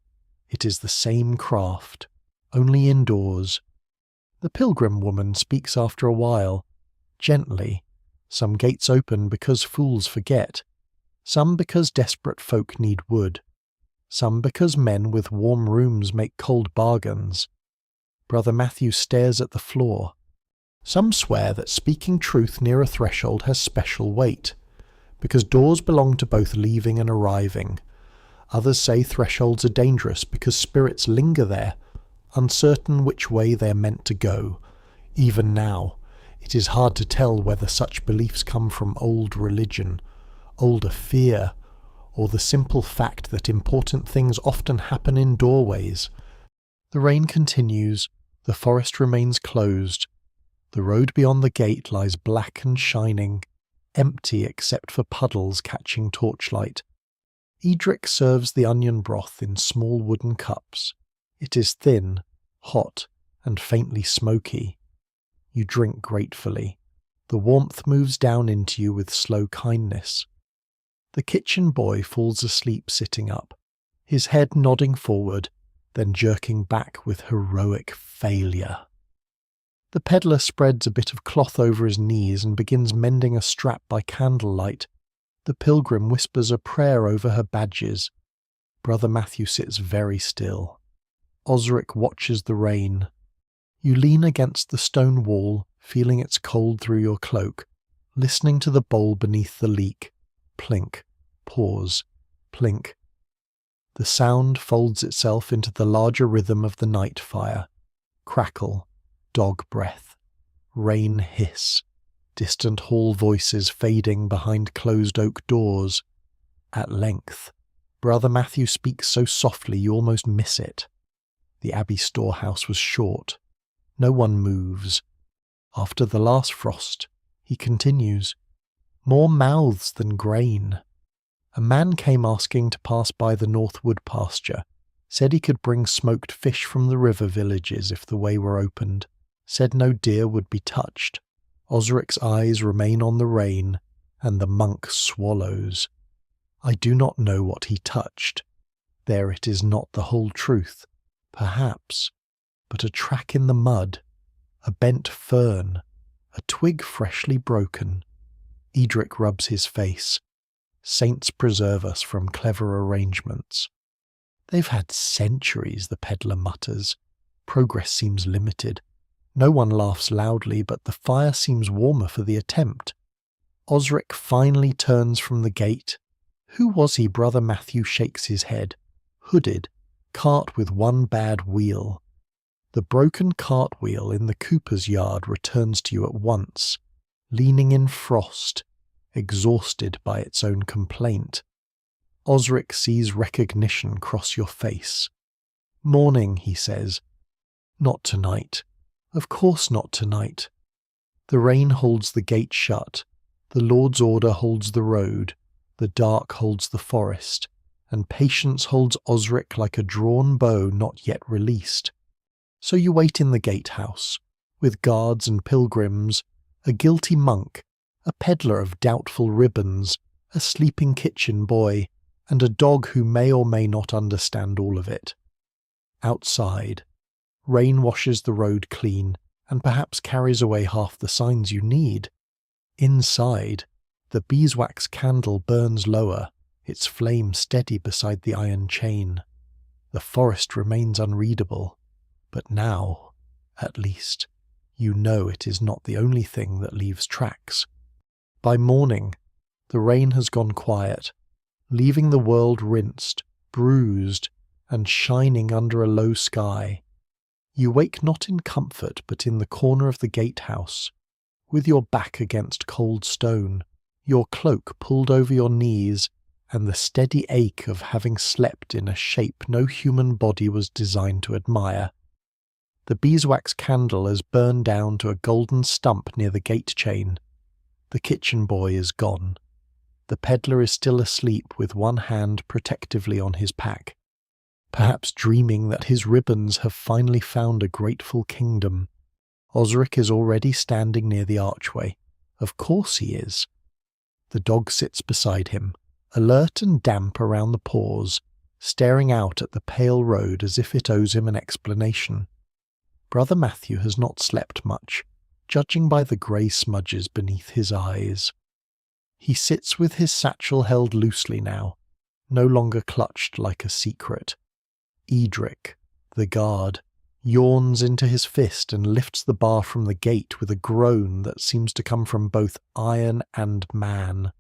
It is the same craft, only indoors. The pilgrim woman speaks after a while, gently. Some gates open because fools forget, some because desperate folk need wood, some because men with warm rooms make cold bargains. Brother Matthew stares at the floor. Some swear that speaking truth near a threshold has special weight, because doors belong to both leaving and arriving. Others say thresholds are dangerous because spirits linger there, uncertain which way they are meant to go. Even now, it is hard to tell whether such beliefs come from old religion, older fear, or the simple fact that important things often happen in doorways. The rain continues, the forest remains closed. The road beyond the gate lies black and shining, empty except for puddles catching torchlight. Edric serves the onion broth in small wooden cups. It is thin, hot, and faintly smoky. You drink gratefully. The warmth moves down into you with slow kindness. The kitchen boy falls asleep sitting up, his head nodding forward, then jerking back with heroic failure. The peddler spreads a bit of cloth over his knees and begins mending a strap by candlelight. The pilgrim whispers a prayer over her badges. Brother Matthew sits very still. Osric watches the rain. You lean against the stone wall, feeling its cold through your cloak, listening to the bowl beneath the leak. Plink, pause, plink. The sound folds itself into the larger rhythm of the night fire. Crackle, dog breath, rain hiss, distant hall voices fading behind closed oak doors. At length, Brother Matthew speaks so softly you almost miss it. The abbey storehouse was short. No one moves. After the last frost, he continues, more mouths than grain. A man came asking to pass by the Northwood pasture, said he could bring smoked fish from the river villages if the way were opened, said no deer would be touched. Osric's eyes remain on the rain, and the monk swallows. I do not know what he touched. There it is not the whole truth, perhaps, but a track in the mud, a bent fern, a twig freshly broken. Edric rubs his face. Saints preserve us from clever arrangements. They've had centuries, the peddler mutters. Progress seems limited. No one laughs loudly, but the fire seems warmer for the attempt. Osric finally turns from the gate. Who was he? Brother Matthew shakes his head. Hooded, cart with one bad wheel. The broken cartwheel in the cooper's yard returns to you at once, leaning in frost, exhausted by its own complaint. Osric sees recognition cross your face. Morning, he says. Not tonight. Of course not tonight. The rain holds the gate shut. The Lord's order holds the road. The dark holds the forest. And patience holds Osric like a drawn bow not yet released. So you wait in the gatehouse, with guards and pilgrims, a guilty monk, a peddler of doubtful ribbons, a sleeping kitchen boy, and a dog who may or may not understand all of it. Outside, Rain washes the road clean, and perhaps carries away half the signs you need. Inside, the beeswax candle burns lower, its flame steady beside the iron chain. The forest remains unreadable, but now, at least, you know it is not the only thing that leaves tracks. By morning, the rain has gone quiet, leaving the world rinsed, bruised, and shining under a low sky. You wake not in comfort but in the corner of the gatehouse, with your back against cold stone, your cloak pulled over your knees, and the steady ache of having slept in a shape no human body was designed to admire. The beeswax candle has burned down to a golden stump near the gate chain. The kitchen boy is gone. The peddler is still asleep with one hand protectively on his pack, perhaps dreaming that his ribbons have finally found a grateful kingdom. Osric is already standing near the archway. Of course he is. The dog sits beside him, alert and damp around the paws, staring out at the pale road as if it owes him an explanation. Brother Matthew has not slept much, judging by the grey smudges beneath his eyes. He sits with his satchel held loosely now, no longer clutched like a secret. Edric, the guard, yawns into his fist and lifts the bar from the gate with a groan that seems to come from both iron and man.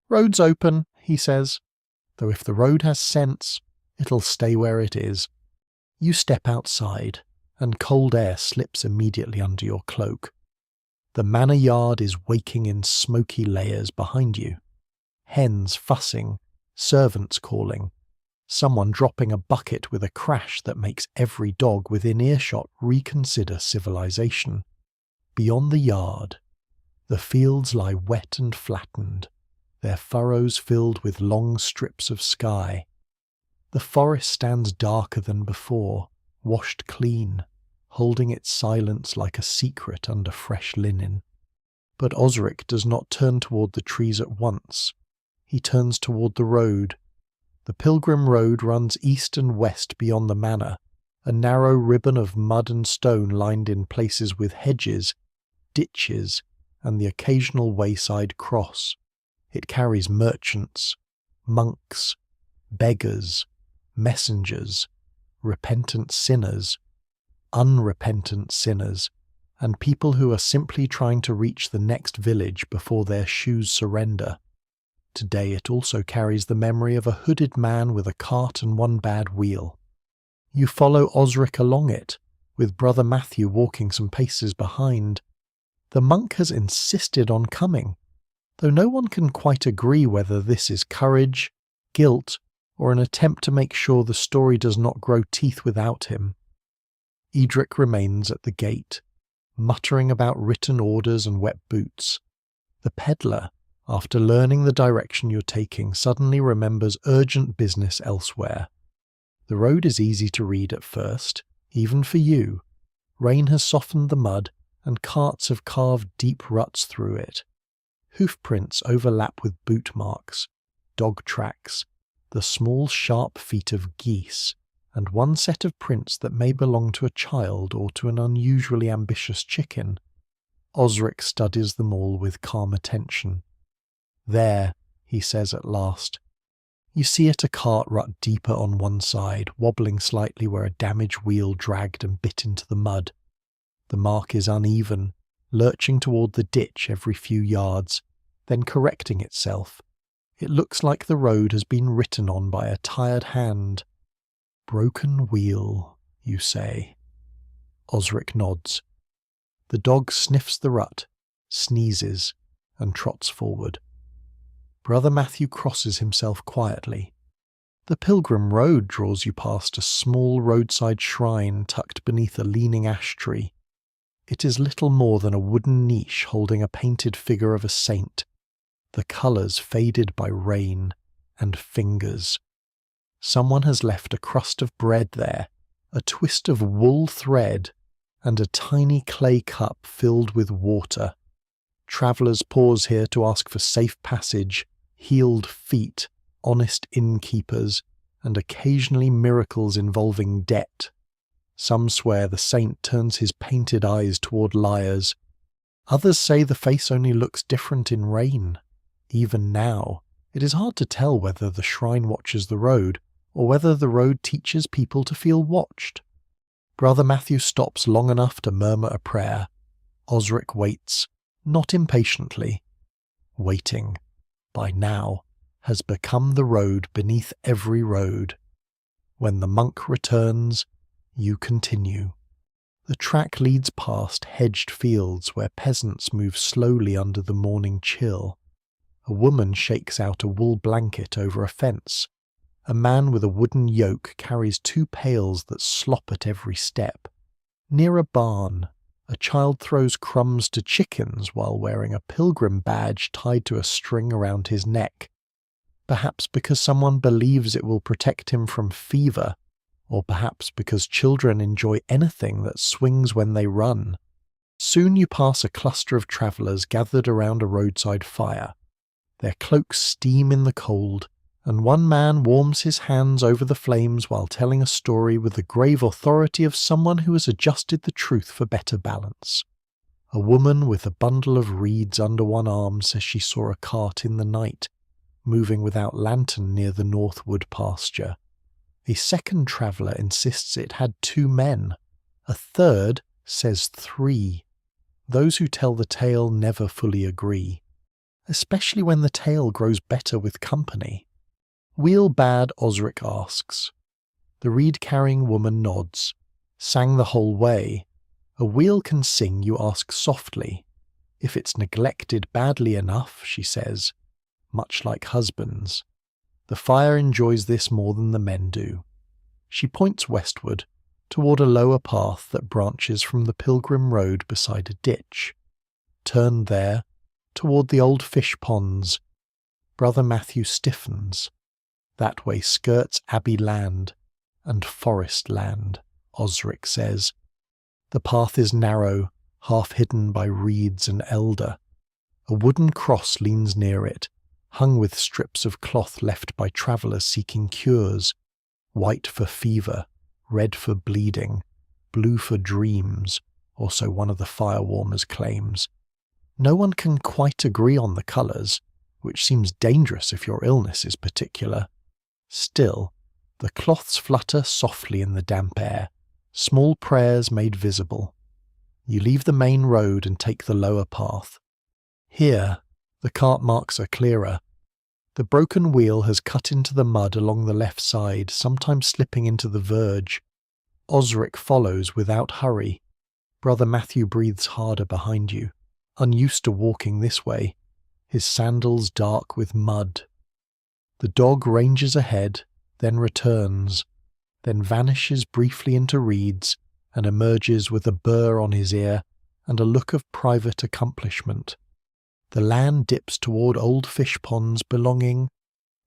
"Road's open," he says, "though if the road has sense, it'll stay where it is." You step outside, and cold air slips immediately under your cloak. The manor yard is waking in smoky layers behind you. Hens fussing, servants calling, someone dropping a bucket with a crash that makes every dog within earshot reconsider civilization. Beyond the yard, the fields lie wet and flattened, their furrows filled with long strips of sky. The forest stands darker than before, washed clean, holding its silence like a secret under fresh linen. But Osric does not turn toward the trees at once. He turns toward the road. The pilgrim road runs east and west beyond the manor, a narrow ribbon of mud and stone lined in places with hedges, ditches, and the occasional wayside cross. It carries merchants, monks, beggars, messengers, repentant sinners, unrepentant sinners, and people who are simply trying to reach the next village before their shoes surrender. Today it also carries the memory of a hooded man with a cart and one bad wheel. You follow Osric along it, with Brother Matthew walking some paces behind. The monk has insisted on coming, though no one can quite agree whether this is courage, guilt, or an attempt to make sure the story does not grow teeth without him. Edric remains at the gate, muttering about written orders and wet boots. The peddler, after learning the direction you're taking, suddenly remembers urgent business elsewhere. The road is easy to read at first, even for you. Rain has softened the mud, and carts have carved deep ruts through it. Hoof prints overlap with boot marks, dog tracks, the small sharp feet of geese, and one set of prints that may belong to a child or to an unusually ambitious chicken. Osric studies them all with calm attention. "There," he says at last. You see it a cart rut deeper on one side, wobbling slightly where a damaged wheel dragged and bit into the mud. The mark is uneven, lurching toward the ditch every few yards, then correcting itself. It looks like the road has been written on by a tired hand. "Broken wheel," you say. Osric nods. The dog sniffs the rut, sneezes, and trots forward. Brother Matthew crosses himself quietly. The pilgrim road draws you past a small roadside shrine tucked beneath a leaning ash tree. It is little more than a wooden niche holding a painted figure of a saint, the colours faded by rain and fingers. Someone has left a crust of bread there, a twist of wool thread, and a tiny clay cup filled with water. Travellers pause here to ask for safe passage, healed feet, honest innkeepers, and occasionally miracles involving debt. Some swear the saint turns his painted eyes toward liars. Others say the face only looks different in rain. Even now, it is hard to tell whether the shrine watches the road, or whether the road teaches people to feel watched. Brother Matthew stops long enough to murmur a prayer. Osric waits, not impatiently. Waiting, by now, has become the road beneath every road. When the monk returns, you continue. The track leads past hedged fields where peasants move slowly under the morning chill. A woman shakes out a wool blanket over a fence. A man with a wooden yoke carries 2 pails that slop at every step. Near a barn, a child throws crumbs to chickens while wearing a pilgrim badge tied to a string around his neck. Perhaps because someone believes it will protect him from fever, or perhaps because children enjoy anything that swings when they run. Soon you pass a cluster of travellers gathered around a roadside fire. Their cloaks steam in the cold, and one man warms his hands over the flames while telling a story with the grave authority of someone who has adjusted the truth for better balance. A woman with a bundle of reeds under one arm says she saw a cart in the night, moving without lantern near the Northwood pasture. A second traveller insists it had 2 men. A third says 3. Those who tell the tale never fully agree, especially when the tale grows better with company. Wheel bad, Osric asks. The reed-carrying woman nods. Sang the whole way. A wheel can sing, you ask softly. If it's neglected badly enough, she says, much like husbands. The fire enjoys this more than the men do. She points westward, toward a lower path that branches from the pilgrim road beside a ditch. Turn there, toward the old fish ponds. Brother Matthew stiffens. That way skirts Abbey land and forest land, Osric says. The path is narrow, half hidden by reeds and elder. A wooden cross leans near it, hung with strips of cloth left by travellers seeking cures, white for fever, red for bleeding, blue for dreams, or so one of the fire-warmers claims. No one can quite agree on the colours, which seems dangerous if your illness is particular. Still, the cloths flutter softly in the damp air, small prayers made visible. You leave the main road and take the lower path. Here, the cart marks are clearer. The broken wheel has cut into the mud along the left side, sometimes slipping into the verge. Osric follows without hurry. Brother Matthew breathes harder behind you, unused to walking this way, his sandals dark with mud. The dog ranges ahead, then returns, then vanishes briefly into reeds and emerges with a burr on his ear and a look of private accomplishment. The land dips toward old fish ponds belonging,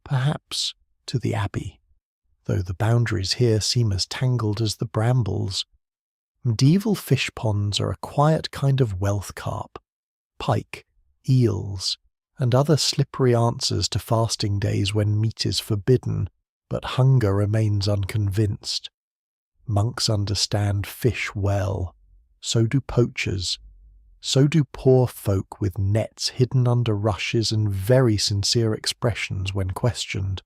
perhaps, to the Abbey, though the boundaries here seem as tangled as the brambles. Medieval fish ponds are a quiet kind of wealth carp, pike, eels, and other slippery answers to fasting days when meat is forbidden, but hunger remains unconvinced. Monks understand fish well, so do poachers, so do poor folk with nets hidden under rushes and very sincere expressions when questioned.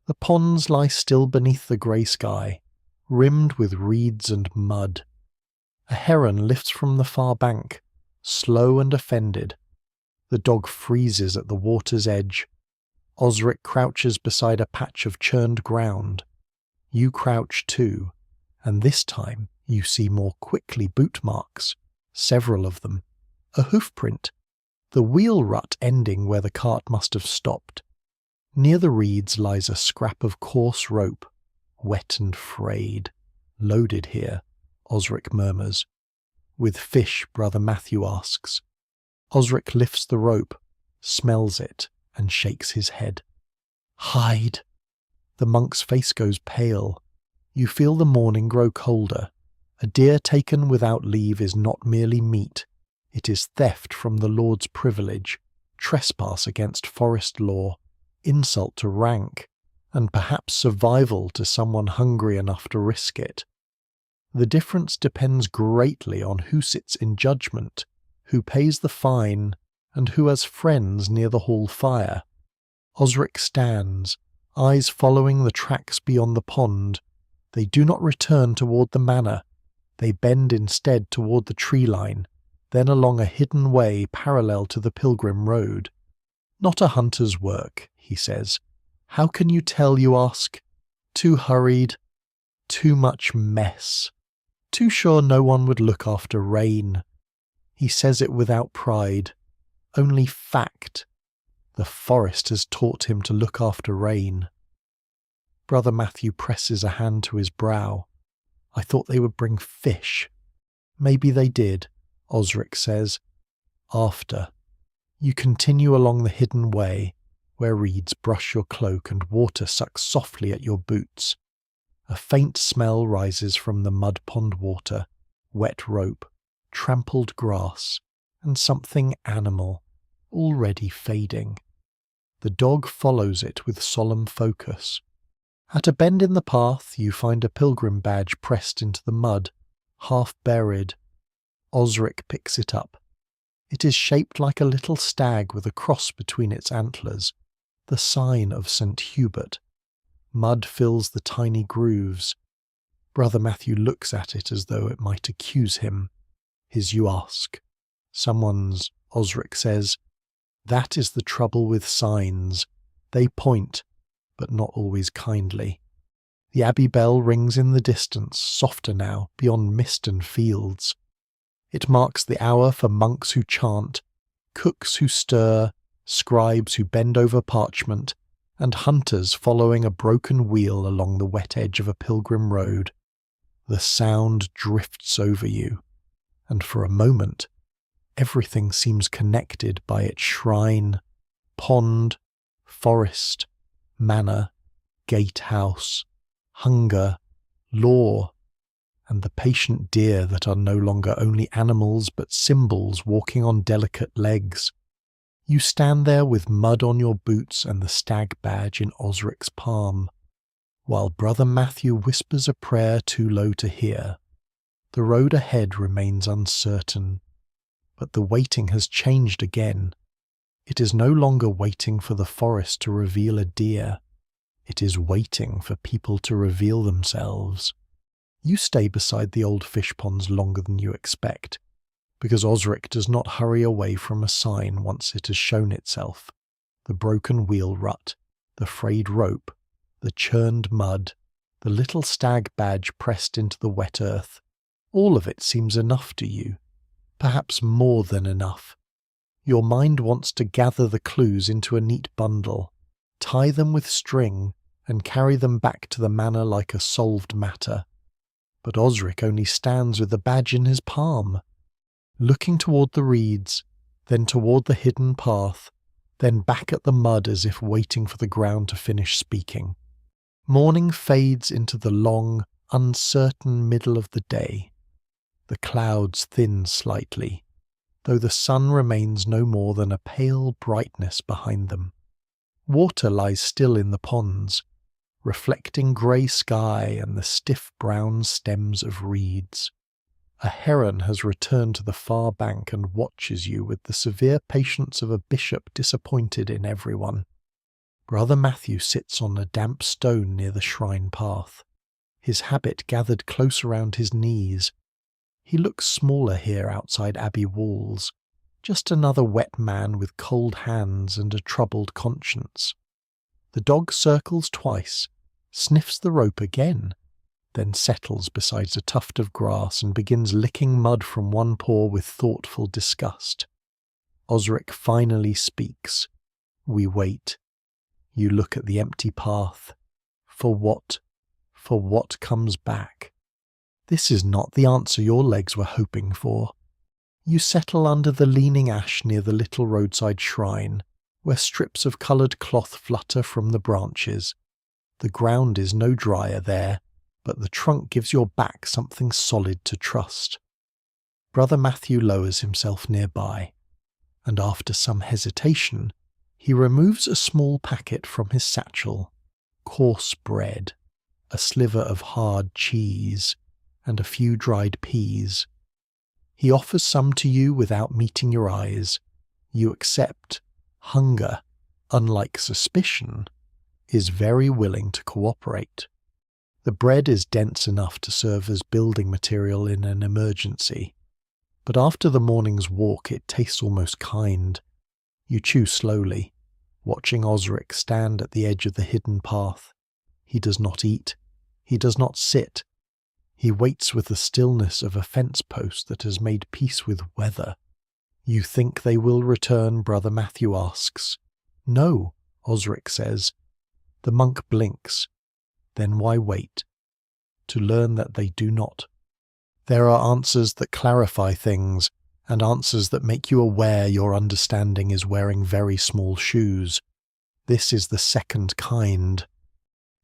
The ponds lie still beneath the grey sky, rimmed with reeds and mud. A heron lifts from the far bank, slow and offended. The dog freezes at the water's edge. Osric crouches beside a patch of churned ground. You crouch too, and this time you see more quickly boot marks, several of them, a hoofprint, the wheel rut ending where the cart must have stopped. Near the reeds lies a scrap of coarse rope, wet and frayed. Loaded here, Osric murmurs. With fish, Brother Matthew asks. Osric lifts the rope, smells it, and shakes his head. Hide! The monk's face goes pale. You feel the morning grow colder. A deer taken without leave is not merely meat. It is theft from the Lord's privilege, trespass against forest law, insult to rank, and perhaps survival to someone hungry enough to risk it. The difference depends greatly on who sits in judgment, who pays the fine, and who has friends near the hall fire. Osric stands, eyes following the tracks beyond the pond. They do not return toward the manor. They bend instead toward the tree line, then along a hidden way parallel to the pilgrim road. Not a hunter's work, he says. How can you tell, you ask? Too hurried. Too much mess. Too sure no one would look after rain. He says it without pride. Only fact. The forest has taught him to look after rain. Brother Matthew presses a hand to his brow. I thought they would bring fish. Maybe they did, Osric says. After. You continue along the hidden way, where reeds brush your cloak and water sucks softly at your boots. A faint smell rises from the mud pond water, wet rope, trampled grass, and something animal, already fading. The dog follows it with solemn focus. At a bend in the path, you find a pilgrim badge pressed into the mud, half buried. Osric picks it up. It is shaped like a little stag with a cross between its antlers, the sign of St. Hubert. Mud fills the tiny grooves. Brother Matthew looks at it as though it might accuse him. His you ask. Someone's, Osric says. That is the trouble with signs. They point, but not always kindly. The abbey bell rings in the distance, softer now, beyond mist and fields. It marks the hour for monks who chant, cooks who stir, scribes who bend over parchment, and hunters following a broken wheel along the wet edge of a pilgrim road. The sound drifts over you, and for a moment, everything seems connected by its shrine, pond, forest, manor, gatehouse, hunger, law, and the patient deer that are no longer only animals but symbols walking on delicate legs. You stand there with mud on your boots and the stag badge in Osric's palm, while Brother Matthew whispers a prayer too low to hear. The road ahead remains uncertain, but the waiting has changed again. It is no longer waiting for the forest to reveal a deer. It is waiting for people to reveal themselves. You stay beside the old fish ponds longer than you expect, because Osric does not hurry away from a sign once it has shown itself. The broken wheel rut, the frayed rope, the churned mud, the little stag badge pressed into the wet earth, all of it seems enough to you, perhaps more than enough. Your mind wants to gather the clues into a neat bundle, tie them with string, and carry them back to the manor like a solved matter. But Osric only stands with the badge in his palm, looking toward the reeds, then toward the hidden path, then back at the mud as if waiting for the ground to finish speaking. Morning fades into the long, uncertain middle of the day. The clouds thin slightly, though the sun remains no more than a pale brightness behind them. Water lies still in the ponds, reflecting grey sky and the stiff brown stems of reeds. A heron has returned to the far bank and watches you with the severe patience of a bishop disappointed in everyone. Brother Matthew sits on a damp stone near the shrine path, his habit gathered close around his knees. He looks smaller here outside abbey walls, just another wet man with cold hands and a troubled conscience. The dog circles twice, sniffs the rope again, then settles beside a tuft of grass and begins licking mud from one paw with thoughtful disgust. Osric finally speaks. We wait. You look at the empty path. For what? For what comes back? This is not the answer your legs were hoping for. You settle under the leaning ash near the little roadside shrine, where strips of coloured cloth flutter from the branches. The ground is no drier there, but the trunk gives your back something solid to trust. Brother Matthew lowers himself nearby, and after some hesitation, he removes a small packet from his satchel, coarse bread, a sliver of hard cheese, and a few dried peas. He offers some to you without meeting your eyes. You accept. Hunger, unlike suspicion, is very willing to cooperate. The bread is dense enough to serve as building material in an emergency, but after the morning's walk it tastes almost kind. You chew slowly, watching Osric stand at the edge of the hidden path. He does not eat. He does not sit. He waits with the stillness of a fence post that has made peace with weather. You think they will return, Brother Matthew asks. No, Osric says. The monk blinks. Then why wait? To learn that they do not. There are answers that clarify things, and answers that make you aware your understanding is wearing very small shoes. This is the second kind.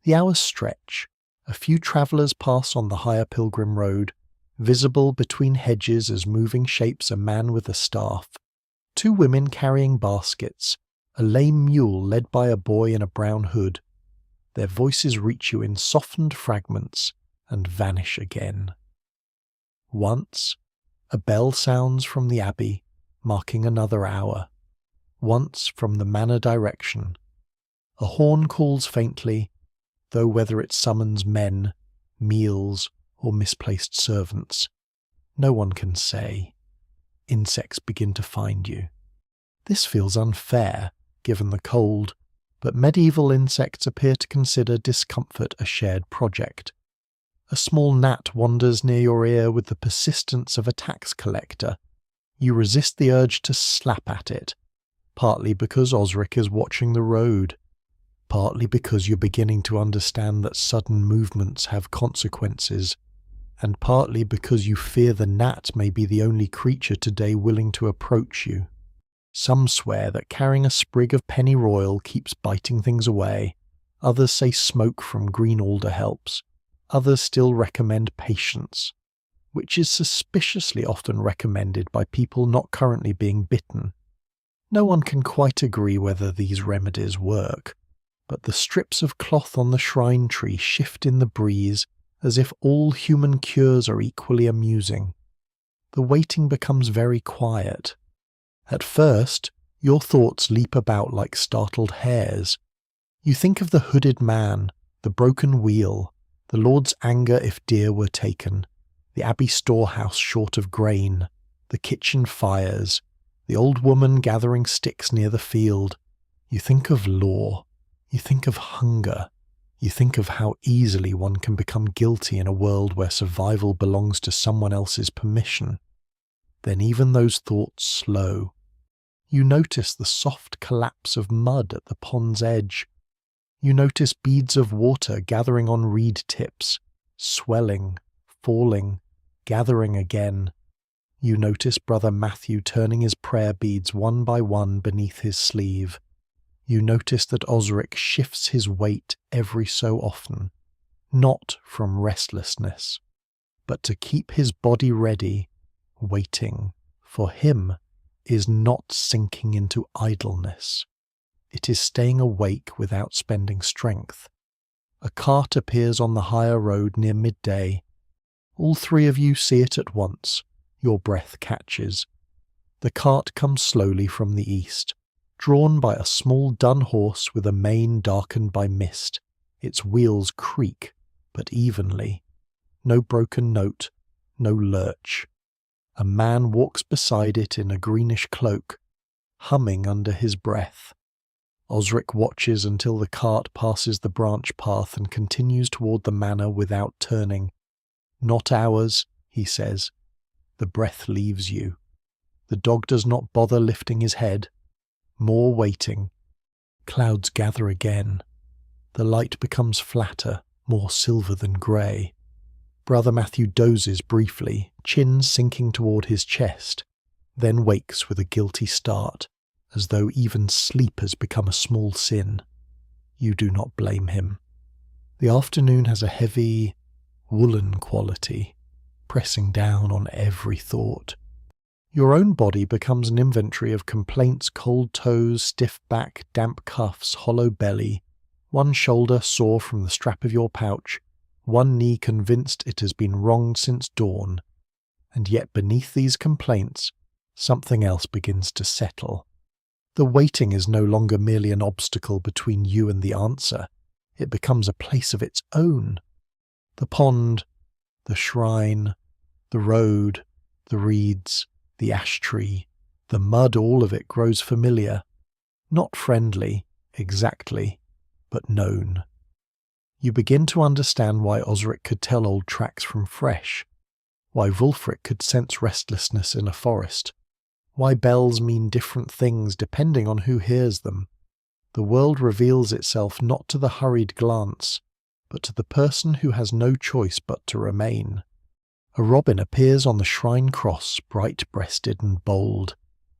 The hours stretch. A few travellers pass on the higher pilgrim road, visible between hedges as moving shapes a man with a staff, 2 women carrying baskets, a lame mule led by a boy in a brown hood. Their voices reach you in softened fragments and vanish again. Once, a bell sounds from the abbey, marking another hour. Once, from the manor direction, a horn calls faintly, though whether it summons men, meals, or misplaced servants, no one can say. Insects begin to find you. This feels unfair, given the cold, but medieval insects appear to consider discomfort a shared project. A small gnat wanders near your ear with the persistence of a tax collector. You resist the urge to slap at it, partly because Osric is watching the road, partly because you're beginning to understand that sudden movements have consequences, and partly because you fear the gnat may be the only creature today willing to approach you. Some swear that carrying a sprig of pennyroyal keeps biting things away, others say smoke from green alder helps, others still recommend patience, which is suspiciously often recommended by people not currently being bitten. No one can quite agree whether these remedies work, but the strips of cloth on the shrine tree shift in the breeze as if all human cures are equally amusing. The waiting becomes very quiet. At first, your thoughts leap about like startled hares. You think of the hooded man, the broken wheel, the Lord's anger if deer were taken, the abbey storehouse short of grain, the kitchen fires, the old woman gathering sticks near the field. You think of law. You think of hunger. You think of how easily one can become guilty in a world where survival belongs to someone else's permission. Then even those thoughts slow. You notice the soft collapse of mud at the pond's edge. You notice beads of water gathering on reed tips, swelling, falling, gathering again. You notice Brother Matthew turning his prayer beads one by one beneath his sleeve. You notice that Osric shifts his weight every so often, not from restlessness, but to keep his body ready. Waiting, for him, is not sinking into idleness. It is staying awake without spending strength. A cart appears on the higher road near midday. All 3 of you see it at once. Your breath catches. The cart comes slowly from the east, drawn by a small dun horse with a mane darkened by mist. Its wheels creak, but evenly. No broken note, no lurch. A man walks beside it in a greenish cloak, humming under his breath. Osric watches until the cart passes the branch path and continues toward the manor without turning. Not ours, he says. The breath leaves you. The dog does not bother lifting his head. More waiting. Clouds gather again. The light becomes flatter, more silver than grey. Brother Matthew dozes briefly, chin sinking toward his chest, then wakes with a guilty start, as though even sleep has become a small sin. You do not blame him. The afternoon has a heavy, woolen quality, pressing down on every thought. Your own body becomes an inventory of complaints: cold toes, stiff back, damp cuffs, hollow belly, one shoulder sore from the strap of your pouch, one knee convinced it has been wronged since dawn. And yet beneath these complaints, something else begins to settle. The waiting is no longer merely an obstacle between you and the answer. It becomes a place of its own. The pond, the shrine, the road, the reeds, the ash tree, the mud, all of it grows familiar. Not friendly, exactly, but known. You begin to understand why Osric could tell old tracks from fresh, why Wulfric could sense restlessness in a forest, why bells mean different things depending on who hears them. The world reveals itself not to the hurried glance, but to the person who has no choice but to remain. A robin appears on the shrine cross, bright-breasted and bold.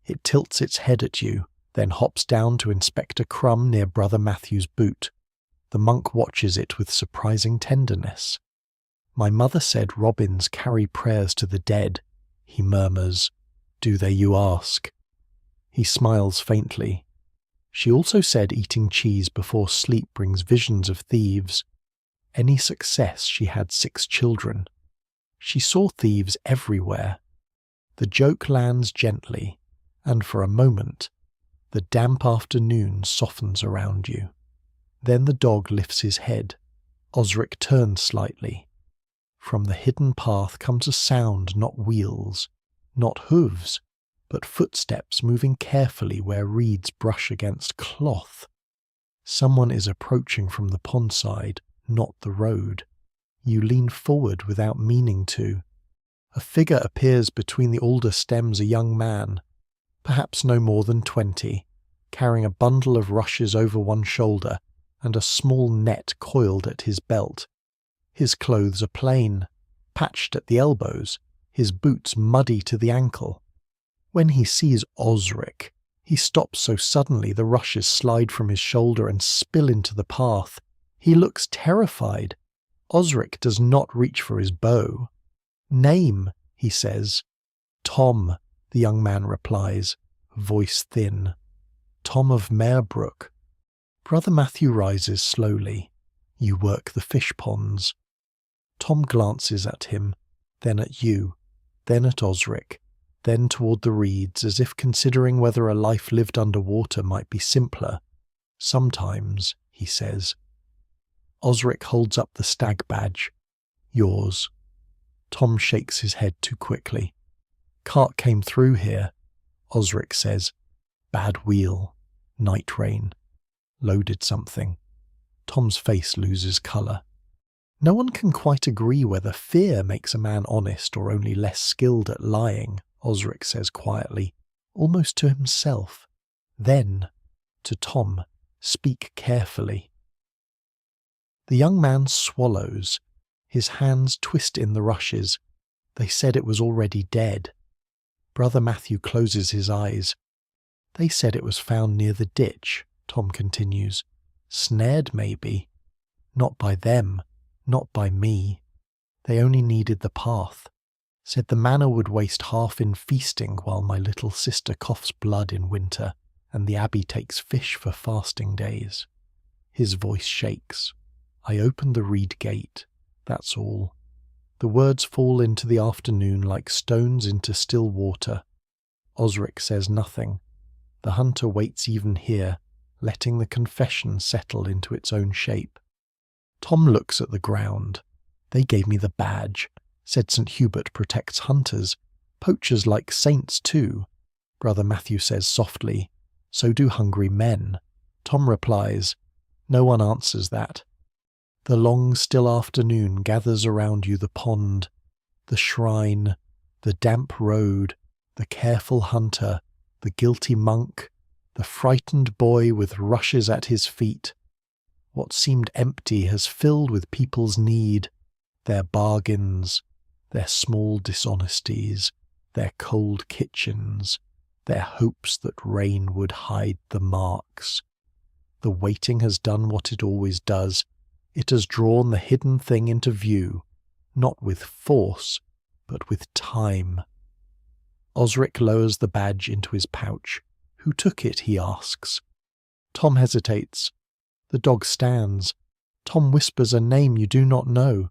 It tilts its head at you, then hops down to inspect a crumb near Brother Matthew's boot. The monk watches it with surprising tenderness. "My mother said robins carry prayers to the dead," he murmurs. "Do they, you ask?" He smiles faintly. "She also said eating cheese before sleep brings visions of thieves. Any success, she had 6 children. She saw thieves everywhere." The joke lands gently, and for a moment, the damp afternoon softens around you. Then the dog lifts his head. Osric turns slightly. From the hidden path comes a sound, not wheels, not hooves, but footsteps moving carefully where reeds brush against cloth. Someone is approaching from the pond side, not the road. You lean forward without meaning to. A figure appears between the alder stems, a young man, perhaps no more than 20, carrying a bundle of rushes over one shoulder and a small net coiled at his belt. His clothes are plain, patched at the elbows, his boots muddy to the ankle. When he sees Osric, he stops so suddenly the rushes slide from his shoulder and spill into the path. He looks terrified. Osric does not reach for his bow. "Name," he says. "Tom," the young man replies, voice thin. "Tom of Marebrook." Brother Matthew rises slowly. "You work the fish ponds." Tom glances at him, then at you, then at Osric, then toward the reeds, as if considering whether a life lived underwater might be simpler. "Sometimes," he says. Osric holds up the stag badge. "Yours." Tom shakes his head too quickly. "Cart came through here," Osric says. "Bad wheel. Night rain. Loaded something." Tom's face loses colour. No one can quite agree whether fear makes a man honest or only less skilled at lying, Osric says quietly, almost to himself. Then, to Tom, "Speak carefully." The young man swallows. His hands twist in the rushes. They said it was already dead. Brother Matthew closes his eyes. "They said it was found near the ditch," Tom continues. "Snared, maybe. Not by them, not by me. They only needed the path. Said the manor would waste half in feasting while my little sister coughs blood in winter, and the abbey takes fish for fasting days." His voice shakes. "I opened the reed gate, that's all." The words fall into the afternoon like stones into still water. Osric says nothing. The hunter waits even here, letting the confession settle into its own shape. Tom looks at the ground. "They gave me the badge. Said St. Hubert protects hunters. Poachers like saints too." Brother Matthew says softly, "So do hungry men." Tom replies, "No one answers that." The long still afternoon gathers around you, the pond, the shrine, the damp road, the careful hunter, the guilty monk, the frightened boy with rushes at his feet. What seemed empty has filled with people's need, their bargains, their small dishonesties, their cold kitchens, their hopes that rain would hide the marks. The waiting has done what it always does. It has drawn the hidden thing into view, not with force, but with time. Osric lowers the badge into his pouch. "Who took it?" he asks. Tom hesitates. The dog stands. Tom whispers a name you do not know,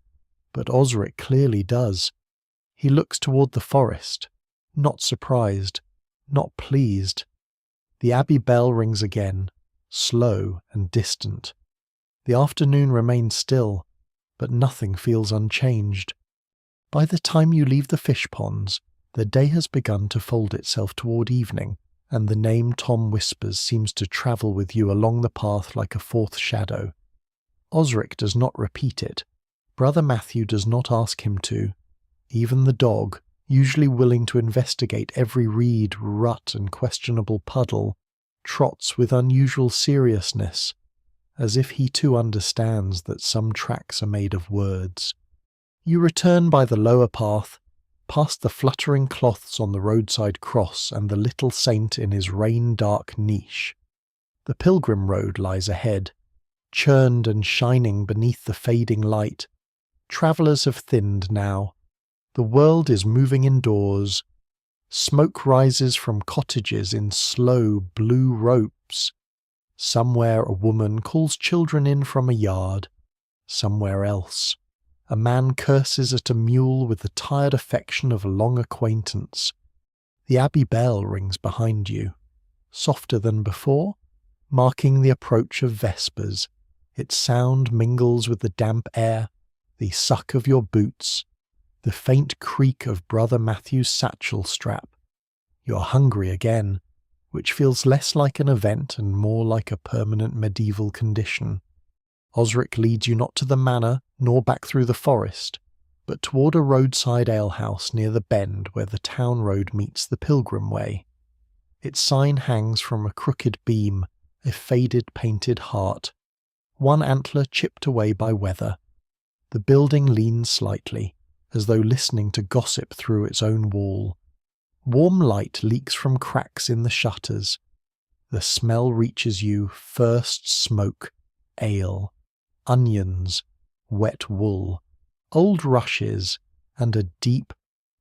but Osric clearly does. He looks toward the forest, not surprised, not pleased. The abbey bell rings again, slow and distant. The afternoon remains still, but nothing feels unchanged. By the time you leave the fish ponds, the day has begun to fold itself toward evening, and the name Tom whispers seems to travel with you along the path like a fourth shadow. Osric does not repeat it. Brother Matthew does not ask him to. Even the dog, usually willing to investigate every reed, rut, and questionable puddle, trots with unusual seriousness, as if he too understands that some tracks are made of words. You return by the lower path, past the fluttering cloths on the roadside cross and the little saint in his rain-dark niche. The pilgrim road lies ahead, churned and shining beneath the fading light. Travellers have thinned now. The world is moving indoors. Smoke rises from cottages in slow blue ropes. Somewhere a woman calls children in from a yard. Somewhere else, a man curses at a mule with the tired affection of a long acquaintance. The abbey bell rings behind you, softer than before, marking the approach of vespers. Its sound mingles with the damp air, the suck of your boots, the faint creak of Brother Matthew's satchel strap. You're hungry again, which feels less like an event and more like a permanent medieval condition. Osric leads you not to the manor, nor back through the forest, but toward a roadside alehouse near the bend where the town road meets the pilgrim way. Its sign hangs from a crooked beam, a faded painted heart, one antler chipped away by weather. The building leans slightly, as though listening to gossip through its own wall. Warm light leaks from cracks in the shutters. The smell reaches you: first smoke, ale, onions, wet wool, old rushes, and a deep,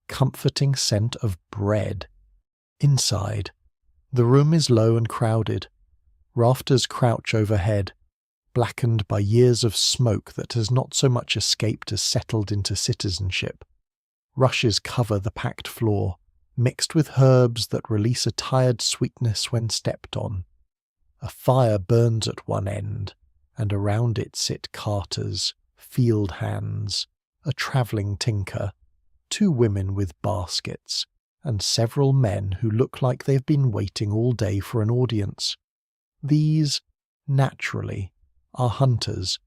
comforting scent of bread. Inside, the room is low and crowded. Rafters crouch overhead, blackened by years of smoke that has not so much escaped as settled into citizenship. Rushes cover the packed floor, mixed with herbs that release a tired sweetness when stepped on. A fire burns at one end, and around it sit carters, field hands, a travelling tinker, two women with baskets, and several men who look like they've been waiting all day for an audience. These, naturally, are hunters,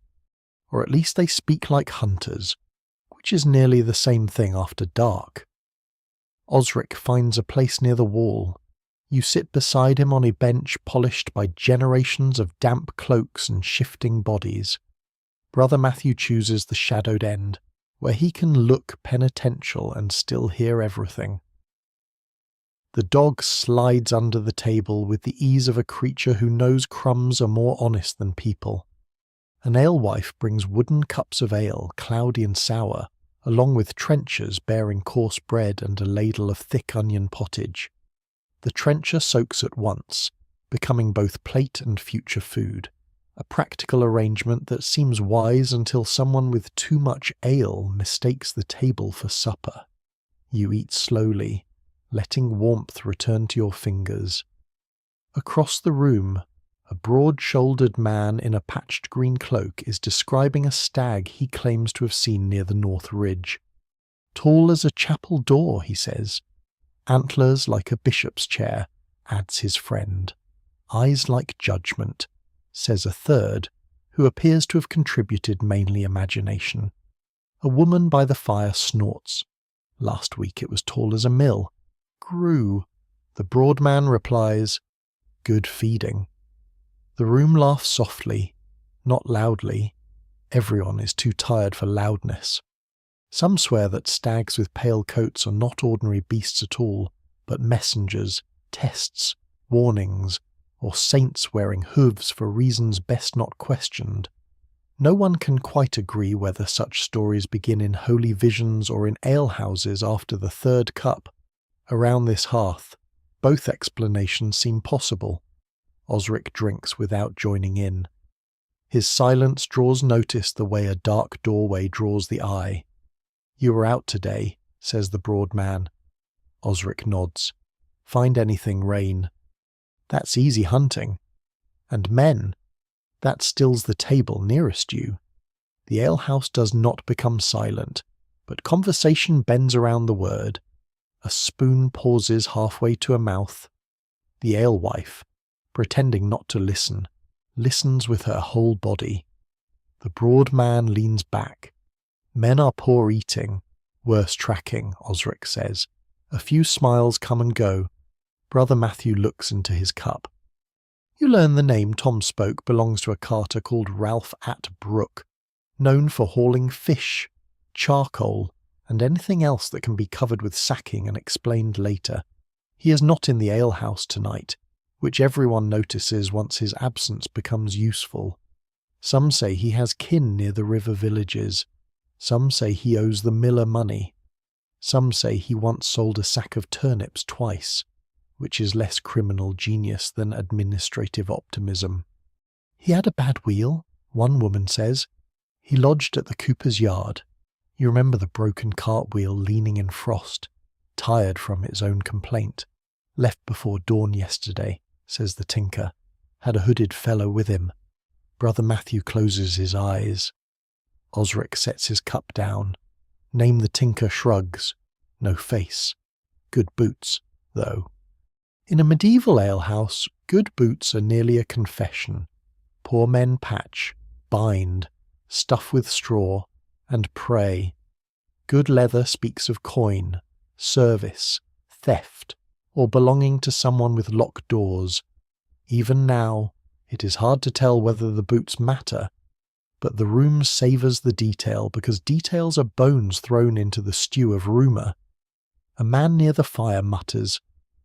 or at least they speak like hunters, which is nearly the same thing after dark. Osric finds a place near the wall. You sit beside him on a bench polished by generations of damp cloaks and shifting bodies. Brother Matthew chooses the shadowed end, where he can look penitential and still hear everything. The dog slides under the table with the ease of a creature who knows crumbs are more honest than people. An alewife brings wooden cups of ale, cloudy and sour, along with trenchers bearing coarse bread and a ladle of thick onion pottage. The trencher soaks at once, becoming both plate and future food, a practical arrangement that seems wise until someone with too much ale mistakes the table for supper. You eat slowly, letting warmth return to your fingers. Across the room, a broad-shouldered man in a patched green cloak is describing a stag he claims to have seen near the north ridge. Tall as a chapel door, he says. Antlers like a bishop's chair, adds his friend. Eyes like judgment, says a third, who appears to have contributed mainly imagination. A woman by the fire snorts. Last week it was tall as a mill. Grew. The broad man replies, good feeding. The room laughs softly, not loudly. Everyone is too tired for loudness. Some swear that stags with pale coats are not ordinary beasts at all, but messengers, tests, warnings, or saints wearing hooves for reasons best not questioned. No one can quite agree whether such stories begin in holy visions or in alehouses after the third cup. Around this hearth, both explanations seem possible. Osric drinks without joining in. His silence draws notice the way a dark doorway draws the eye. "You were out today," says the broad man. Osric nods. "Find anything, Rain." "That's easy hunting." "And men." "That stills the table nearest you." The alehouse does not become silent, but conversation bends around the word. A spoon pauses halfway to a mouth. The alewife, pretending not to listen, listens with her whole body. The broad man leans back. "Men are poor eating, worse tracking," Osric says. A few smiles come and go. Brother Matthew looks into his cup. "You learn the name Tom spoke belongs to a carter called Ralph at Brook, known for hauling fish, charcoal, and anything else that can be covered with sacking and explained later. He is not in the alehouse tonight, which everyone notices once his absence becomes useful. Some say he has kin near the river villages. Some say he owes the miller money. Some say he once sold a sack of turnips twice, which is less criminal genius than administrative optimism. "He had a bad wheel," one woman says. "He lodged at the cooper's yard. You remember the broken cartwheel leaning in frost, tired from its own complaint. Left before dawn yesterday," says the tinker. "Had a hooded fellow with him." Brother Matthew closes his eyes. Osric sets his cup down. Name the tinker shrugs. No face. Good boots, though. In a medieval alehouse, good boots are nearly a confession. Poor men patch, bind, stuff with straw, and pray. Good leather speaks of coin, service, theft, or belonging to someone with locked doors. Even now, it is hard to tell whether the boots matter, but the room savours the detail because details are bones thrown into the stew of rumour. A man near the fire mutters,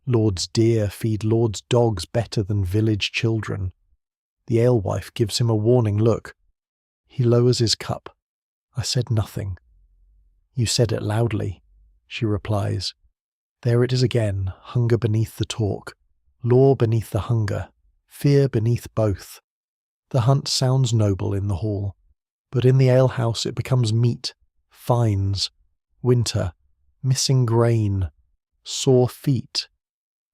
"Lord's deer feed Lord's dogs better than village children." The alewife gives him a warning look. He lowers his cup. "I said nothing." "You said it loudly," she replies. There it is again, hunger beneath the talk, law beneath the hunger, fear beneath both. The hunt sounds noble in the hall, but in the alehouse it becomes meat, fines, winter, missing grain, sore feet.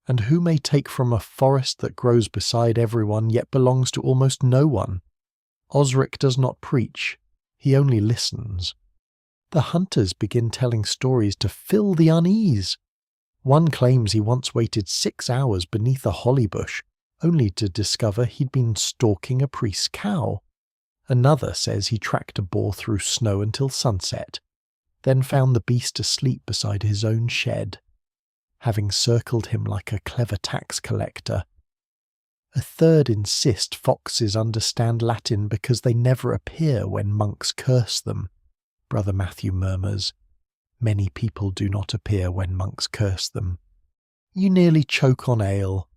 And who may take from a forest that grows beside everyone yet belongs to almost no one? Osric does not preach, he only listens. The hunters begin telling stories to fill the unease. One claims he once waited 6 hours beneath a holly bush, only to discover he'd been stalking a priest's cow. Another says he tracked a boar through snow until sunset, then found the beast asleep beside his own shed, having circled him like a clever tax collector. A third insist foxes understand Latin because they never appear when monks curse them. Brother Matthew murmurs, "Many people do not appear when monks curse them." You nearly choke on ale.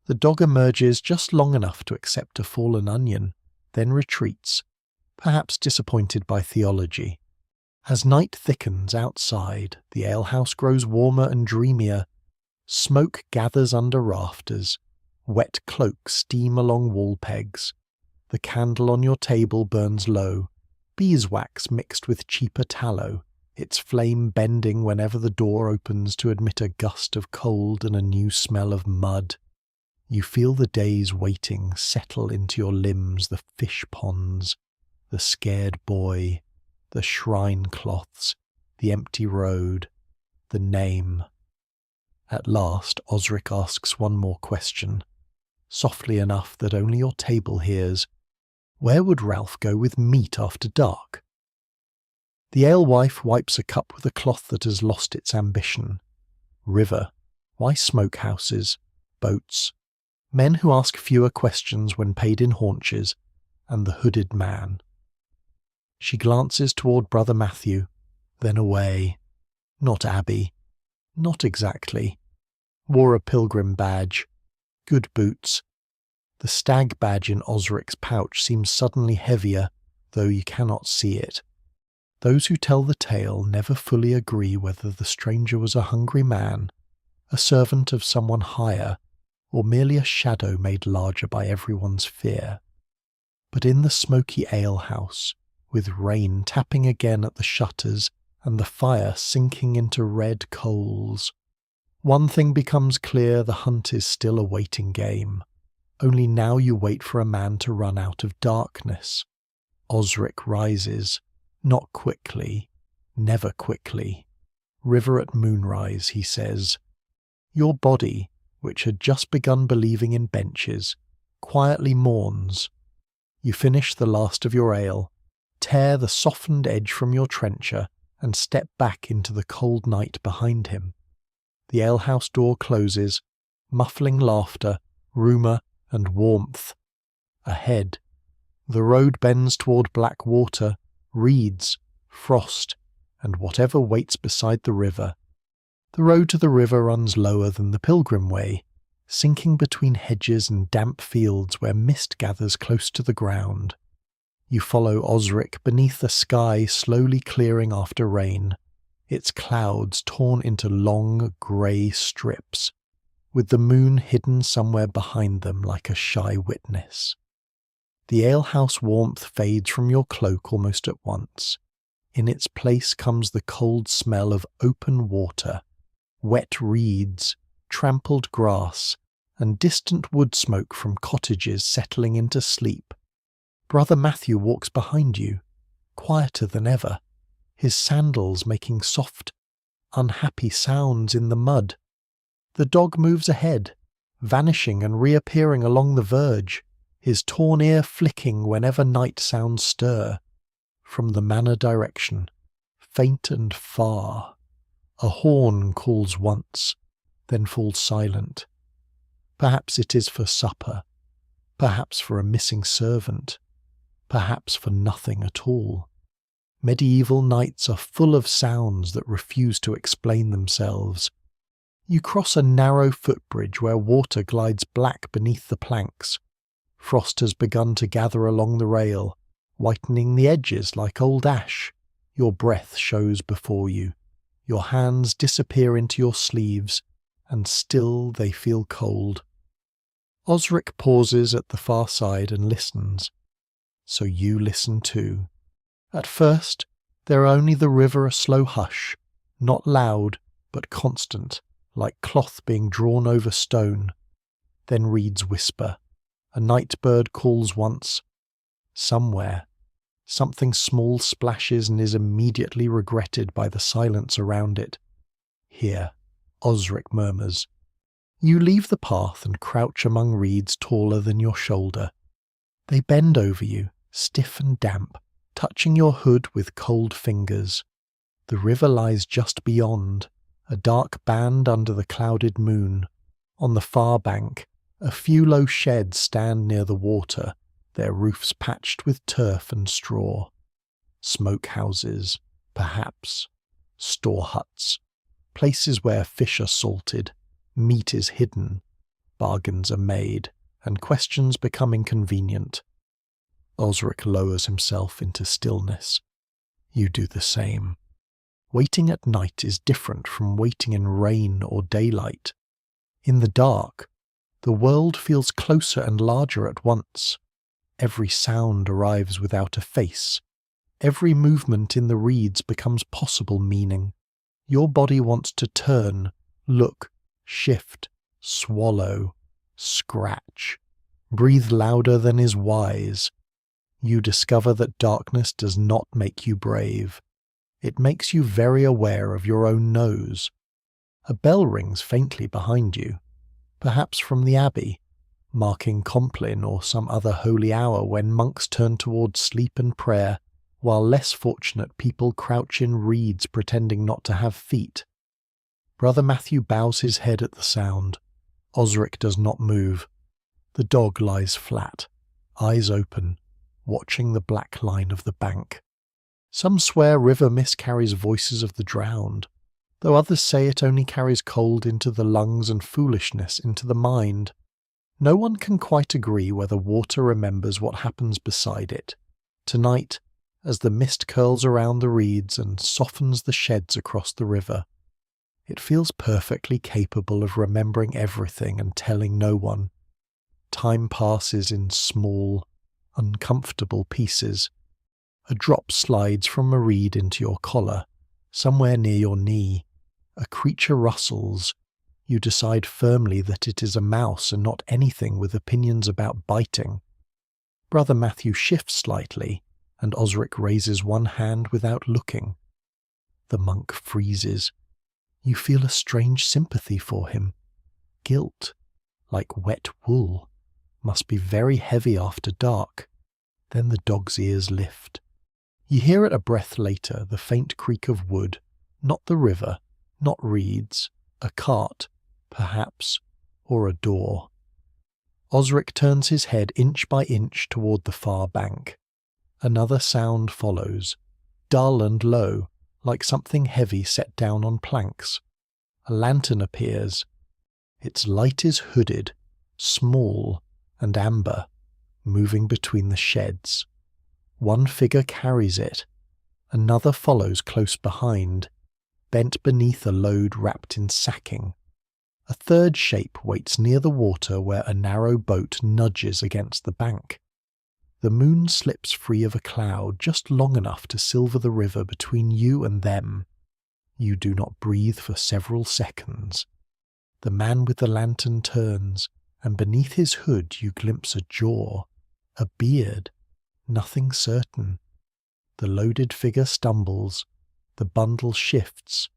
The dog emerges just long enough to accept a fallen onion, then retreats, perhaps disappointed by theology. As night thickens outside, the alehouse grows warmer and dreamier. Smoke gathers under rafters. Wet cloaks steam along wall pegs. The candle on your table burns low, beeswax mixed with cheaper tallow, its flame bending whenever the door opens to admit a gust of cold and a new smell of mud. You feel the day's waiting settle into your limbs, the fish ponds, the scared boy, the shrine cloths, the empty road, the name. At last Osric asks one more question, softly enough that only your table hears. Where would Ralph go with meat after dark? The alewife wipes a cup with a cloth that has lost its ambition. River. Why smokehouses? Boats. Men who ask fewer questions when paid in haunches, and the hooded man. She glances toward Brother Matthew, then away. Not Abby. Not exactly. Wore a pilgrim badge. Good boots. The stag badge in Osric's pouch seems suddenly heavier, though you cannot see it. Those who tell the tale never fully agree whether the stranger was a hungry man, a servant of someone higher, or merely a shadow made larger by everyone's fear. But in the smoky alehouse, with rain tapping again at the shutters and the fire sinking into red coals, one thing becomes clear: the hunt is still a waiting game. Only now you wait for a man to run out of darkness. Osric rises, not quickly, never quickly. "River at moonrise," he says. Your body, which had just begun believing in benches, quietly mourns. You finish the last of your ale, tear the softened edge from your trencher, and step back into the cold night behind him. The alehouse door closes, muffling laughter, rumour, and warmth. Ahead, the road bends toward black water, reeds, frost, and whatever waits beside the river. The road to the river runs lower than the pilgrim way, sinking between hedges and damp fields where mist gathers close to the ground. You follow Osric beneath a sky slowly clearing after rain, its clouds torn into long grey strips, with the moon hidden somewhere behind them like a shy witness. The alehouse warmth fades from your cloak almost at once. In its place comes the cold smell of open water, wet reeds, trampled grass, and distant wood smoke from cottages settling into sleep. Brother Matthew walks behind you, quieter than ever, his sandals making soft, unhappy sounds in the mud. The dog moves ahead, vanishing and reappearing along the verge, his torn ear flicking whenever night sounds stir. From the manor direction, faint and far, a horn calls once, then falls silent. Perhaps it is for supper, perhaps for a missing servant, perhaps for nothing at all. Medieval nights are full of sounds that refuse to explain themselves. You cross a narrow footbridge where water glides black beneath the planks. Frost has begun to gather along the rail, whitening the edges like old ash. Your breath shows before you. Your hands disappear into your sleeves, and still they feel cold. Osric pauses at the far side and listens. So you listen too. At first, there are only the river, a slow hush, not loud, but constant, like cloth being drawn over stone. Then reeds whisper. A night bird calls once. Somewhere, something small splashes and is immediately regretted by the silence around it. Here, Osric murmurs. You leave the path and crouch among reeds taller than your shoulder. They bend over you, stiff and damp, touching your hood with cold fingers. The river lies just beyond, a dark band under the clouded moon. On the far bank, a few low sheds stand near the water, their roofs patched with turf and straw. Smoke houses, perhaps. Store huts. Places where fish are salted, meat is hidden, bargains are made, and questions become inconvenient. Osric lowers himself into stillness. You do the same. Waiting at night is different from waiting in rain or daylight. In the dark, the world feels closer and larger at once. Every sound arrives without a face. Every movement in the reeds becomes possible meaning. Your body wants to turn, look, shift, swallow, scratch, breathe louder than is wise. You discover that darkness does not make you brave. It makes you very aware of your own nose. A bell rings faintly behind you, perhaps from the abbey, marking Compline or some other holy hour when monks turn towards sleep and prayer, while less fortunate people crouch in reeds pretending not to have feet. Brother Matthew bows his head at the sound. Osric does not move. The dog lies flat, eyes open, watching the black line of the bank. Some swear river mist carries voices of the drowned, though others say it only carries cold into the lungs and foolishness into the mind. No one can quite agree whether water remembers what happens beside it. Tonight, as the mist curls around the reeds and softens the sheds across the river, it feels perfectly capable of remembering everything and telling no one. Time passes in small, uncomfortable pieces. A drop slides from a reed into your collar, somewhere near your knee. A creature rustles. You decide firmly that it is a mouse and not anything with opinions about biting. Brother Matthew shifts slightly, and Osric raises one hand without looking. The monk freezes. You feel a strange sympathy for him. Guilt, like wet wool, must be very heavy after dark. Then the dog's ears lift. You hear it a breath later, the faint creak of wood, not the river, not reeds, a cart, perhaps, or a door. Osric turns his head inch by inch toward the far bank. Another sound follows, dull and low, like something heavy set down on planks. A lantern appears. Its light is hooded, small and amber, moving between the sheds. One figure carries it. Another follows close behind, bent beneath a load wrapped in sacking. A third shape waits near the water where a narrow boat nudges against the bank. The moon slips free of a cloud just long enough to silver the river between you and them. You do not breathe for several seconds. The man with the lantern turns, and beneath his hood you glimpse a jaw, a beard, nothing certain. The loaded figure stumbles. The bundle shifts.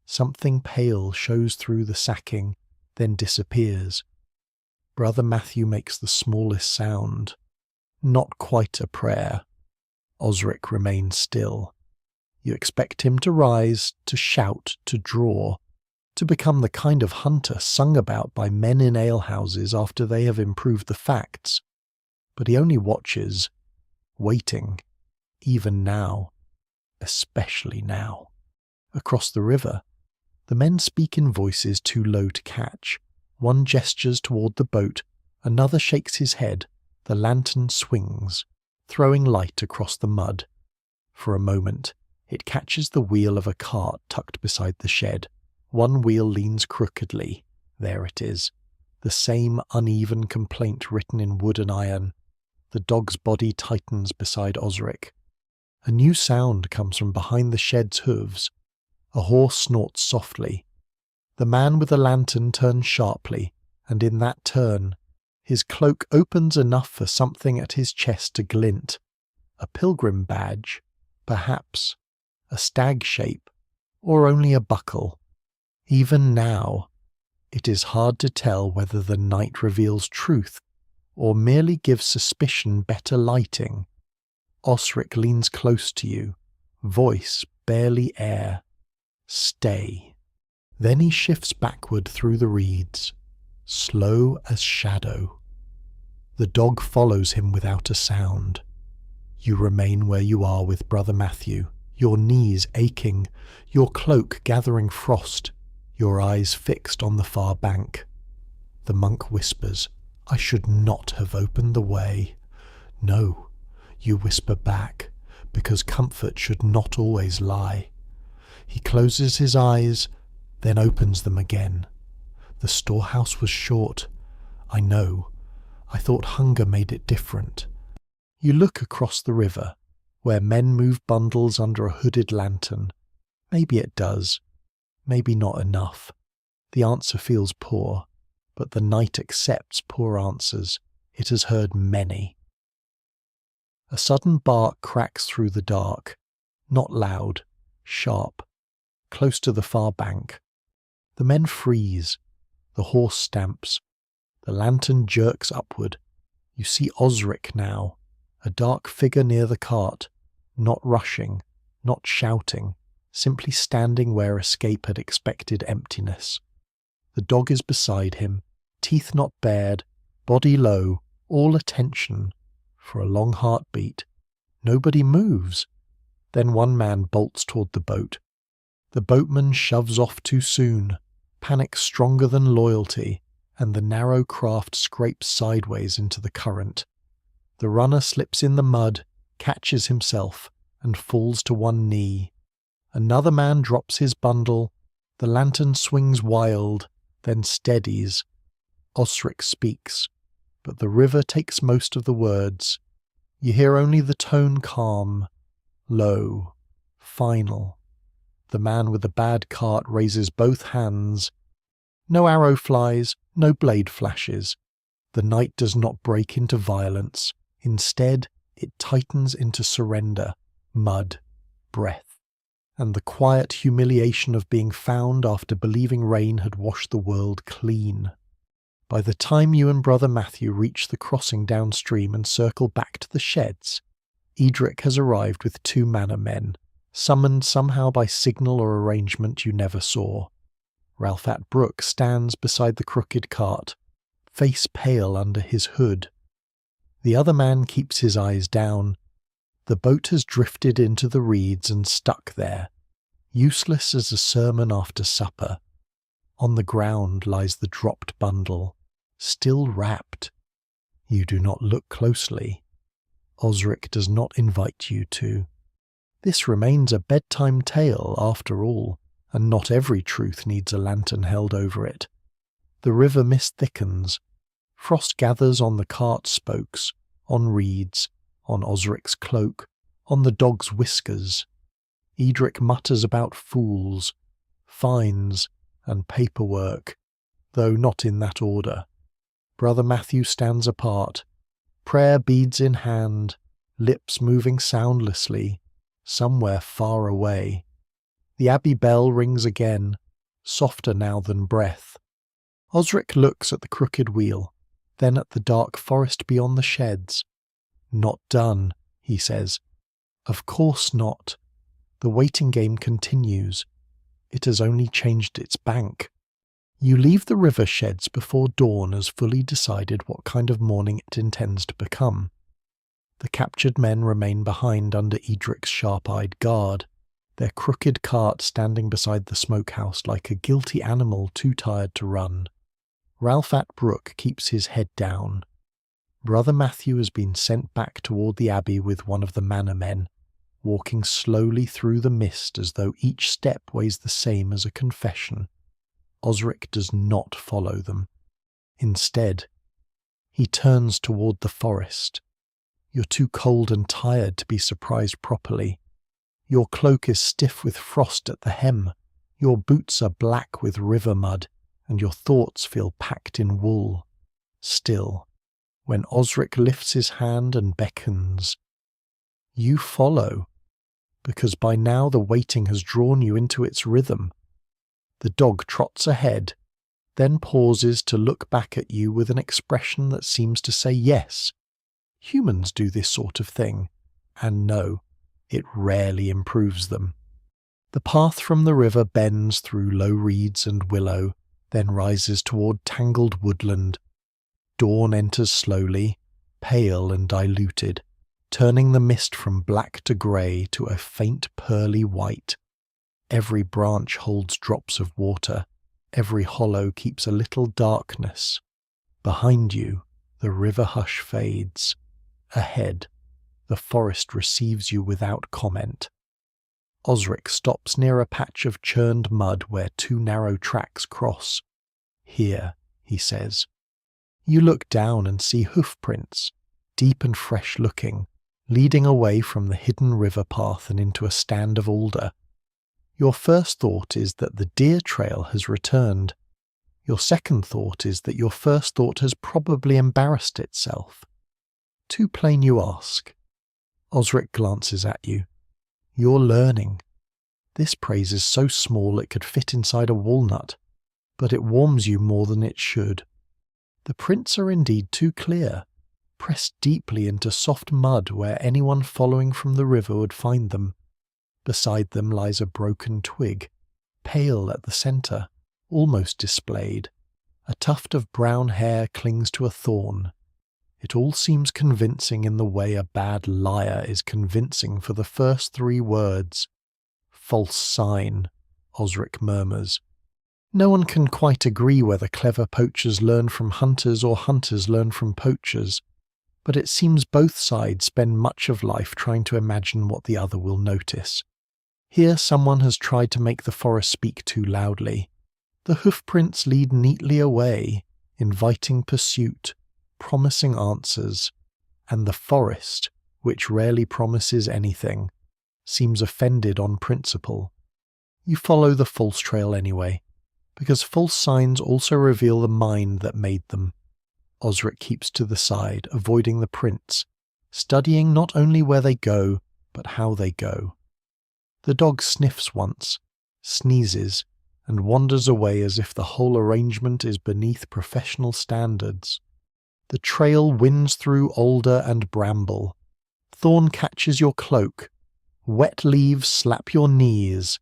Something pale shows through the sacking, then disappears. Brother Matthew makes the smallest sound. Not quite a prayer. Osric remains still. You expect him to rise, to shout, to draw, to become the kind of hunter sung about by men in alehouses after they have improved the facts. But he only watches, waiting, even now, especially now. Across the river, the men speak in voices too low to catch. One gestures toward the boat, another shakes his head. The lantern swings, throwing light across the mud. For a moment, it catches the wheel of a cart tucked beside the shed. One wheel leans crookedly. There it is. The same uneven complaint written in wood and iron. The dog's body tightens beside Osric. A new sound comes from behind the shed's hooves. A horse snorts softly. The man with the lantern turns sharply, and in that turn, his cloak opens enough for something at his chest to glint. A pilgrim badge, perhaps, a stag shape, or only a buckle. Even now, it is hard to tell whether the night reveals truth or merely gives suspicion better lighting. Osric leans close to you, voice barely air. Stay. Then he shifts backward through the reeds, slow as shadow. The dog follows him without a sound. You remain where you are with Brother Matthew, your knees aching, your cloak gathering frost, your eyes fixed on the far bank. The monk whispers, "I should not have opened the way." No, you whisper back, because comfort should not always lie. He closes his eyes, then opens them again. The storehouse was short. I know. I thought hunger made it different. You look across the river, where men move bundles under a hooded lantern. Maybe it does. Maybe not enough. The answer feels poor, but the night accepts poor answers. It has heard many. A sudden bark cracks through the dark. Not loud, sharp, close to the far bank. The men freeze. The horse stamps. The lantern jerks upward. You see Osric now, a dark figure near the cart, not rushing, not shouting, simply standing where escape had expected emptiness. The dog is beside him, teeth not bared, body low, all attention. For a long heartbeat. Nobody moves. Then one man bolts toward the boat. The boatman shoves off too soon, panic stronger than loyalty, and the narrow craft scrapes sideways into the current. The runner slips in the mud, catches himself, and falls to one knee. Another man drops his bundle. The lantern swings wild, then steadies. Osric speaks, but the river takes most of the words. You hear only the tone calm, low, final. The man with the bad cart raises both hands. No arrow flies, no blade flashes. The night does not break into violence. Instead, it tightens into surrender, mud, breath, and the quiet humiliation of being found after believing rain had washed the world clean. By the time you and Brother Matthew reach the crossing downstream and circle back to the sheds, Edric has arrived with 2 manor men, summoned somehow by signal or arrangement you never saw. Ralphat Brooke stands beside the crooked cart, face pale under his hood. The other man keeps his eyes down. The boat has drifted into the reeds and stuck there, useless as a sermon after supper. On the ground lies the dropped bundle, still wrapped. You do not look closely. Osric does not invite you to. This remains a bedtime tale after all, and not every truth needs a lantern held over it. The river mist thickens. Frost gathers on the cart spokes, on reeds, on Osric's cloak, on the dog's whiskers. Edric mutters about fools, fines, and paperwork, though not in that order. Brother Matthew stands apart, prayer beads in hand, lips moving soundlessly, somewhere far away. The abbey bell rings again, softer now than breath. Osric looks at the crooked wheel, then at the dark forest beyond the sheds. Not done, he says. Of course not. The waiting game continues. It has only changed its bank. You leave the river sheds before dawn has fully decided what kind of morning it intends to become. The captured men remain behind under Edric's sharp-eyed guard, their crooked cart standing beside the smokehouse like a guilty animal too tired to run. Ralphat Brooke keeps his head down. Brother Matthew has been sent back toward the abbey with one of the manor men, walking slowly through the mist as though each step weighs the same as a confession. Osric does not follow them. Instead, he turns toward the forest. You're too cold and tired to be surprised properly. Your cloak is stiff with frost at the hem, your boots are black with river mud, and your thoughts feel packed in wool. Still, when Osric lifts his hand and beckons, you follow, because by now the waiting has drawn you into its rhythm. The dog trots ahead, then pauses to look back at you with an expression that seems to say yes. Humans do this sort of thing, and no, it rarely improves them. The path from the river bends through low reeds and willow, then rises toward tangled woodland. Dawn enters slowly, pale and diluted, turning the mist from black to grey to a faint pearly white. Every branch holds drops of water, every hollow keeps a little darkness. Behind you, the river hush fades. Ahead, the forest receives you without comment. Osric stops near a patch of churned mud where 2 narrow tracks cross. Here, he says. You look down and see hoof prints, deep and fresh-looking, leading away from the hidden river path and into a stand of alder. Your first thought is that the deer trail has returned. Your second thought is that your first thought has probably embarrassed itself. Too plain you ask. Osric glances at you. You're learning. This praise is so small it could fit inside a walnut, but it warms you more than it should. The prints are indeed too clear, pressed deeply into soft mud where anyone following from the river would find them. Beside them lies a broken twig, pale at the centre, almost displayed. A tuft of brown hair clings to a thorn. It all seems convincing in the way a bad liar is convincing for the first 3 words. False sign, Osric murmurs. No one can quite agree whether clever poachers learn from hunters or hunters learn from poachers, but it seems both sides spend much of life trying to imagine what the other will notice. Here someone has tried to make the forest speak too loudly. The hoofprints lead neatly away, inviting pursuit, promising answers, and the forest, which rarely promises anything, seems offended on principle. You follow the false trail anyway, because false signs also reveal the mind that made them. Osric keeps to the side, avoiding the prints, studying not only where they go, but how they go. The dog sniffs once, sneezes, and wanders away as if the whole arrangement is beneath professional standards. The trail winds through alder and bramble. Thorn catches your cloak. Wet leaves slap your knees.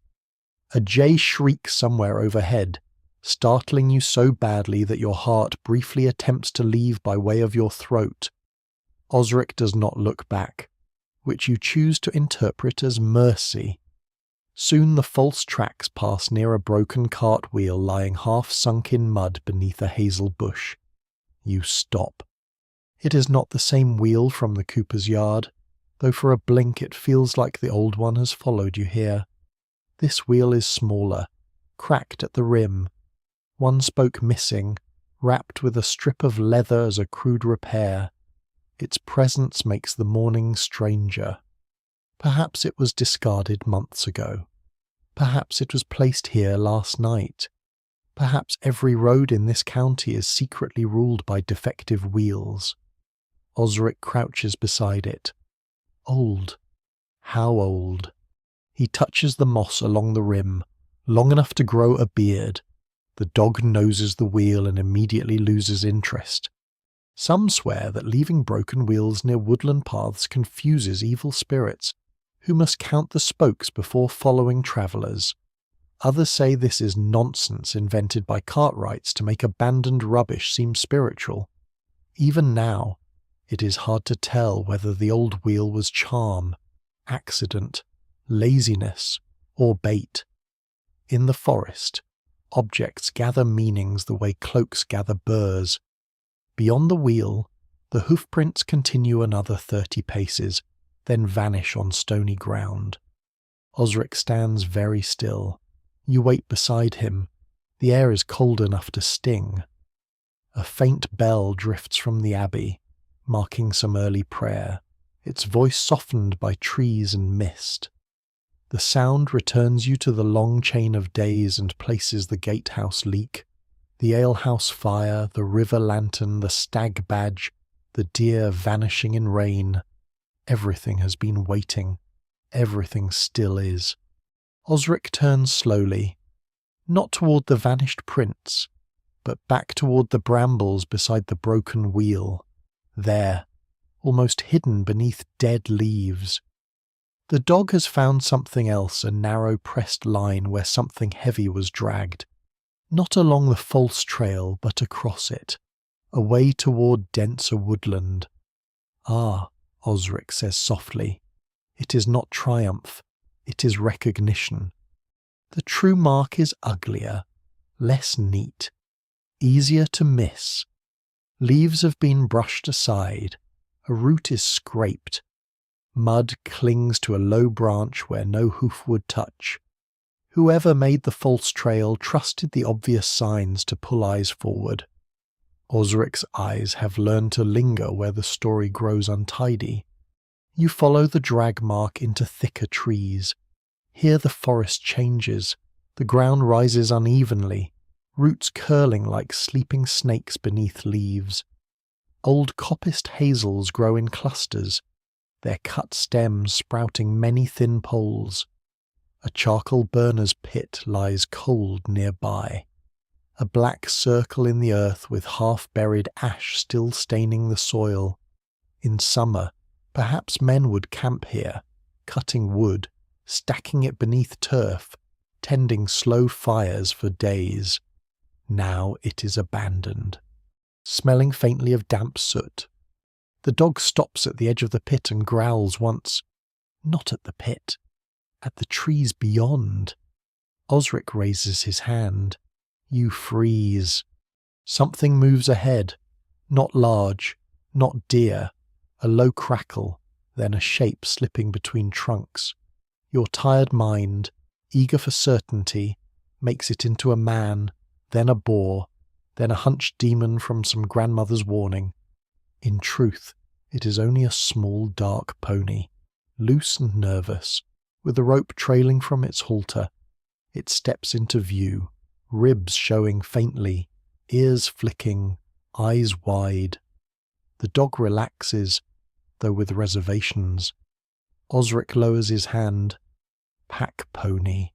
A jay shrieks somewhere overhead, startling you so badly that your heart briefly attempts to leave by way of your throat. Osric does not look back, which you choose to interpret as mercy. Soon the false tracks pass near a broken cartwheel lying half sunk in mud beneath a hazel bush. You stop. It is not the same wheel from the cooper's yard, though for a blink it feels like the old one has followed you here. This wheel is smaller, cracked at the rim, one spoke missing, wrapped with a strip of leather as a crude repair. Its presence makes the morning stranger. Perhaps it was discarded months ago. Perhaps it was placed here last night. Perhaps every road in this county is secretly ruled by defective wheels. Osric crouches beside it. Old. How old? He touches the moss along the rim, long enough to grow a beard. The dog noses the wheel and immediately loses interest. Some swear that leaving broken wheels near woodland paths confuses evil spirits, who must count the spokes before following travellers. Others say this is nonsense invented by cartwrights to make abandoned rubbish seem spiritual. Even now, it is hard to tell whether the old wheel was charm, accident, laziness, or bait. In the forest, objects gather meanings the way cloaks gather burrs. Beyond the wheel, the hoofprints continue another 30 paces, then vanish on stony ground. Osric stands very still. You wait beside him. The air is cold enough to sting. A faint bell drifts from the abbey, marking some early prayer, its voice softened by trees and mist. The sound returns you to the long chain of days and places the gatehouse leak, the alehouse fire, the river lantern, the stag badge, the deer vanishing in rain. Everything has been waiting. Everything still is. Osric turns slowly, not toward the vanished prince, but back toward the brambles beside the broken wheel. There, almost hidden beneath dead leaves. The dog has found something else, a narrow pressed line where something heavy was dragged. Not along the false trail, but across it, away toward denser woodland. Ah, Osric says softly, it is not triumph, it is recognition. The true mark is uglier, less neat, easier to miss. Leaves have been brushed aside, a root is scraped. Mud clings to a low branch where no hoof would touch. Whoever made the false trail trusted the obvious signs to pull eyes forward. Osric's eyes have learned to linger where the story grows untidy. You follow the drag mark into thicker trees. Here the forest changes. The ground rises unevenly, roots curling like sleeping snakes beneath leaves. Old coppiced hazels grow in clusters, their cut stems sprouting many thin poles. A charcoal burner's pit lies cold nearby, a black circle in the earth with half-buried ash still staining the soil. In summer, perhaps men would camp here, cutting wood, stacking it beneath turf, tending slow fires for days. Now it is abandoned, smelling faintly of damp soot. The dog stops at the edge of the pit and growls once. Not at the pit, at the trees beyond. Osric raises his hand. You freeze. Something moves ahead, not large, not deer, a low crackle, then a shape slipping between trunks. Your tired mind, eager for certainty, makes it into a man, then a boar, then a hunched demon from some grandmother's warning. In truth, It is only a small dark pony, loose and nervous, with a rope trailing from its halter. It steps into view, ribs showing faintly, ears flicking, eyes wide. The dog relaxes, though with reservations. Osric lowers his hand. Pack pony.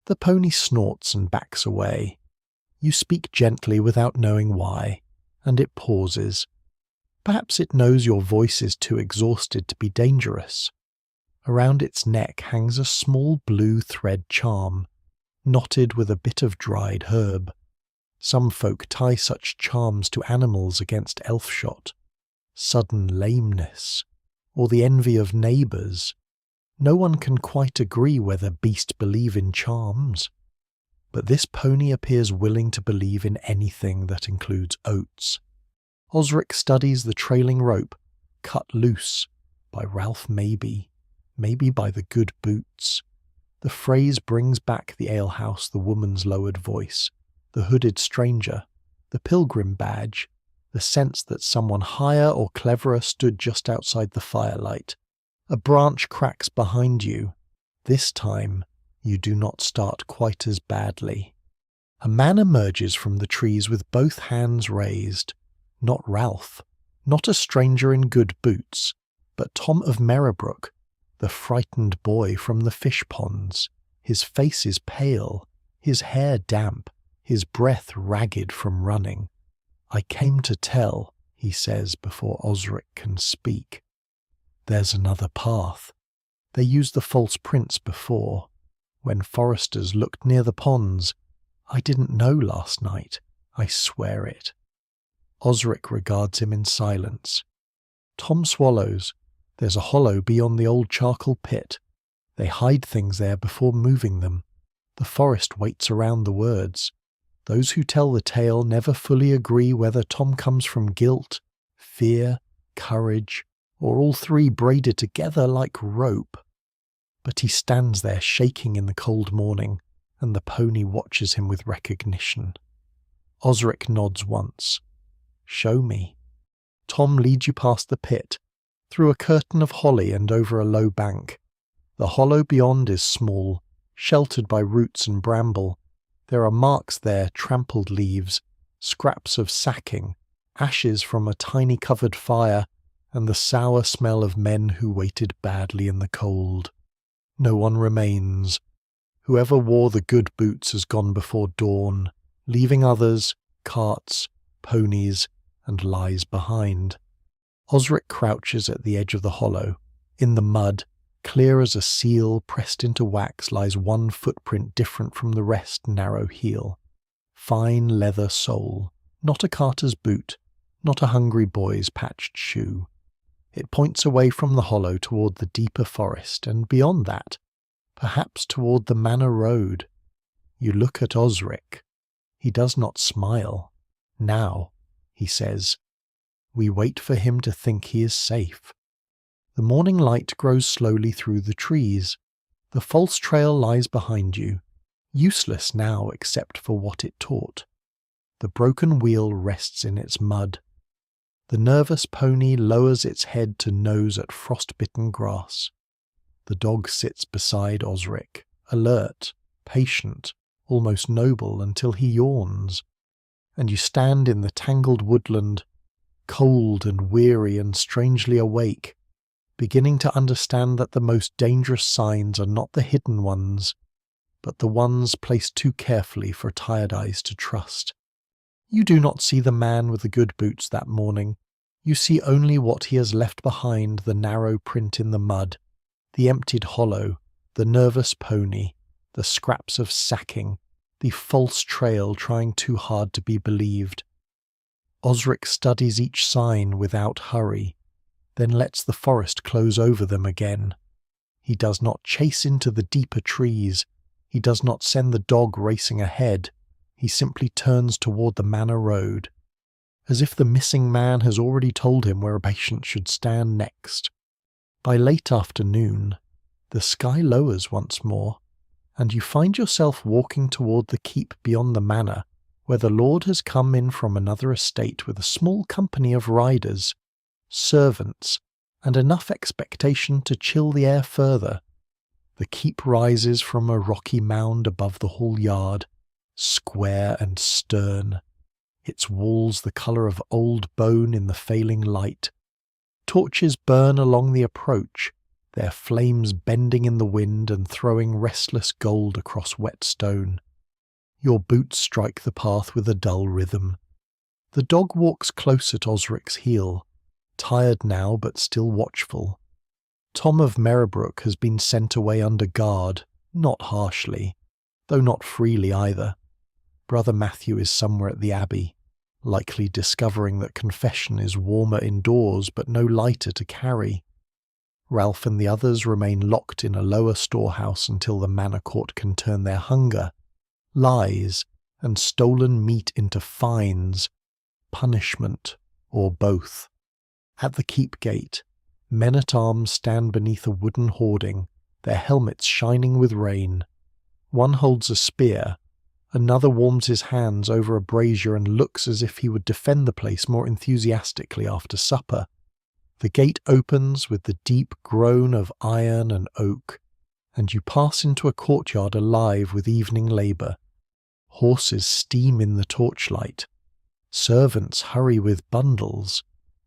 The pony snorts and backs away. You speak gently without knowing why, and it pauses. Perhaps it knows your voice is too exhausted to be dangerous. Around its neck hangs a small blue thread charm, knotted with a bit of dried herb. Some folk tie such charms to animals against elf shot, sudden lameness, or the envy of neighbours. No one can quite agree whether beasts believe in charms. But this pony appears willing to believe in anything that includes oats. Osric studies the trailing rope, cut loose, by Ralph maybe by the good boots. The phrase brings back the alehouse, the woman's lowered voice, the hooded stranger, the pilgrim badge, the sense that someone higher or cleverer stood just outside the firelight. A branch cracks behind you. This time, you do not start quite as badly. A man emerges from the trees with both hands raised. Not Ralph, not a stranger in good boots, but Tom of Merribrook, the frightened boy from the fish ponds. His face is pale, his hair damp, his breath ragged from running. "I came to tell," he says before Osric can speak. "There's another path. They used the false prints before. When foresters looked near the ponds. I didn't know last night. I swear it." Osric regards him in silence. Tom swallows. There's a hollow beyond the old charcoal pit. They hide things there before moving them. The forest waits around the words. Those who tell the tale never fully agree whether Tom comes from guilt, fear, courage, or all three braided together like rope. But he stands there shaking in the cold morning, and the pony watches him with recognition. Osric nods once. "Show me." Tom leads you past the pit, through a curtain of holly and over a low bank. The hollow beyond is small, sheltered by roots and bramble. There are marks there, trampled leaves, scraps of sacking, ashes from a tiny covered fire, and the sour smell of men who waited badly in the cold. No one remains. Whoever wore the good boots has gone before dawn, leaving others, carts, ponies, and lies behind. Osric crouches at the edge of the hollow. In the mud, clear as a seal pressed into wax, lies one footprint different from the rest narrow heel. Fine leather sole, not a carter's boot, not a hungry boy's patched shoe. It points away from the hollow toward the deeper forest, and beyond that, perhaps toward the manor road. You look at Osric. He does not smile. "Now," he says. We wait for him to think he is safe. The morning light grows slowly through the trees. The false trail lies behind you, useless now except for what it taught. The broken wheel rests in its mud. The nervous pony lowers its head to nose at frost-bitten grass. The dog sits beside Osric, alert, patient, almost noble, until he yawns. And you stand in the tangled woodland, cold and weary and strangely awake, beginning to understand that the most dangerous signs are not the hidden ones, but the ones placed too carefully for tired eyes to trust. You do not see the man with the good boots that morning. You see only what he has left behind, the narrow print in the mud, the emptied hollow, the nervous pony, the scraps of sacking, the false trail trying too hard to be believed. Osric studies each sign without hurry, then lets the forest close over them again. He does not chase into the deeper trees. He does not send the dog racing ahead. He simply turns toward the manor road, as if the missing man has already told him where a patient should stand next. By late afternoon, the sky lowers once more, and you find yourself walking toward the keep beyond the manor, where the lord has come in from another estate with a small company of riders. servants, and enough expectation to chill the air further. The keep rises from a rocky mound above the hall yard, square and stern, its walls the colour of old bone in the failing light. Torches burn along the approach, their flames bending in the wind and throwing restless gold across wet stone. Your boots strike the path with a dull rhythm. The dog walks close at Osric's heel, tired now but still watchful. Tom of Merribrook has been sent away under guard, not harshly, though not freely either. Brother Matthew is somewhere at the Abbey, likely discovering that confession is warmer indoors but no lighter to carry. Ralph and the others remain locked in a lower storehouse until the manor court can turn their hunger, lies, and stolen meat into fines, punishment, or both. At the keep gate, men-at-arms stand beneath a wooden hoarding, their helmets shining with rain. One holds a spear, another warms his hands over a brazier and looks as if he would defend the place more enthusiastically after supper. The gate opens with the deep groan of iron and oak, and you pass into a courtyard alive with evening labour. Horses steam in the torchlight. Servants hurry with bundles.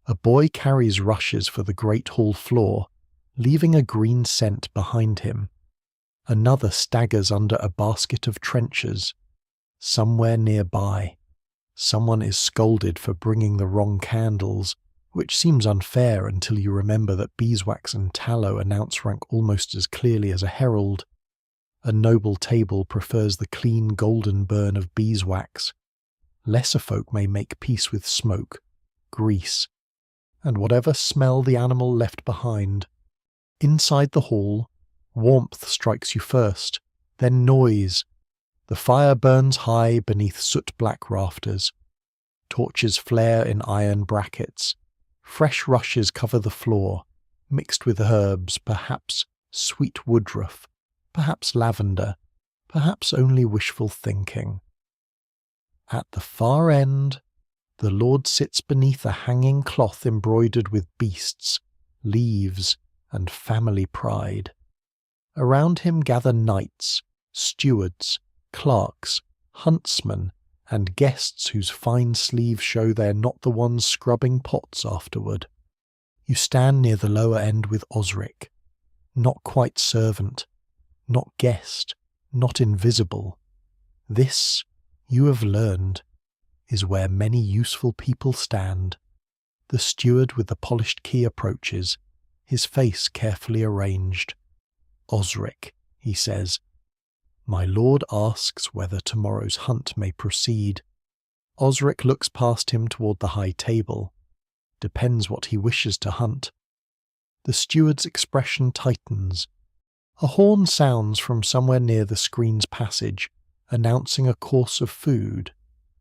A boy carries rushes for the great hall floor, leaving a green scent behind him. Another staggers under a basket of trenchers. Somewhere nearby, someone is scolded for bringing the wrong candles, which seems unfair until you remember that beeswax and tallow announce rank almost as clearly as a herald. A noble table prefers the clean golden burn of beeswax. Lesser folk may make peace with smoke, grease, and whatever smell the animal left behind. Inside the hall, warmth strikes you first, then noise. The fire burns high beneath soot-black rafters. Torches flare in iron brackets. Fresh rushes cover the floor, mixed with herbs, perhaps sweet woodruff, perhaps lavender, perhaps only wishful thinking. At the far end, the Lord sits beneath a hanging cloth embroidered with beasts, leaves, and family pride. Around him gather knights, stewards, clerks, huntsmen, and guests whose fine sleeves show they're not the ones scrubbing pots afterward. You stand near the lower end with Osric, not quite servant, not guest, not invisible. This, you have learned, is where many useful people stand. The steward with the polished key approaches, his face carefully arranged. "Osric," he says, "my lord asks whether tomorrow's hunt may proceed." Osric looks past him toward the high table. Depends what he wishes to hunt. The steward's expression tightens. A horn sounds from somewhere near the screen's passage, announcing a course of food.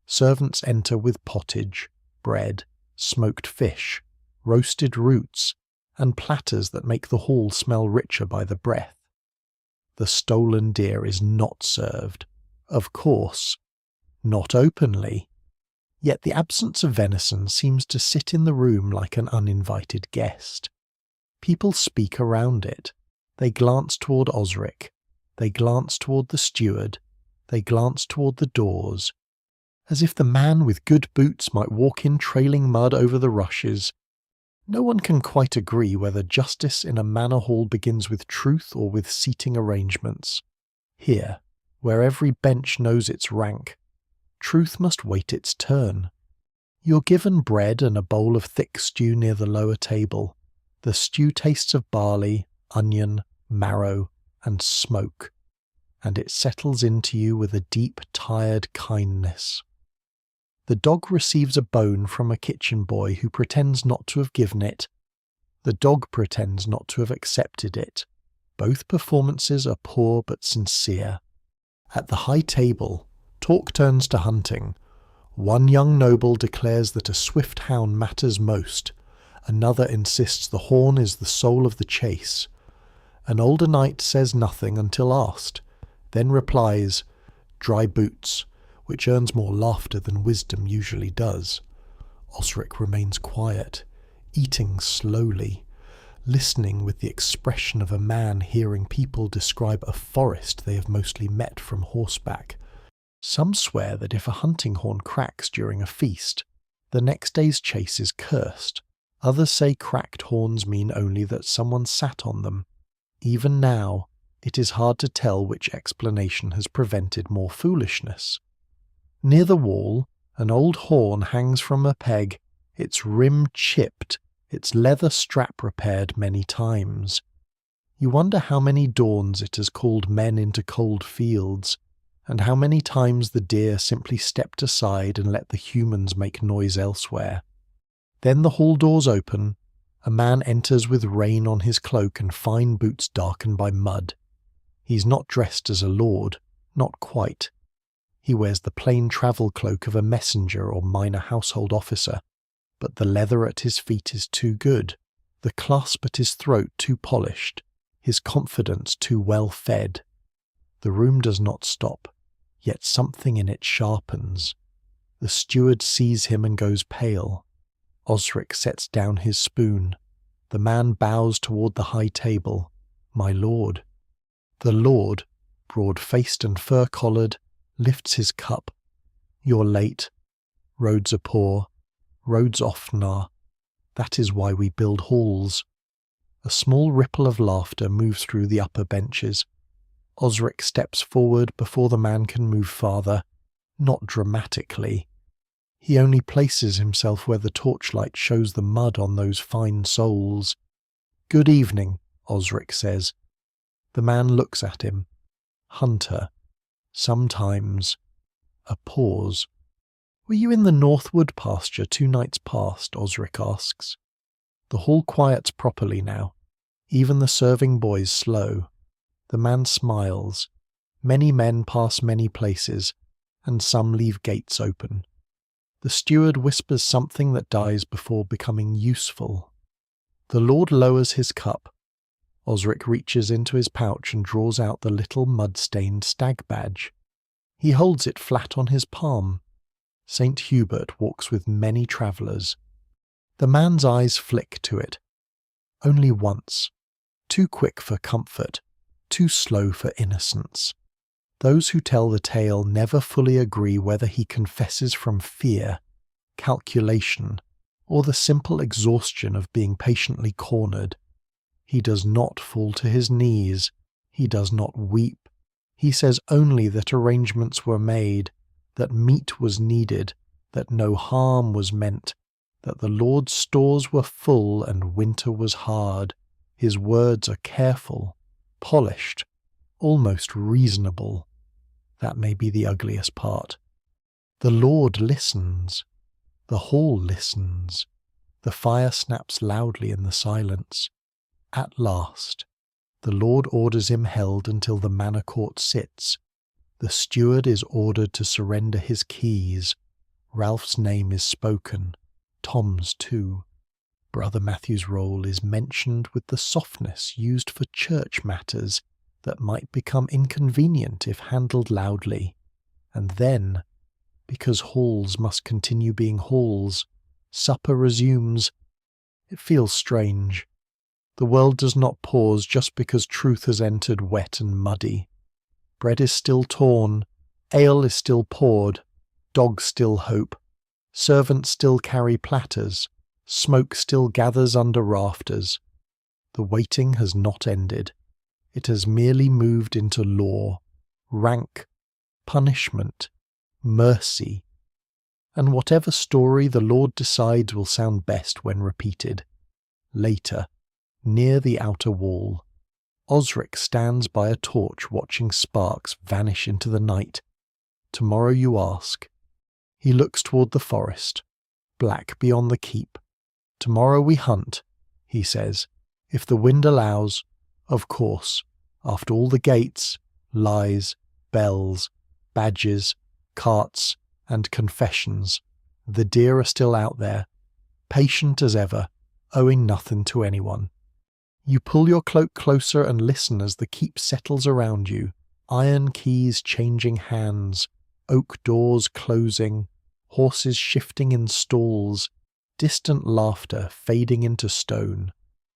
Servants enter with pottage, bread, smoked fish, roasted roots, and platters that make the hall smell richer by the breath. The stolen deer is not served, of course, not openly, yet the absence of venison seems to sit in the room like an uninvited guest. People speak around it. They glance toward Osric, they glance toward the steward, they glance toward the doors, as if the man with good boots might walk in trailing mud over the rushes. No one can quite agree whether justice in a manor hall begins with truth or with seating arrangements. Here, where every bench knows its rank, truth must wait its turn. You're given bread and a bowl of thick stew near the lower table. The stew tastes of barley, onion, marrow, and smoke, and it settles into you with a deep, tired kindness. The dog receives a bone from a kitchen boy who pretends not to have given it. The dog pretends not to have accepted it. Both performances are poor but sincere. At the high table, talk turns to hunting. One young noble declares that a swift hound matters most. Another insists the horn is the soul of the chase. An older knight says nothing until asked, then replies, "Dry boots," which earns more laughter than wisdom usually does. Osric remains quiet, eating slowly, listening with the expression of a man hearing people describe a forest they have mostly met from horseback. Some swear that if a hunting horn cracks during a feast, the next day's chase is cursed. Others say cracked horns mean only that someone sat on them. Even now, it is hard to tell which explanation has prevented more foolishness. Near the wall, an old horn hangs from a peg, its rim chipped, its leather strap repaired many times. You wonder how many dawns it has called men into cold fields, and how many times the deer simply stepped aside and let the humans make noise elsewhere. Then the hall doors open, a man enters with rain on his cloak and fine boots darkened by mud. He's not dressed as a lord, not quite. He wears the plain travel cloak of a messenger or minor household officer, but the leather at his feet is too good, the clasp at his throat too polished, his confidence too well fed. The room does not stop, yet something in it sharpens. The steward sees him and goes pale. Osric sets down his spoon. The man bows toward the high table. My lord. The lord, broad-faced and fur-collared, lifts his cup. You're late. Roads are poor. Roads often are. That is why we build halls. A small ripple of laughter moves through the upper benches. Osric steps forward before the man can move farther, not dramatically. He only places himself where the torchlight shows the mud on those fine soles. Good evening, Osric says. The man looks at him. Hunter. Sometimes. A pause. Were you in the Northwood pasture 2 nights past? Osric asks. The hall quiets properly now. Even the serving boys slow. The man smiles. Many men pass many places, and some leave gates open. The steward whispers something that dies before becoming useful. The lord lowers his cup. Osric reaches into his pouch and draws out the little mud-stained stag badge. He holds it flat on his palm. St. Hubert walks with many travellers. The man's eyes flick to it. Only once. Too quick for comfort, too slow for innocence. Those who tell the tale never fully agree whether he confesses from fear, calculation, or the simple exhaustion of being patiently cornered. He does not fall to his knees. He does not weep. He says only that arrangements were made, that meat was needed, that no harm was meant, that the Lord's stores were full and winter was hard. His words are careful, polished, almost reasonable. That may be the ugliest part. The Lord listens. The hall listens. The fire snaps loudly in the silence. At last, the Lord orders him held until the manor court sits. The steward is ordered to surrender his keys. Ralph's name is spoken. Tom's too. Brother Matthew's role is mentioned with the softness used for church matters that might become inconvenient if handled loudly. And then, because halls must continue being halls, supper resumes. It feels strange. The world does not pause just because truth has entered wet and muddy. Bread is still torn, ale is still poured, dogs still hope, servants still carry platters, smoke still gathers under rafters. The waiting has not ended. It has merely moved into law, rank, punishment, mercy, and whatever story the Lord decides will sound best when repeated. Later, near the outer wall, Osric stands by a torch watching sparks vanish into the night. Tomorrow you ask. He looks toward the forest, black beyond the keep. Tomorrow we hunt, he says, if the wind allows. Of course, after all the gates, lies, bells, badges, carts, and confessions, the deer are still out there, patient as ever, owing nothing to anyone. You pull your cloak closer and listen as the keep settles around you, iron keys changing hands, oak doors closing, horses shifting in stalls, distant laughter fading into stone.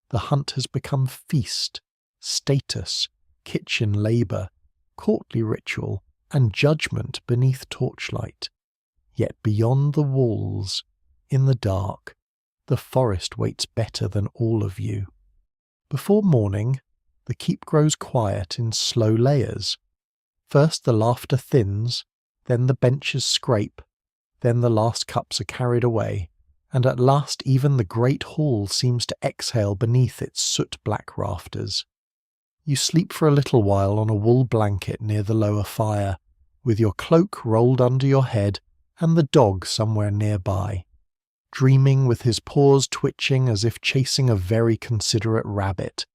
The hunt has become feast, status, kitchen labour, courtly ritual, and judgment beneath torchlight. Yet beyond the walls, in the dark, the forest waits better than all of you. Before morning, the keep grows quiet in slow layers. First the laughter thins, then the benches scrape, then the last cups are carried away, and at last even the great hall seems to exhale beneath its soot-black rafters. You sleep for a little while on a wool blanket near the lower fire, with your cloak rolled under your head and the dog somewhere nearby, dreaming with his paws twitching as if chasing a very considerate rabbit.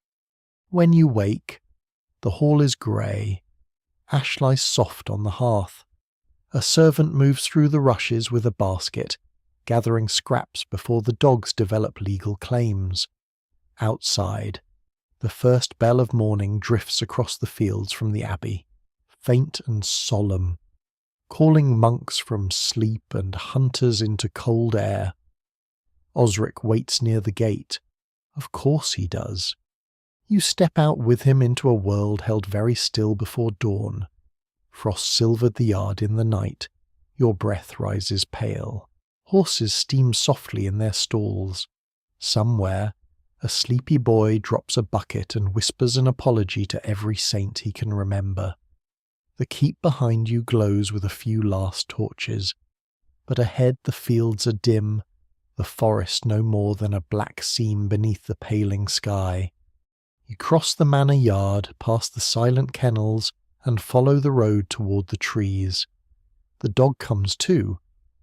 When you wake, the hall is grey. Ash lies soft on the hearth. A servant moves through the rushes with a basket, gathering scraps before the dogs develop legal claims. Outside, the first bell of morning drifts across the fields from the abbey, faint and solemn, calling monks from sleep and hunters into cold air. Osric waits near the gate. Of course he does. You step out with him into a world held very still before dawn. Frost silvered the yard in the night. Your breath rises pale. Horses steam softly in their stalls. Somewhere, a sleepy boy drops a bucket and whispers an apology to every saint he can remember. The keep behind you glows with a few last torches, but ahead the fields are dim, the forest no more than a black seam beneath the paling sky. You cross the manor yard, past the silent kennels, and follow the road toward the trees. The dog comes too,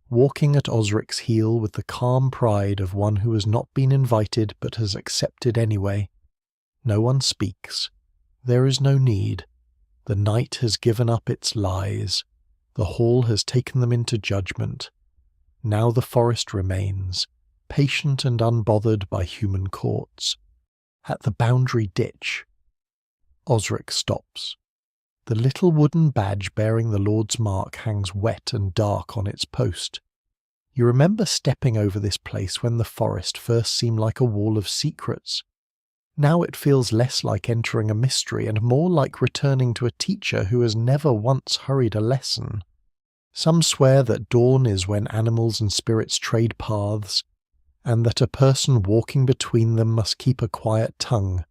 walking at Osric's heel with the calm pride of one who has not been invited but has accepted anyway. No one speaks. There is no need. The night has given up its lies. The hall has taken them into judgment. Now the forest remains, patient and unbothered by human courts. At the boundary ditch, Osric stops. The little wooden badge bearing the Lord's mark hangs wet and dark on its post. You remember stepping over this place when the forest first seemed like a wall of secrets. Now it feels less like entering a mystery and more like returning to a teacher who has never once hurried a lesson. Some swear that dawn is when animals and spirits trade paths, and that a person walking between them must keep a quiet tongue.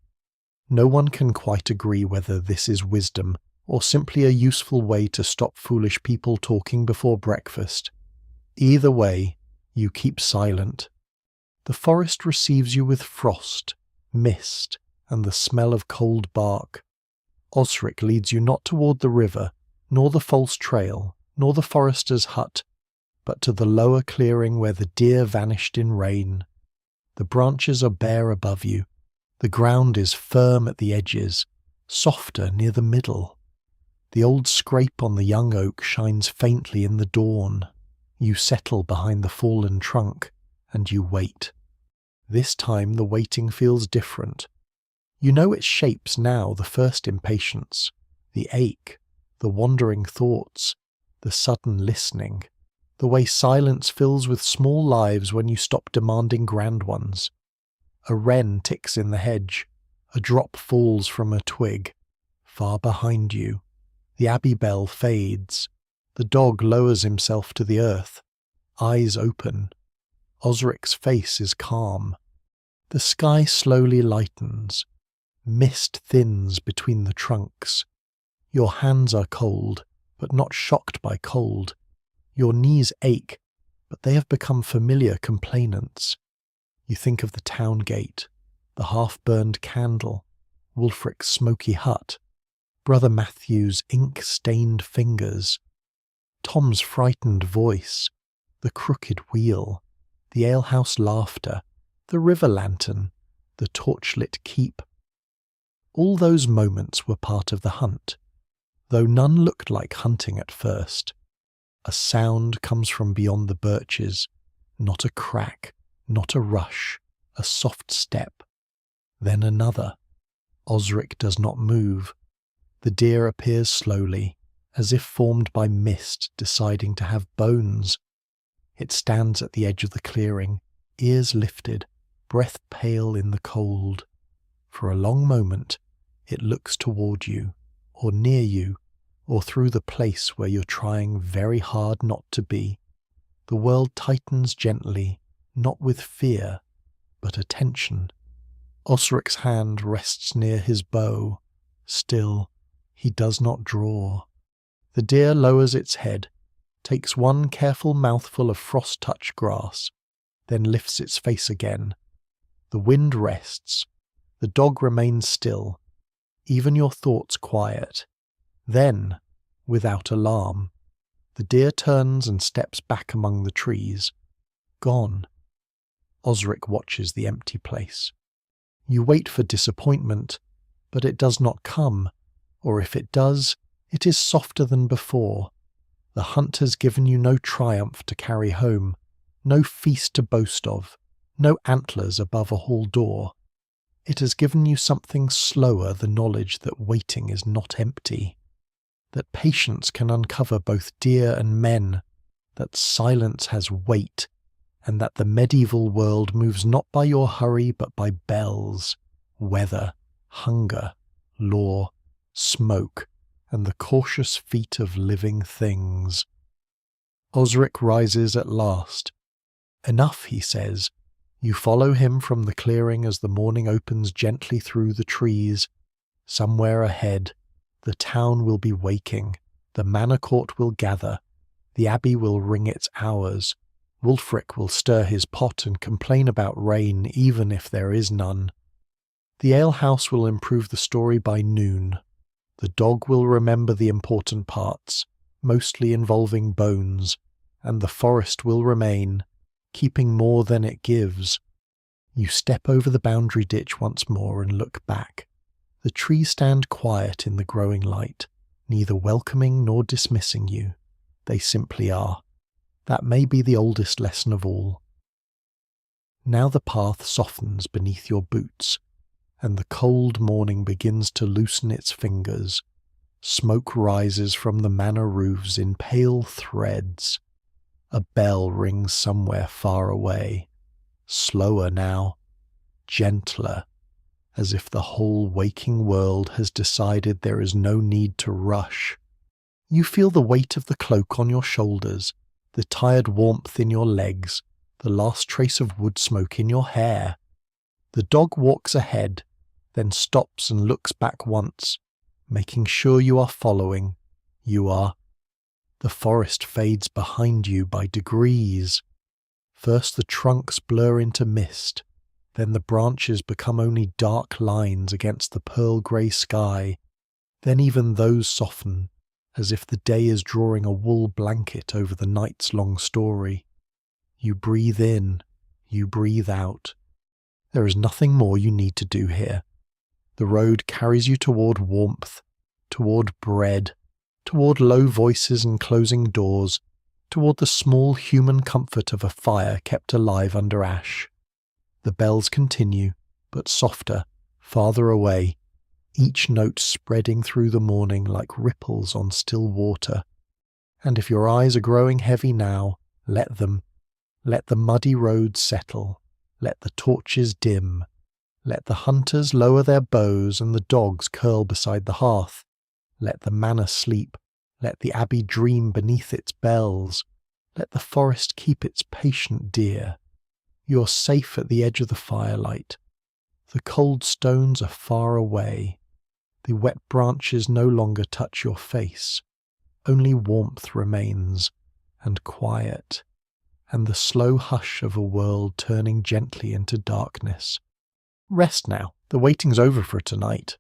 No one can quite agree whether this is wisdom or simply a useful way to stop foolish people talking before breakfast. Either way, you keep silent. The forest receives you with frost, mist, and the smell of cold bark. Osric leads you not toward the river, nor the false trail, nor the forester's hut, but to the lower clearing where the deer vanished in rain. The branches are bare above you. The ground is firm at the edges, softer near the middle. The old scrape on the young oak shines faintly in the dawn. You settle behind the fallen trunk, and you wait. This time the waiting feels different. You know its shapes now, the first impatience, the ache, the wandering thoughts, the sudden listening, the way silence fills with small lives when you stop demanding grand ones. A wren ticks in the hedge, a drop falls from a twig. Far behind you, the abbey bell fades. The dog lowers himself to the earth, eyes open. Osric's face is calm. The sky slowly lightens. Mist thins between the trunks. Your hands are cold, but not shocked by cold. Your knees ache, but they have become familiar complainants. You think of the town gate, the half-burned candle, Wulfric's smoky hut, Brother Matthew's ink-stained fingers, Tom's frightened voice, the crooked wheel, the alehouse laughter, the river lantern, the torchlit keep. All those moments were part of the hunt, though none looked like hunting at first. A sound comes from beyond the birches, not a crack, not a rush, a soft step. Then another. Osric does not move. The deer appears slowly, as if formed by mist deciding to have bones. It stands at the edge of the clearing, ears lifted, breath pale in the cold. For a long moment, it looks toward you, or near you, or through the place where you're trying very hard not to be. The world tightens gently, not with fear, but attention. Osric's hand rests near his bow. Still, he does not draw. The deer lowers its head, takes one careful mouthful of frost-touched grass, then lifts its face again. The wind rests. The dog remains still, even your thoughts quiet. Then, without alarm, the deer turns and steps back among the trees. Gone. Osric watches the empty place. You wait for disappointment, but it does not come, or if it does, it is softer than before. The hunt has given you no triumph to carry home, no feast to boast of, no antlers above a hall door. It has given you something slower, the knowledge that waiting is not empty, that patience can uncover both deer and men, that silence has weight, and that the medieval world moves not by your hurry but by bells, weather, hunger, law, smoke, and the cautious feet of living things. Osric rises at last. Enough, he says. You follow him from the clearing as the morning opens gently through the trees. Somewhere ahead, the town will be waking, the manor court will gather, the abbey will ring its hours, Wulfric will stir his pot and complain about rain even if there is none. The alehouse will improve the story by noon. The dog will remember the important parts, mostly involving bones, and the forest will remain, keeping more than it gives. You step over the boundary ditch once more and look back. The trees stand quiet in the growing light, neither welcoming nor dismissing you. They simply are. That may be the oldest lesson of all. Now the path softens beneath your boots, and the cold morning begins to loosen its fingers. Smoke rises from the manor roofs in pale threads. A bell rings somewhere far away, slower now, gentler, as if the whole waking world has decided there is no need to rush. You feel the weight of the cloak on your shoulders, the tired warmth in your legs, the last trace of wood smoke in your hair. The dog walks ahead, then stops and looks back once, making sure you are following. You are. The forest fades behind you by degrees. First the trunks blur into mist, then the branches become only dark lines against the pearl-grey sky, then even those soften, as if the day is drawing a wool blanket over the night's long story. You breathe in, you breathe out. There is nothing more you need to do here. The road carries you toward warmth, toward bread, toward low voices and closing doors, toward the small human comfort of a fire kept alive under ash. The bells continue, but softer, farther away, each note spreading through the morning like ripples on still water. And if your eyes are growing heavy now, let them. Let the muddy roads settle. Let the torches dim. Let the hunters lower their bows and the dogs curl beside the hearth. Let the manor sleep. Let the abbey dream beneath its bells. Let the forest keep its patient deer. You're safe at the edge of the firelight. The cold stones are far away. The wet branches no longer touch your face. Only warmth remains, and quiet, and the slow hush of a world turning gently into darkness. Rest now. The waiting's over for tonight.